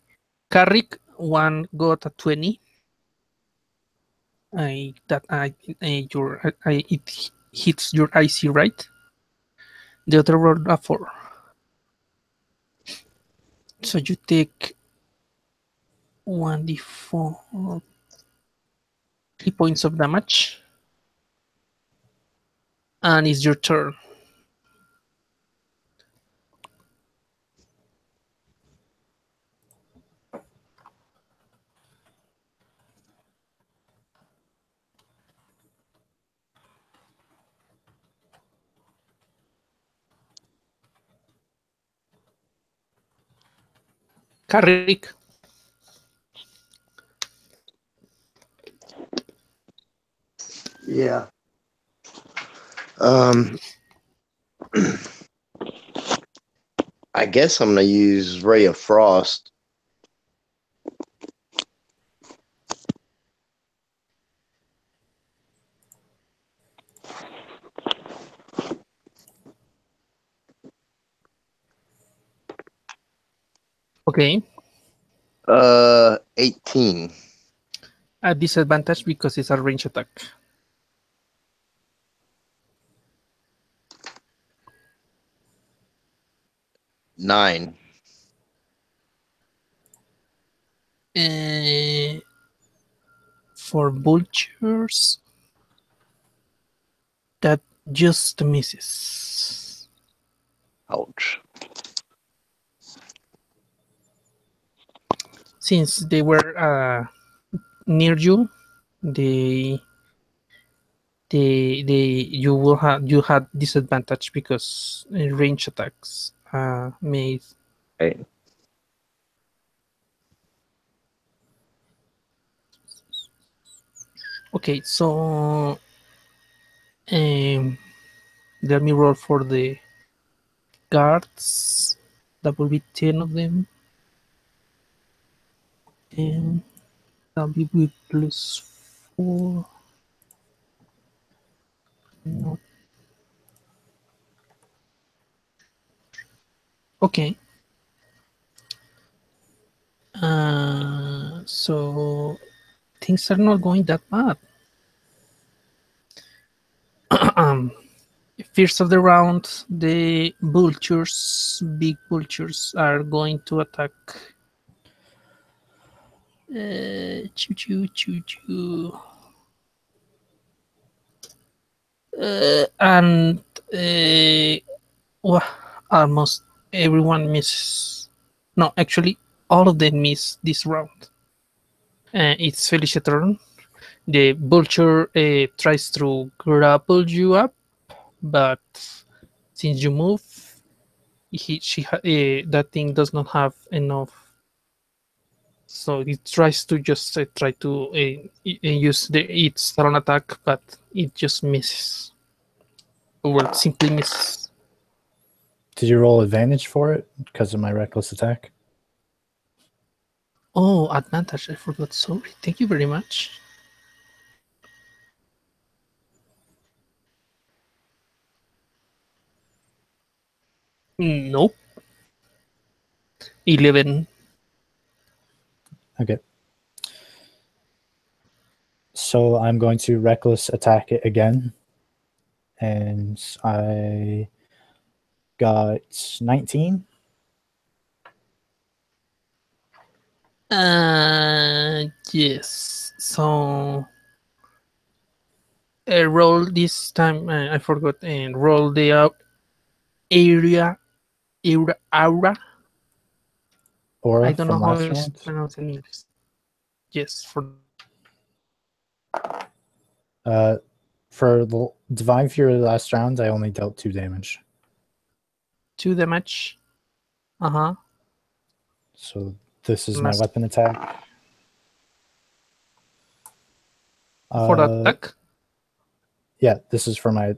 Carrick one got a 20. It hits your IC, right? The other rolled a 4. So you take 1d4, 3 points of damage, and it's your turn. Carrick. Yeah. Um, I guess I'm gonna use Ray of Frost. Okay. 18. A disadvantage because it's a range attack. Nine. For vultures, that just misses. Ouch. Since they were near you, they you had disadvantage because range attacks made. Hey. Okay, so let me roll for the guards. That will be 10 of them, and that'll be with +4. No. Okay. So things are not going that bad. First of the round, the vultures, big vultures, are going to attack. Choo choo choo choo. And well, almost everyone misses. No, actually, all of them miss this round. It's Felicia's turn. The vulture tries to grapple you up, but since you move, that thing does not have enough. So it tries to just try to use its talon attack, but it just misses. Well, simply misses. Did you roll advantage for it because of my reckless attack? Oh, advantage! I forgot. Sorry. Thank you very much. Nope. 11. Okay. So I'm going to reckless attack it again. And I got 19. Yes. So roll this time. I forgot. And roll the area, aura. I Aura don't know from how last it's round. pronounced in English. Yes, for For the Divine Fury last round, I only dealt 2 damage. 2 damage. So this is my weapon attack. For that attack? Yeah, this is for my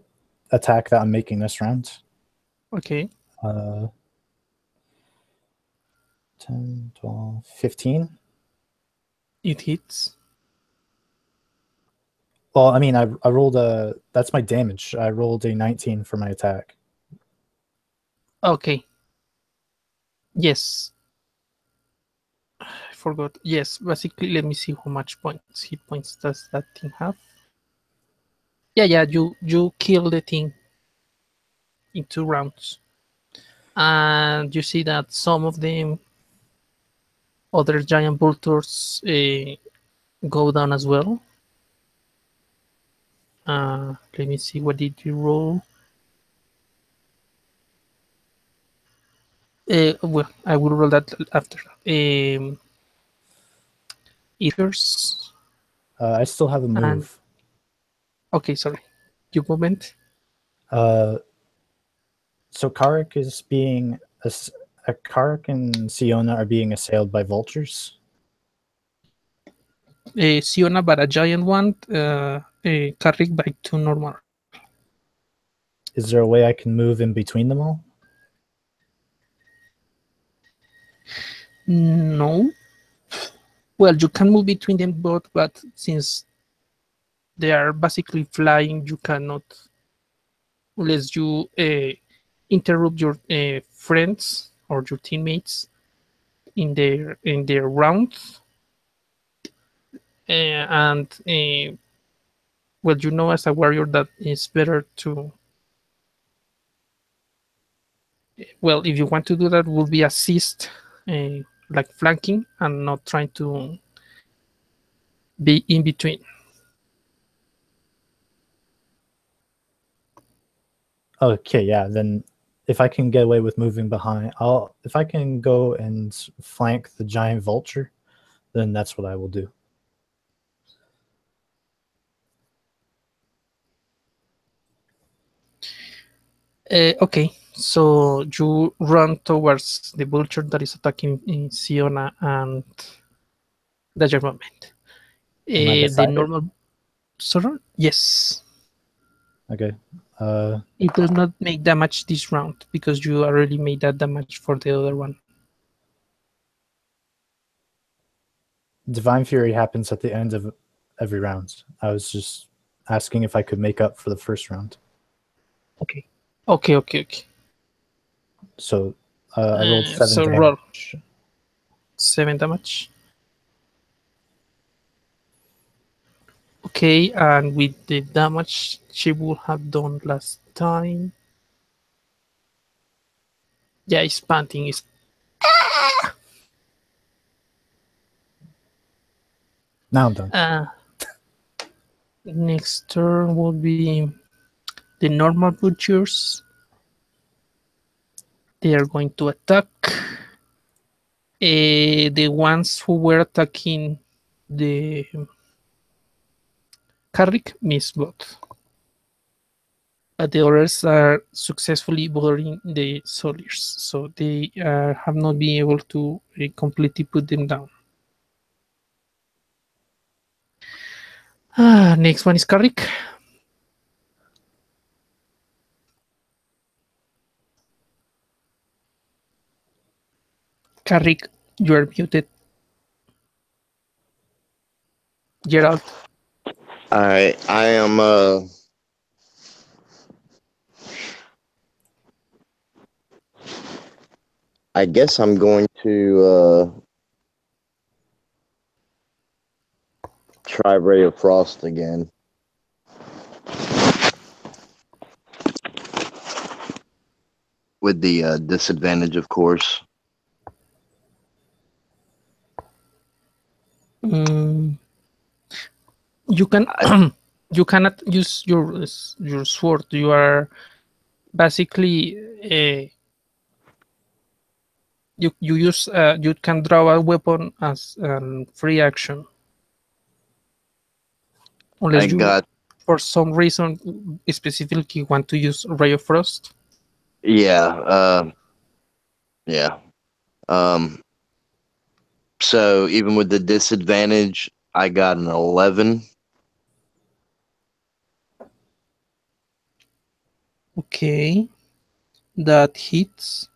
attack that I'm making this round. Okay. 10, 12, 15. It hits. Well, I mean, I rolled that's my damage. I rolled a 19 for my attack. Okay. Yes. I forgot. Yes, basically, let me see how much hit points does that thing have. Yeah, you kill the thing in 2 rounds. And you see that some of them, other giant vultures, go down as well. Let me see, what did you roll? Well, I will roll that after. Eaters. I still have a move. Okay, sorry. Your movement. So Karik is being Karik and Siona are being assailed by vultures. Siona, but a giant one. Carrick by 2 normal. Is there a way I can move in between them all? No. Well, you can move between them both, but since they are basically flying, you cannot, unless you interrupt your friends or your teammates in their rounds. And well, you know, as a warrior, that it's better to, well, if you want to do that, will be assist, like flanking, and not trying to be in between. Okay, yeah, then if I can get away with moving behind, if I can go and flank the giant vulture, then that's what I will do. Okay, so you run towards the vulture that is attacking in Siona and that's your moment. Am I The beside it? normal, sorry, yes, Okay. it does not make damage this round because you already made that damage for the other one. Divine Fury happens at the end of every round. I was just asking if I could make up for the first round. Okay, okay. So I rolled 7 So damage. roll 7 damage. Okay, and with the damage she would have done last time. Yeah, it's panting. It's Now I'm done. next turn will be the normal butchers. They are going to attack. The ones who were attacking the Carrick miss both. But the others are successfully bothering the soldiers, so they have not been able to completely put them down. Next one is Carrick. Carrick, you are muted. Gerald. I am I guess I'm going to try Ray of Frost again. With the disadvantage, of course. You can you cannot use your sword. You are basically you use you can draw a weapon as free action I unless you got for some reason specifically want to use Ray of Frost. yeah, yeah. Um, so even with the disadvantage, I got an 11. Okay, that hits.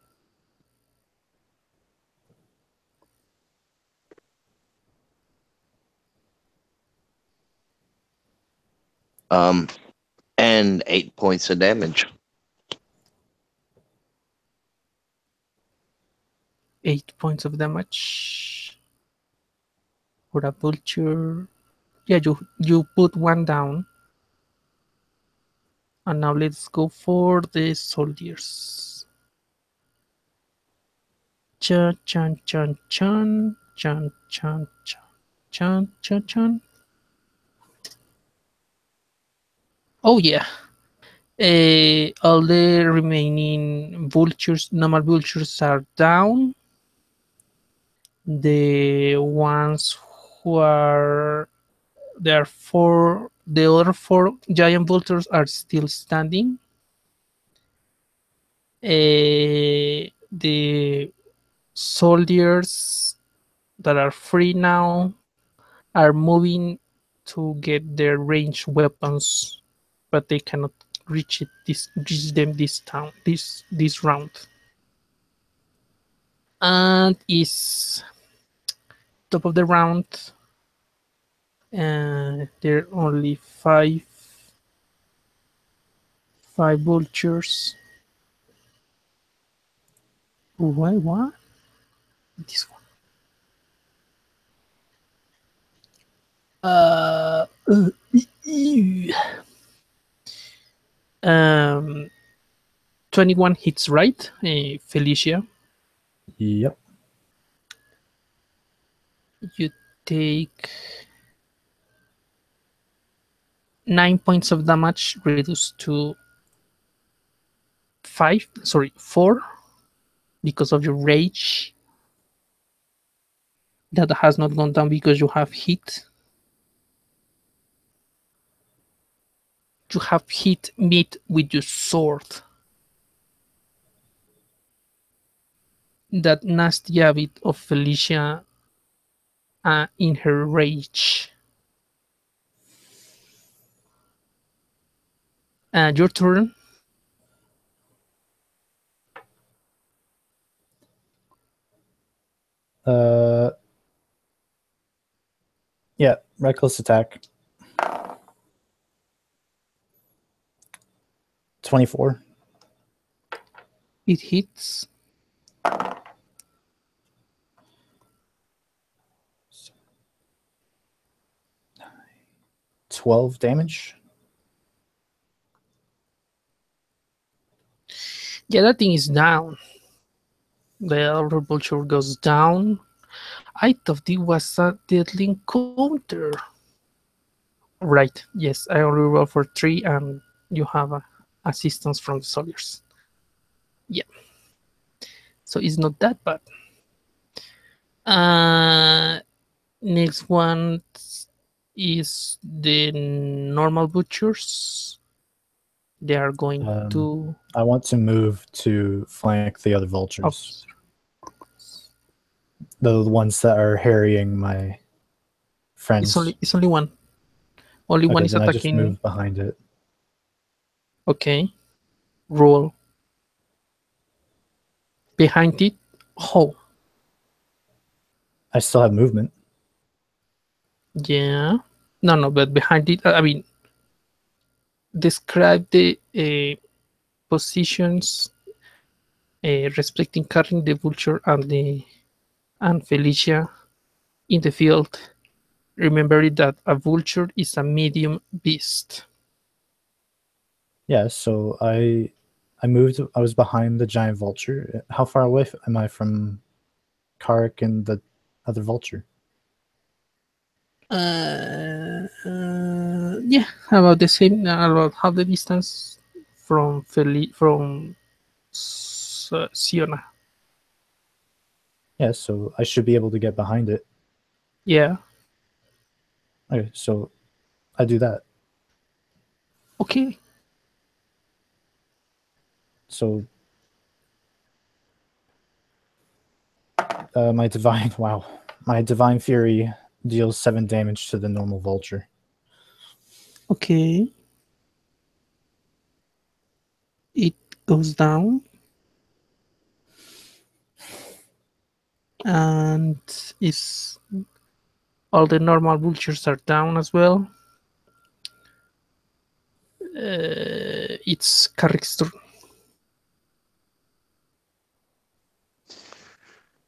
And 8 points of damage. 8 points of damage for a vulture. Yeah, you put one down. And now let's go for the soldiers. Chan chan chan chan chan chan chan chan chan. Oh yeah. All the remaining vultures, normal vultures, are down. The ones who are there are four. The other 4 giant vultures are still standing. The soldiers that are free now are moving to get their ranged weapons, but they cannot reach them this round. And is top of the round. There are only five vultures. Why what? This one. Um, 21 hits right, Felicia. Yep. You take 9 points of damage, reduced to 4, because of your rage. That has not gone down because you have hit. You have hit meat with your sword. That nasty habit of Felicia in her rage. Your turn. Uh, yeah, reckless attack. 24. It hits. 12 damage. Yeah, that thing is down. The elder vulture goes down. I thought it was a deadly encounter. Right, yes, I only roll for 3 and you have assistance from the soldiers. Yeah, so it's not that bad. Next one is the normal butchers. They are going to. I want to move to flank the other vultures. The ones that are harrying my friends. It's only one. Only one is then attacking. I just move behind it. Okay. Roll. Behind it. Oh. I still have movement. Yeah. No, but behind it, I mean, describe the positions respecting carrying the vulture and Felicia in the field. Remember that a vulture is a medium beast. Yeah, so I moved. I was behind the giant vulture. How far away am I from Karik and the other vulture? Yeah, about the same. About half the distance from Siona. Yeah, so I should be able to get behind it. Yeah. Okay, so I do that. Okay. So my divine my divine fury deals 7 damage to the normal vulture. Okay. It goes down. And is all the normal vultures are down as well. It's Carrick's turn.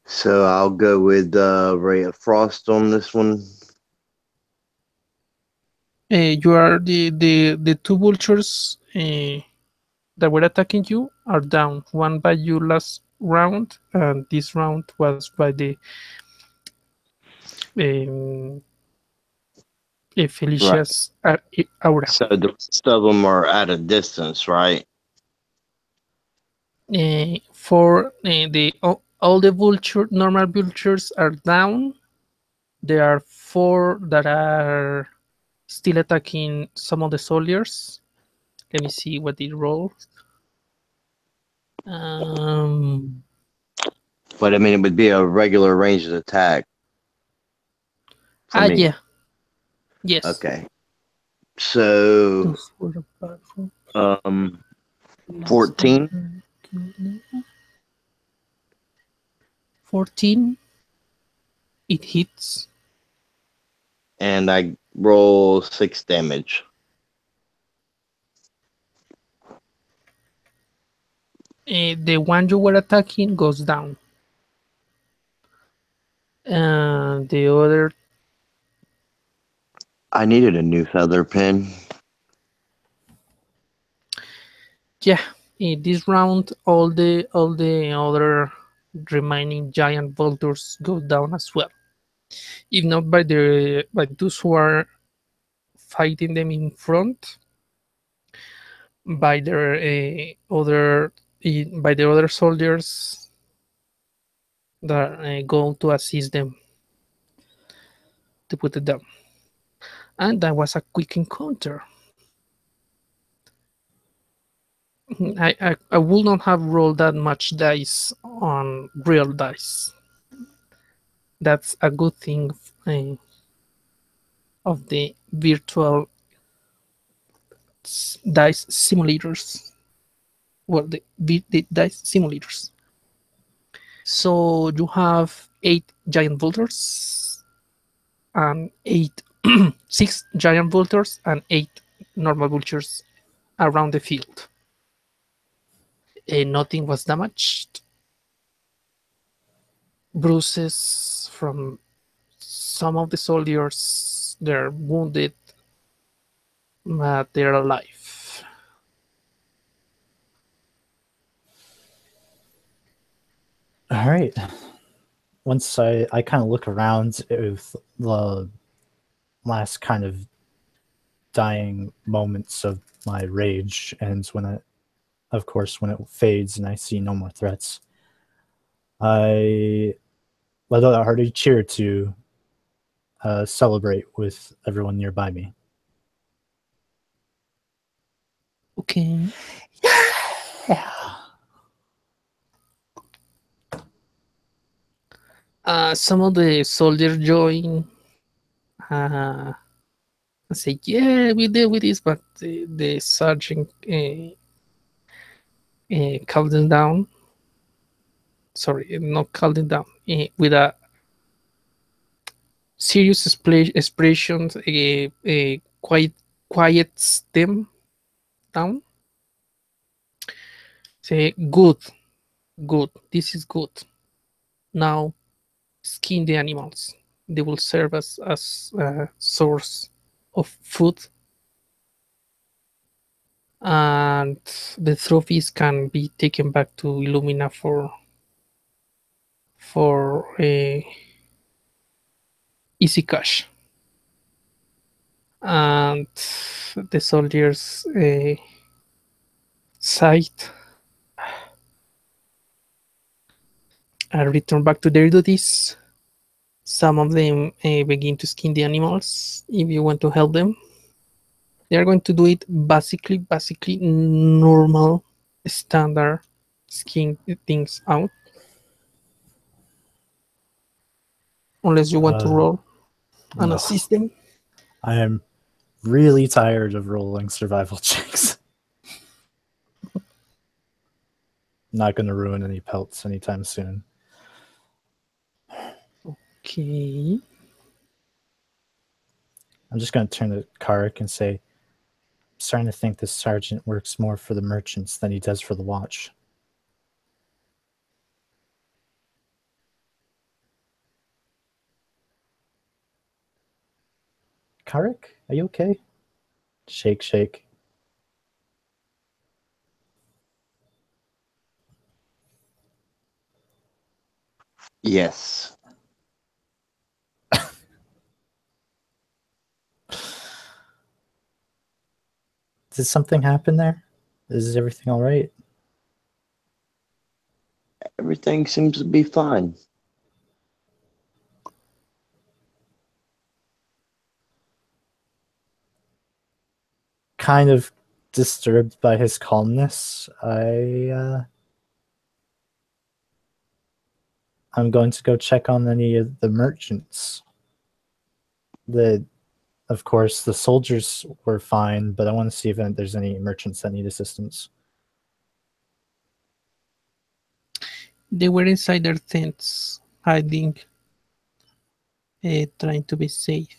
So I'll go with Ray of Frost on this one. You are the two vultures that were attacking you are down. One by you last round, and this round was by the um, Felicia's aura. So the rest of them are at a distance, right? For all the normal vultures are down. There are 4 that are still attacking some of the soldiers. Let me see what they roll. But I mean, it would be a regular ranged attack. For me. Yeah. Yes. Okay. So, Those were powerful. 14, 14. It hits. and I roll 6 damage. The one you were attacking goes down. And the other, I needed a new feather pen. yeah. In this round, all the other remaining giant vultures go down as well. If not by those who are fighting them in front, by their by the other soldiers that go to assist them to put it down. And that was a quick encounter. I would not have rolled that much dice on real dice. That's a good thing of the virtual dice simulators. Well, the dice simulators. So you have 8 giant vultures and 6 giant vultures and 8 normal vultures around the field. Nothing was damaged. Bruises from some of the soldiers, they're wounded, but they're alive. All right. Once I kind of look around with the last kind of dying moments of my rage, and when it, of course, when it fades and I see no more threats, I let out a hearty cheer to celebrate with everyone nearby me. Okay. Yeah. Some of the soldiers join. Uh, say, yeah, we deal with this, but the sergeant calmed them down. Sorry, not calmed them down. With a serious expression, quiet them down. Say, good, good, this is good. Now, skin the animals. They will serve as a source of food, and the trophies can be taken back to Illumina for easy cash. And the soldiers sighed and return back to their duties. Some of them begin to skin the animals if you want to help them. They are going to do it basically normal, standard skin things out. Unless you want to roll and No. assist them. I am really tired of rolling survival checks. Not going to ruin any pelts anytime soon. Okay. I'm just going to turn to Karik and say, I'm starting to think this sergeant works more for the merchants than he does for the watch. Karik, are you okay? Shake, shake. Yes. Did something happen there? Is everything all right? Everything seems to be fine. Kind of disturbed by his calmness. I'm going to go check on any of the merchants. The of course, the soldiers were fine, but I want to see if there's any merchants that need assistance. They were inside their tents, hiding, trying to be safe.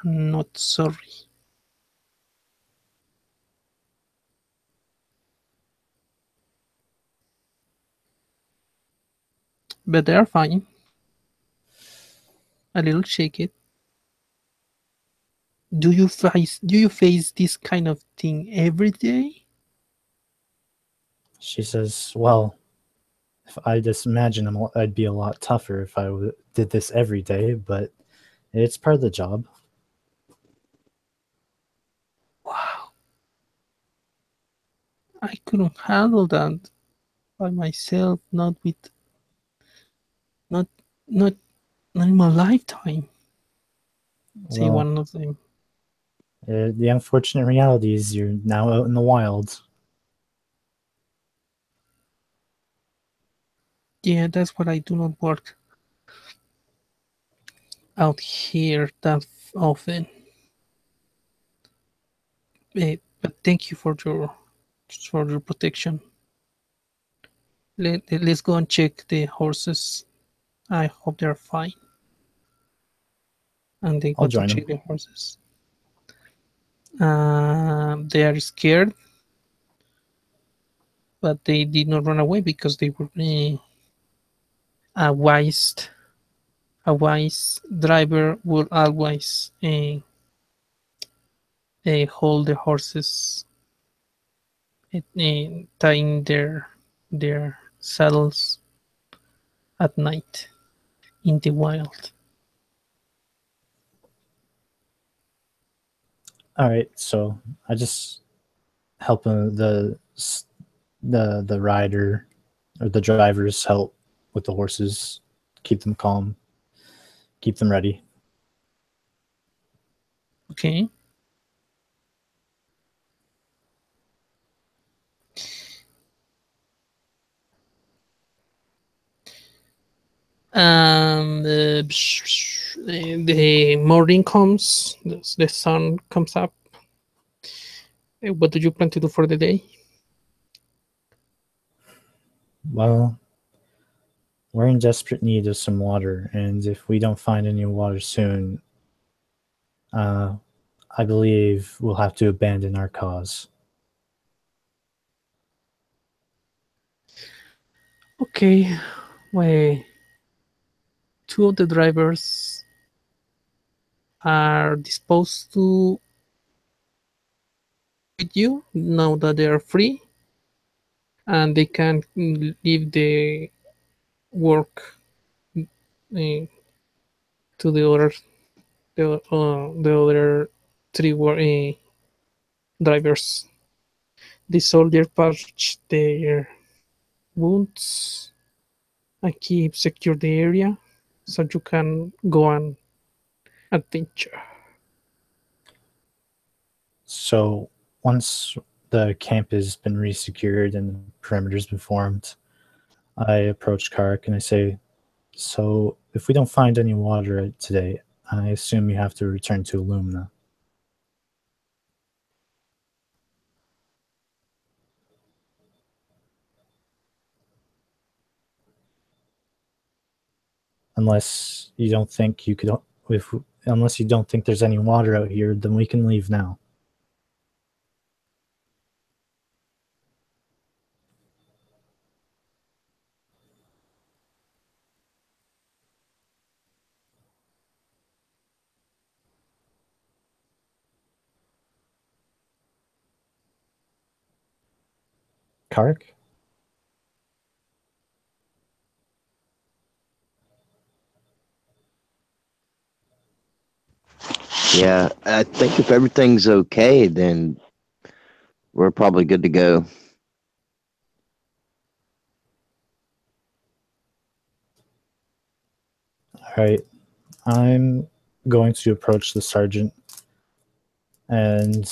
I'm not sorry. But they are fine. A little shaky. Do you face this kind of thing every day? She says, "Well, if I just imagine I'd be a lot tougher if I did this every day, but it's part of the job." Wow. I couldn't handle that by myself, not not not in my lifetime. Say Well, one of them. the unfortunate reality is you're now out in the wild. Yeah, that's what I do not work out here that often. But thank you for your protection. Let's go and check the horses. I hope they're fine. And they I'll go to join check him. the horses. They are scared, but they did not run away because they were a wise driver will always hold the horses, tying their saddles at night in the wild. All right, so I just help the rider or the drivers help with the horses, keep them calm, keep them ready. Okay. And the morning comes, the sun comes up. What do you plan to do for the day? Well, we're in desperate need of some water, and if we don't find any water soon, uh, I believe we'll have to abandon our cause. Okay, well, two of the drivers are disposed to with you now that they are free and they can leave the work uh, to the other three drivers. The soldier patch their wounds and keep secure the area so you can go on adventure. So once the camp has been resecured and the perimeter's been formed, I approach Kark and I say, "So if we don't find any water today, I assume you have to return to Illumina." Unless you don't think you could, if unless you don't think there's any water out here, then we can leave now. Kark? Yeah, I think if everything's okay, then we're probably good to go. All right. I'm going to approach the sergeant and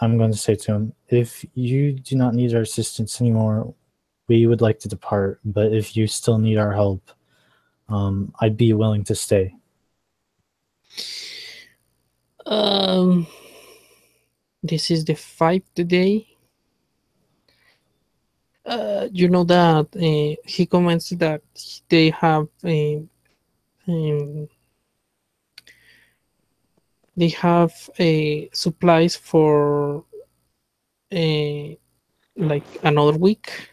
I'm going to say to him, if you do not need our assistance anymore, we would like to depart, but if you still need our help, I'd be willing to stay. Um, this is the fifth day. You know that he comments that they have um, supplies for uh, like another week.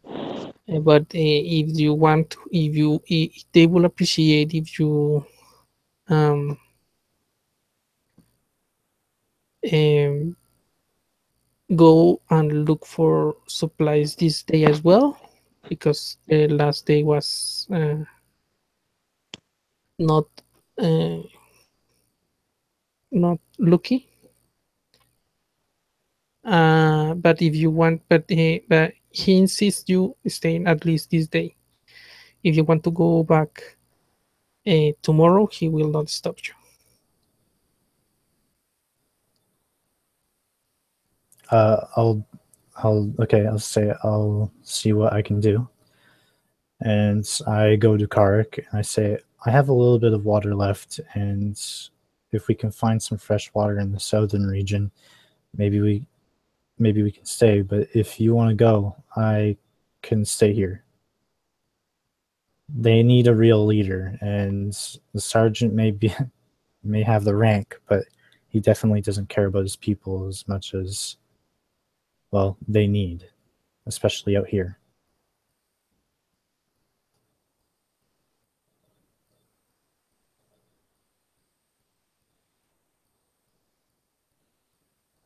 But if you want, they will appreciate if you um, um, go and look for supplies this day as well, because the last day was not uh, not lucky. But if you want, but he insists you staying at least this day. If you want to go back tomorrow, he will not stop you. I'll okay, I'll say I'll see what I can do. And I go to Karik and I say, I have a little bit of water left, and if we can find some fresh water in the southern region, maybe we can stay. But if you want to go, I can stay here. They need a real leader, and the sergeant may have the rank, but he definitely doesn't care about his people as much as well they need, especially out here.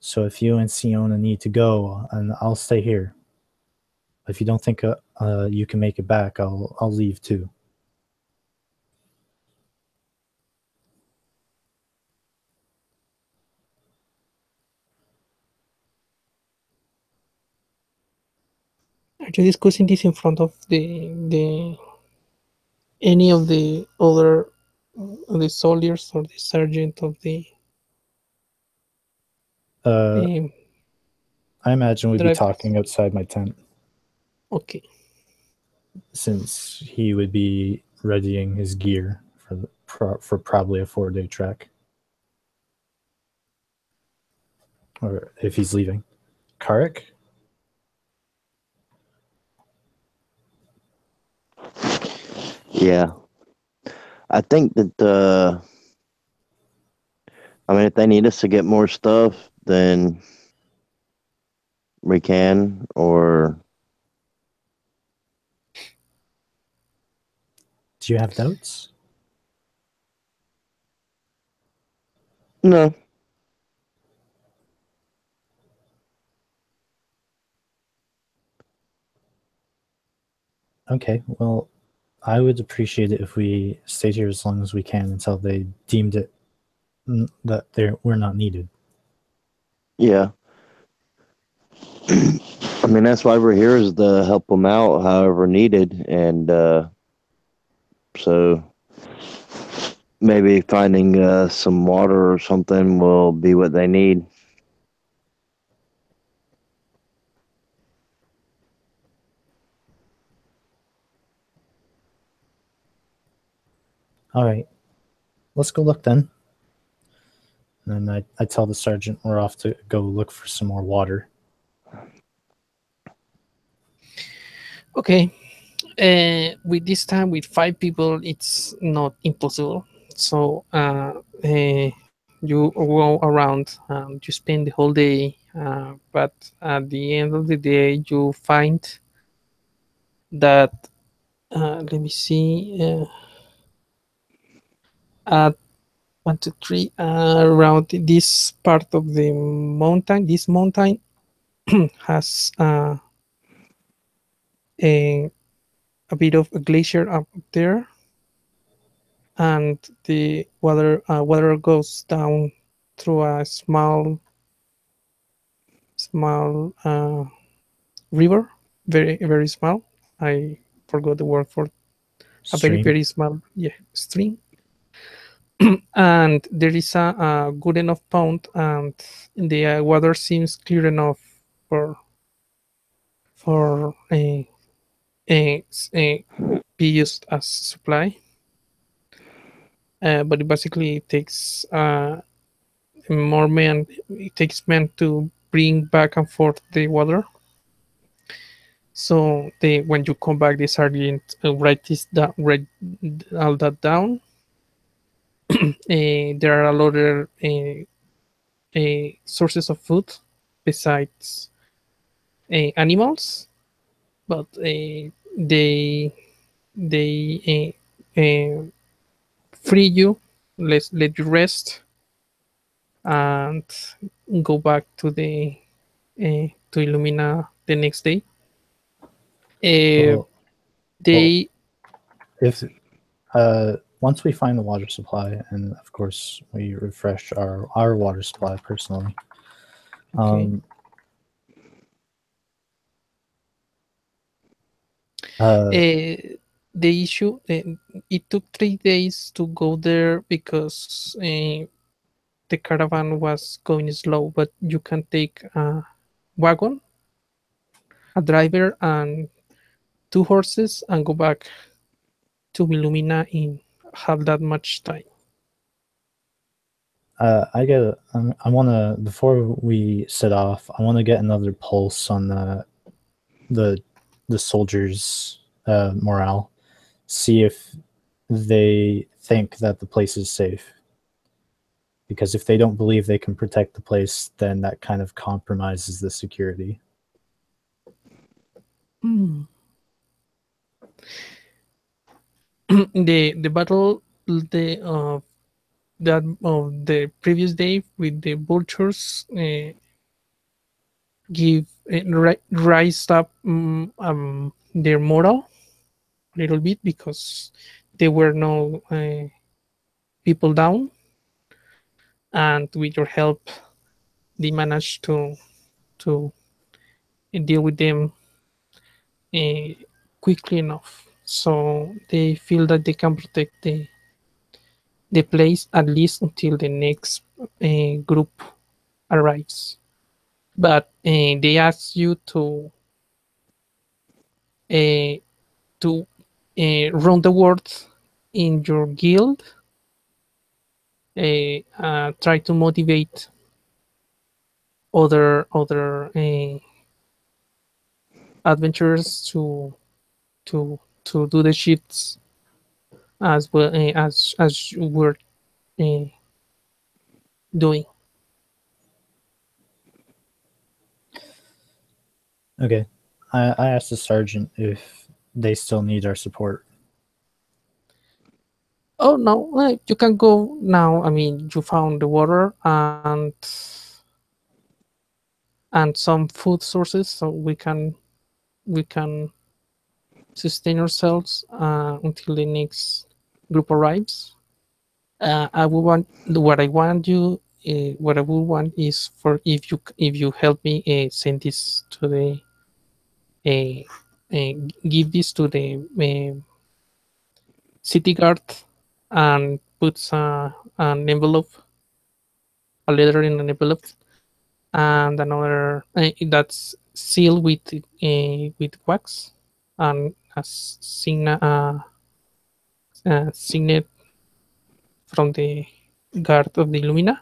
So if you and Siona need to go, and I'll stay here. If you don't think you can make it back, I'll leave too. Are you discussing this in front of the any of the other the soldiers or the sergeant of the Uh, um, I imagine we'd be drivers? talking outside my tent, Okay. since he would be readying his gear for probably a 4-day trek, or if he's leaving. Karik? Yeah, I think that I mean, if they need us to get more stuff, then we can. Or Do you have doubts? no, Okay, well, I would appreciate it if we stayed here as long as we can until they deemed it that we're not needed. yeah. I mean, that's why we're here, is to help them out however needed, and so maybe finding some water or something will be what they need. All right, let's go look then. And then I tell the sergeant we're off to go look for some more water. Okay. With this time, with 5 people, it's not impossible. So you go around, you spend the whole day, but at the end of the day, you find that, let me see, at 1, 2, 3, around this part of the mountain, this mountain has a, a bit of a glacier up there, and the water goes down through a small river, very small. I forgot the word for a Stream. very small, yeah, stream. And there is a good enough pond, and the water seems clear enough for a be used as supply. But it basically takes more men. It takes men to bring back and forth the water. So they, when you come back, the sergeant write this down, write all that down. There are a lot of sources of food besides animals, but they free you, let you rest, and go back to Illumina the next day. Uh, Well, they if once we find the water supply, and of course we refresh our water supply personally, okay. uh, The issue, it took 3 days to go there because the caravan was going slow, but you can take a wagon, a driver, and 2 horses and go back to Illumina in half that much time. I want to, before we set off, I want to get another pulse on the the soldiers' morale, see if they think that the place is safe. Because if they don't believe they can protect the place, then that kind of compromises the security. Hmm. The battle that of the previous day with the vultures give rise up their morale a little bit because there were no people down, and with your help, they managed to deal with them uh, quickly enough. So they feel that they can protect the place at least until the next group arrives. But they ask you uh, to run the word in your guild, try to motivate other adventurers to do the shifts as well as you were uh, doing. Okay. I asked the sergeant if they still need our support. Oh no, you can go now. I mean, you found the water and some food sources, so we can sustain ourselves until the next group arrives. I would want what I want you. What I would want is for if you help me send this to the uh, give this to the city guard and puts an envelope, a letter in an envelope, and another that's sealed with wax and a signet from the guard of the Illumina,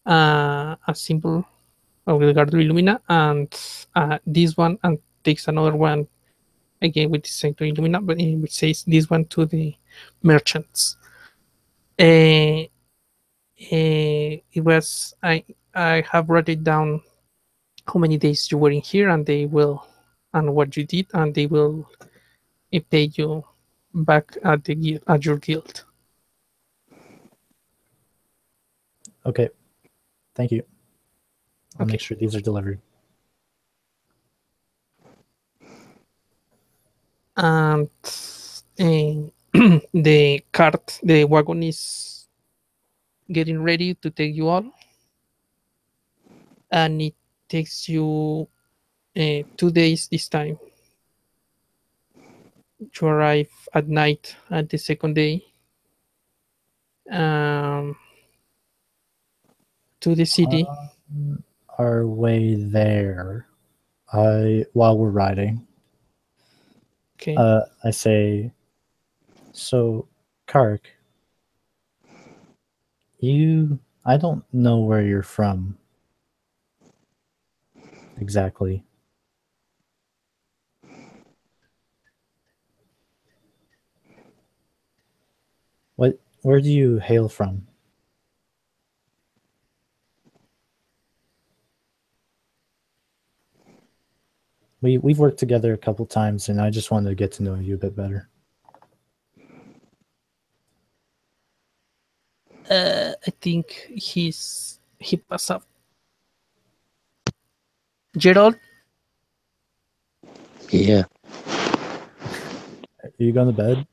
a symbol of the guard of Illumina, and this one, and takes another one again with the same to Illumina, but it says this one to the merchants. Uh, it was I have wrote it down how many days you were in here, and they will, and what you did, and they will pay you back at the at your guild. Okay. Thank you. I'll make Okay. sure these are delivered. And the wagon is getting ready to take you all, and it takes you 2 days this time. You arrive at night at the second day um, to the city. Our way there, while we're riding, Okay. I say, so, Kark, you I don't know where you're from exactly. Where do you hail from? We've worked together a couple times, and I just wanted to get to know you a bit better. I think he passed up. Gerald, Yeah. Are you going to bed?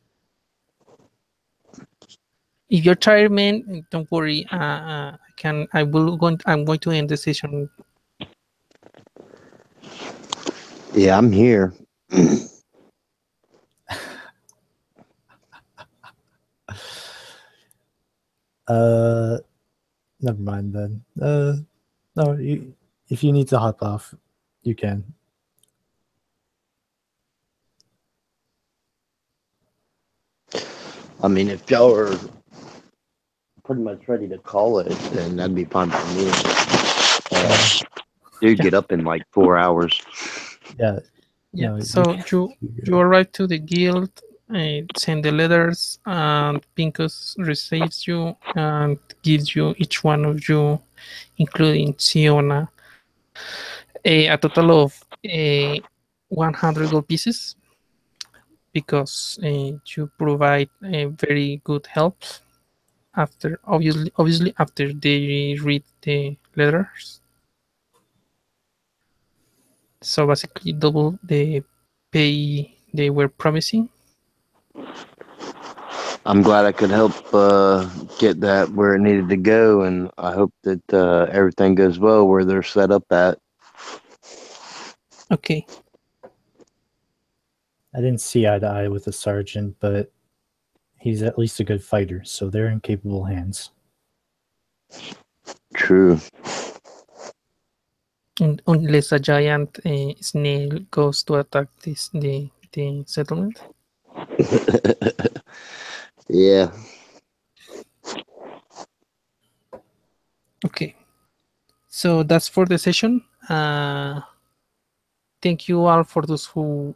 if you're tired, man, don't worry. I'm going to end the session. Yeah, I'm here. Uh, Never mind then. No, if you need to hop off, you can. I mean, if y'all are pretty much ready to call it, then that'd be fine by me. Dude, Yeah. get up in like 4 hours. Yeah. Yeah. No, So you you arrive to the guild, send the letters, and Pincus receives you and gives you each one of you, including Siona, a total of 100 gold pieces because you provide very good help after obviously after they read the letters. So basically double the pay they were promising. I'm glad I could help get that where it needed to go, and I hope that everything goes well where they're set up at. Okay. I didn't see eye to eye with the sergeant, but he's at least a good fighter, so they're in capable hands. True. Unless a giant snail goes to attack the settlement. Yeah. Okay. So that's for the session. Thank you all for those who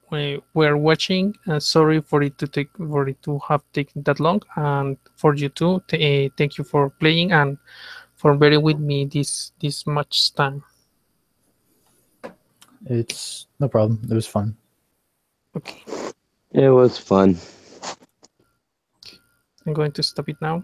were watching. Sorry for it to have taken that long, and for you too. Thank you for playing and for bearing with me this much time. It's no problem. It was fun. Okay, It was fun. I'm going to stop it now.